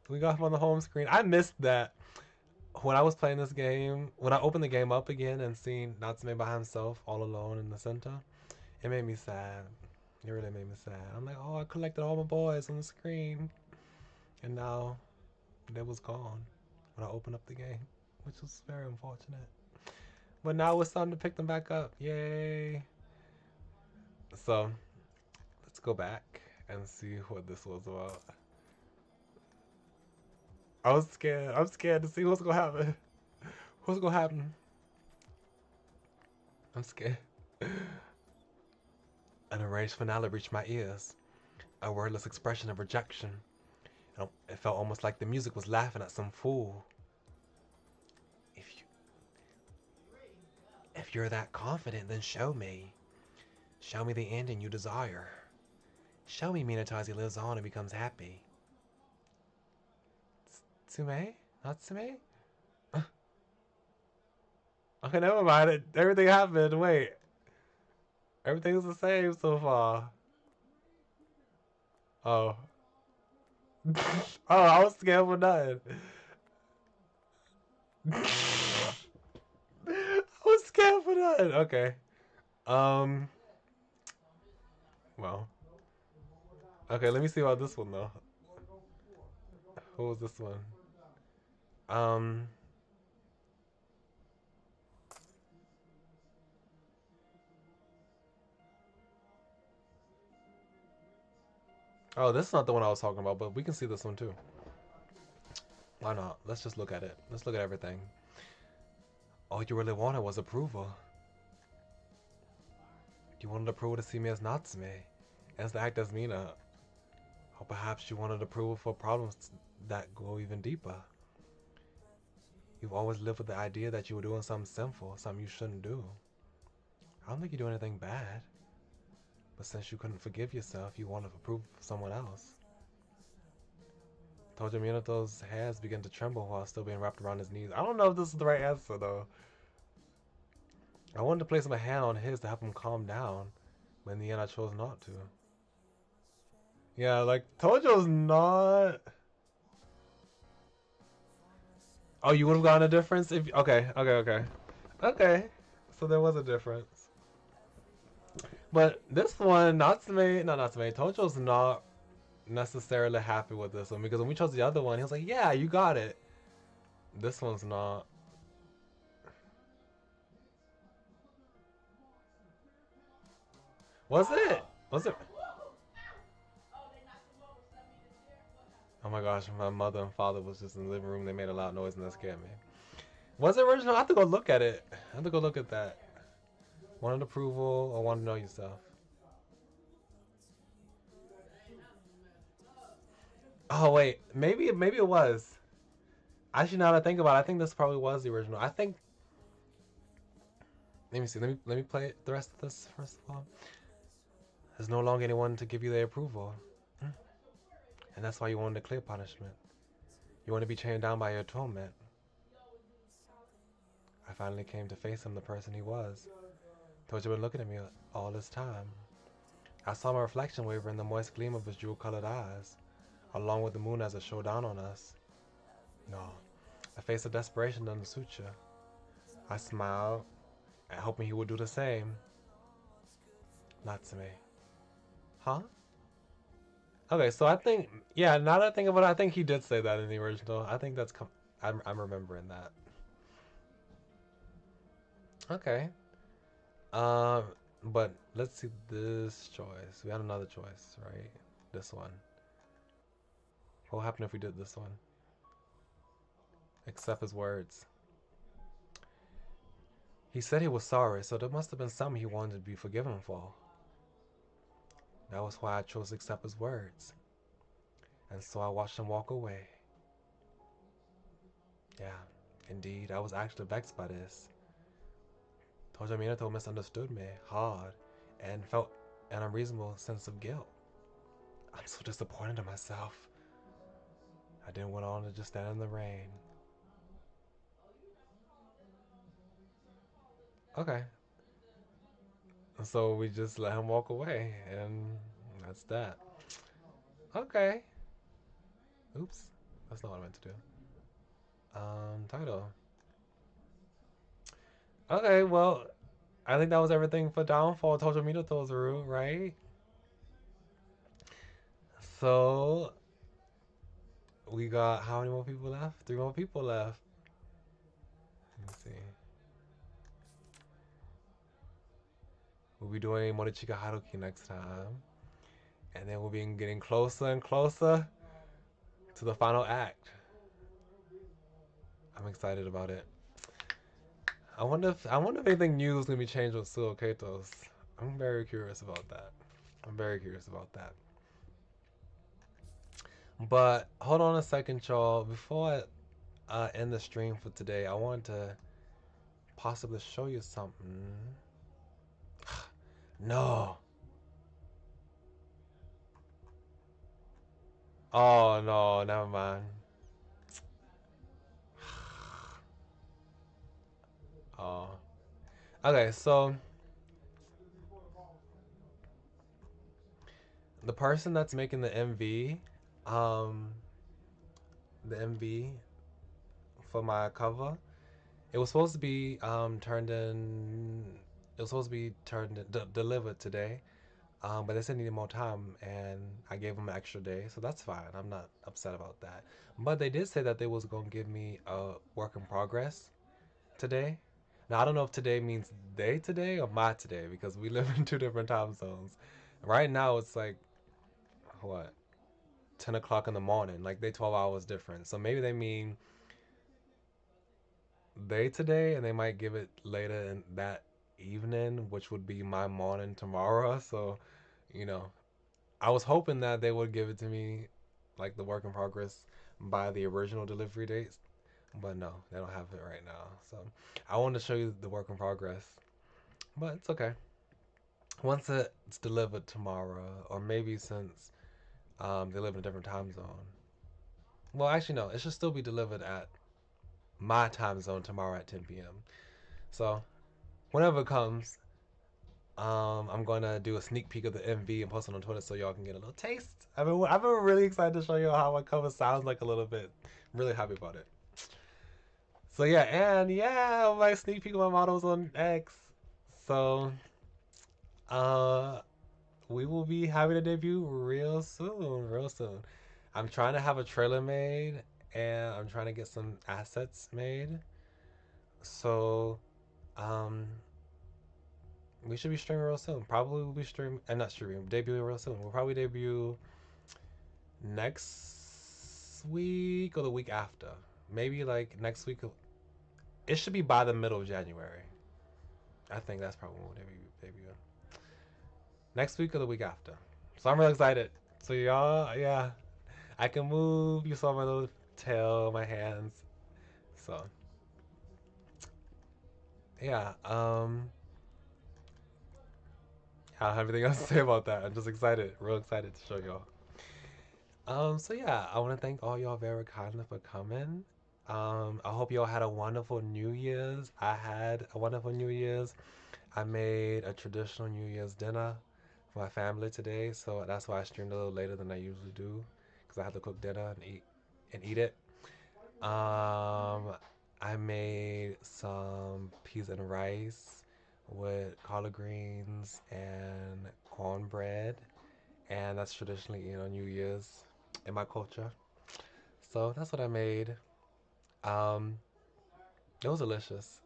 We got him on the home screen. I missed that when I was playing this game. When I opened the game up again and seen Natsume by himself, all alone in the center, it made me sad. It really made me sad. I'm like, oh, I collected all my boys on the screen, and now they was gone when I opened up the game, which was very unfortunate. But now it's time to pick them back up. Yay! So let's go back and see what this was about. I was scared. I'm scared to see what's gonna happen. What's gonna happen? I'm scared. An arranged finale reached my ears. A wordless expression of rejection. It felt almost like the music was laughing at some fool. If you, if you're that confident, then show me. Show me the ending you desire. Show me Minato lives on and becomes happy. Tsume? Natsume? Okay, never mind. Everything happened. Wait. Everything's the same so far. Oh. Oh, I was scared for nothing. I was scared for nothing. Okay. Um. Well. Okay, let me see about this one though. What was this one? Um. Oh, this is not the one I was talking about, but we can see this one too. Why not? Let's just look at it. Let's look at everything. All you really wanted was approval. You wanted approval to see me as Natsume, as to act as Mina. Or perhaps you wanted approval for problems that go even deeper. You've always lived with the idea that you were doing something sinful, something you shouldn't do. I don't think you do anything bad. But since you couldn't forgive yourself, you wanted approval for someone else. Tojo Minato's hands began to tremble while still being wrapped around his knees. I don't know if this is the right answer though. I wanted to place my hand on his to help him calm down, but in the end I chose not to. Yeah, like Tojo's not. Oh, you would have gotten a difference if. Okay. So there was a difference. But this one, Natsume, not Natsume, Tojo's not necessarily happy with this one because when we chose the other one, he was like, "Yeah, you got it." This one's not. Was it? Was it? Oh my gosh, my mother and father was just in the living room. They made a loud noise and that scared me. Was it original? I have to go look at it. I have to go look at that. Wanted approval or wanted to know yourself? Oh wait, maybe it was. Actually, now that I think about it, I think this probably was the original. I think. Let me see. Let me play the rest of this first of all. There's no longer anyone to give you their approval, and that's why you wanted a clear punishment. You want to be chained down by your torment. I finally came to face him, the person he was. Told you been looking at me all this time. I saw my reflection waver in the moist gleam of his jewel-colored eyes, along with the moon as it showed down on us. No, a face of desperation doesn't suit you. I smiled, hoping he would do the same. Natsume. Huh? Okay, so I think, yeah, now that I think about it, I think he did say that in the original. I think that's I'm remembering that. Okay. Um, but let's see this choice. We had another choice, right? This one. What would happen if we did this one? Accept his words. He said he was sorry, so there must have been something he wanted to be forgiven for. That was why I chose to accept his words. And so I watched him walk away. Yeah, indeed, I was actually vexed by this. Tojo Minato misunderstood me hard and felt an unreasonable sense of guilt. I'm so disappointed in myself. I didn't want on to just stand in the rain. Okay. So we just let him walk away, and that's that. Okay. Oops. That's not what I meant to do. Title. Okay, well, I think that was everything for Downfall Tojo Minato's, right? So we got how many more people left? 3 more people left. Let me see. We'll be doing Morichika Haruki next time. And then we'll be getting closer and closer to the final act. I'm excited about it. I wonder if anything new is gonna be changed with Suo Kato's. I'm very curious about that. I'm very curious about that. But hold on a second, y'all. Before I end the stream for today, I wanted to possibly show you something. No. Oh no, never mind. Oh. Okay, so the person that's making um, the MV for my cover, it was supposed to be turned in. It was supposed to be delivered today, but they said needed more time, and I gave them an extra day, so that's fine. I'm not upset about that. But they did say that they was gonna give me a work in progress today. Now I don't know if today means they today or my today because we live in 2 different time zones. Right now it's like what 10 o'clock in the morning. Like they 12 hours different. So maybe they mean they today, and they might give it later in that evening, which would be my morning tomorrow. So, you know, I was hoping that they would give it to me, like the work in progress, by the original delivery dates. But no, they don't have it right now. So I wanted to show you the work in progress, but it's okay. Once it's delivered tomorrow, or maybe since they live in a different time zone. Well, actually, no, it should still be delivered at my time zone tomorrow at 10 p.m. So whenever it comes, I'm gonna do a sneak peek of the MV and post it on Twitter so y'all can get a little taste. I've been really excited to show you how my cover sounds like a little bit. Really happy about it. So yeah, and yeah, my sneak peek of my models on X. So uh we will be having a debut real soon, real soon. I'm trying to have a trailer made and I'm trying to get some assets made. So um we should be streaming real soon. Probably we'll be streaming and not streaming, debuting real soon. We'll probably debut next week or the week after. Maybe like next week. It should be by the middle of January. I think that's probably when we'll debut. Next week or the week after. So I'm really excited. So y'all, yeah, I can move. You saw my little tail, my hands. So yeah, I don't have anything else to say about that. I'm just excited, real excited to show y'all. So yeah, I want to thank all y'all very kindly for coming. I hope y'all had a wonderful New Year's. I had a wonderful New Year's. I made a traditional New Year's dinner for my family today, so that's why I streamed a little later than I usually do, because I had to cook dinner and eat it. I made some peas and rice with collard greens and cornbread, and that's traditionally New Year's in my culture. So that's what I made. Um, it was delicious.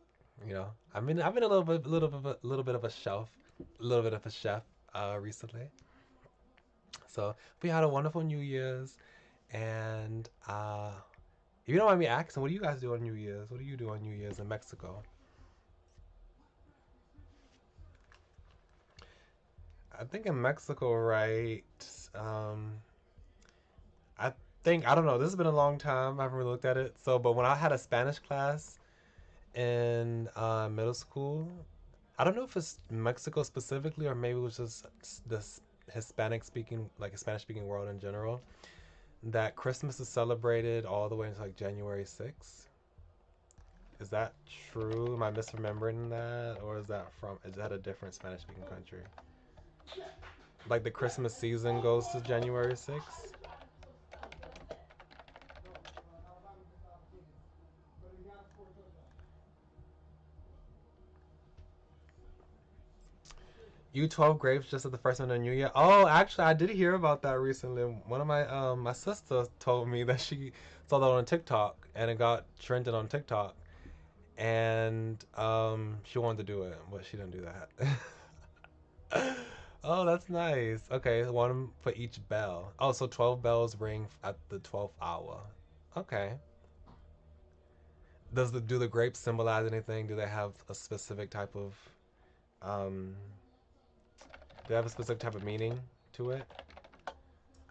You know, I've been a little bit of a chef, recently. So we had a wonderful New Year's, and if you don't mind me asking, what do you guys do on New Year's? What do you do on New Year's in Mexico? I think in Mexico, right? Um, I I don't know. This has been a long time. I haven't really looked at it. So, but when I had a Spanish class in middle school, I don't know if it's Mexico specifically or maybe it was just this Hispanic speaking, like a Spanish speaking world in general. That Christmas is celebrated all the way until like January 6th. Is that true? Am I misremembering that, or is that a different Spanish speaking country? Like the Christmas season goes to January 6th. You 12 grapes just at the first one of the New Year. Oh, actually, I did hear about that recently. One of my sisters told me that she saw that on TikTok and it got trending on TikTok, and she wanted to do it, but she didn't do that. Oh, that's nice. Okay, one for each bell. Oh, so 12 bells ring at the 12th hour. Okay. Do the grapes symbolize anything? Do they have a specific type of um do they have a specific type of meaning to it?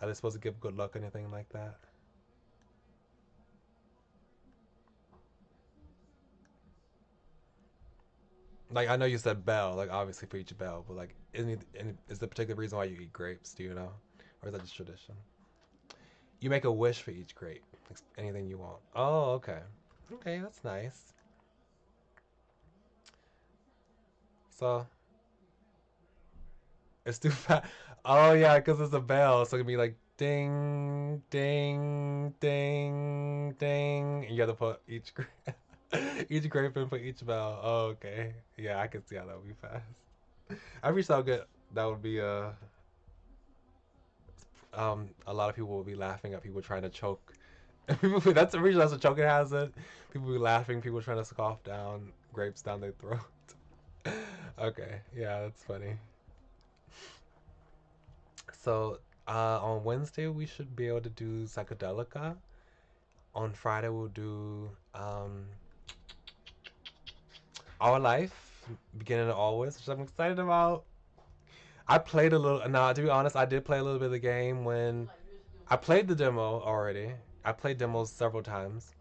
Are they supposed to give good luck or anything like that? Like I know you said bell, like obviously for each bell, but like is the particular reason why you eat grapes? Do you know, or is that just tradition? You make a wish for each grape, anything you want. Oh, okay, okay, that's nice. So it's too fast. Oh yeah, because it's a bell, so it can be like ding, ding, ding, ding, and you have to put each each grape in for each bell. Oh, okay, yeah, I can see how that would be fast. I reached out good. That would be a lot of people will be laughing at people trying to choke. That's the reason that's a choking hazard. People be laughing. People trying to scoff down grapes down their throat. Okay, yeah, that's funny. So on Wednesday we should be able to do psychedelica. On Friday we'll do our life, beginning to always, which I'm excited about. I played a little. Now, to be honest, I did play a little bit of the game when I played the demo already. I played demos several times,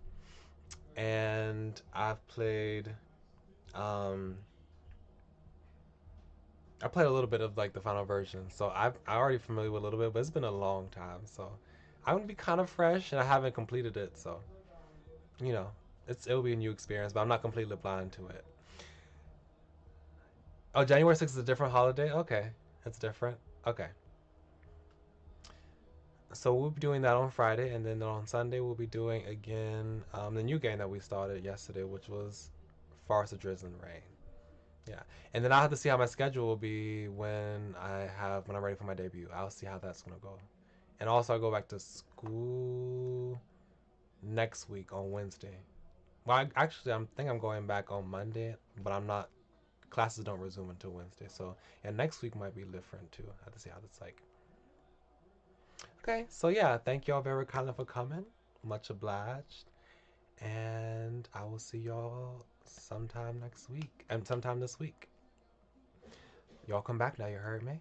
and I've played. Um, I played a little bit of like the final version, so I already familiar with a little bit, but it's been a long time, so I'm gonna be kind of fresh, and I haven't completed it, so you know, it'll be a new experience, but I'm not completely blind to it. Oh, January 6th is a different holiday. Okay, it's different. Okay, so we'll be doing that on Friday, and then on Sunday we'll be doing again the new game that we started yesterday, which was Forest of Drizzling Rain. Yeah, and then I'll have to see how my schedule will be when I'm ready for my debut. I'll see how that's gonna go, and also I go back to school next week on Wednesday. Well, I think I'm going back on Monday, but I'm not. Classes don't resume until Wednesday, so yeah, next week might be different too. I have to see how that's like. Okay, so yeah, thank y'all very kindly for coming. Much obliged. And I will see y'all sometime next week. And sometime this week. Y'all come back now, you heard me?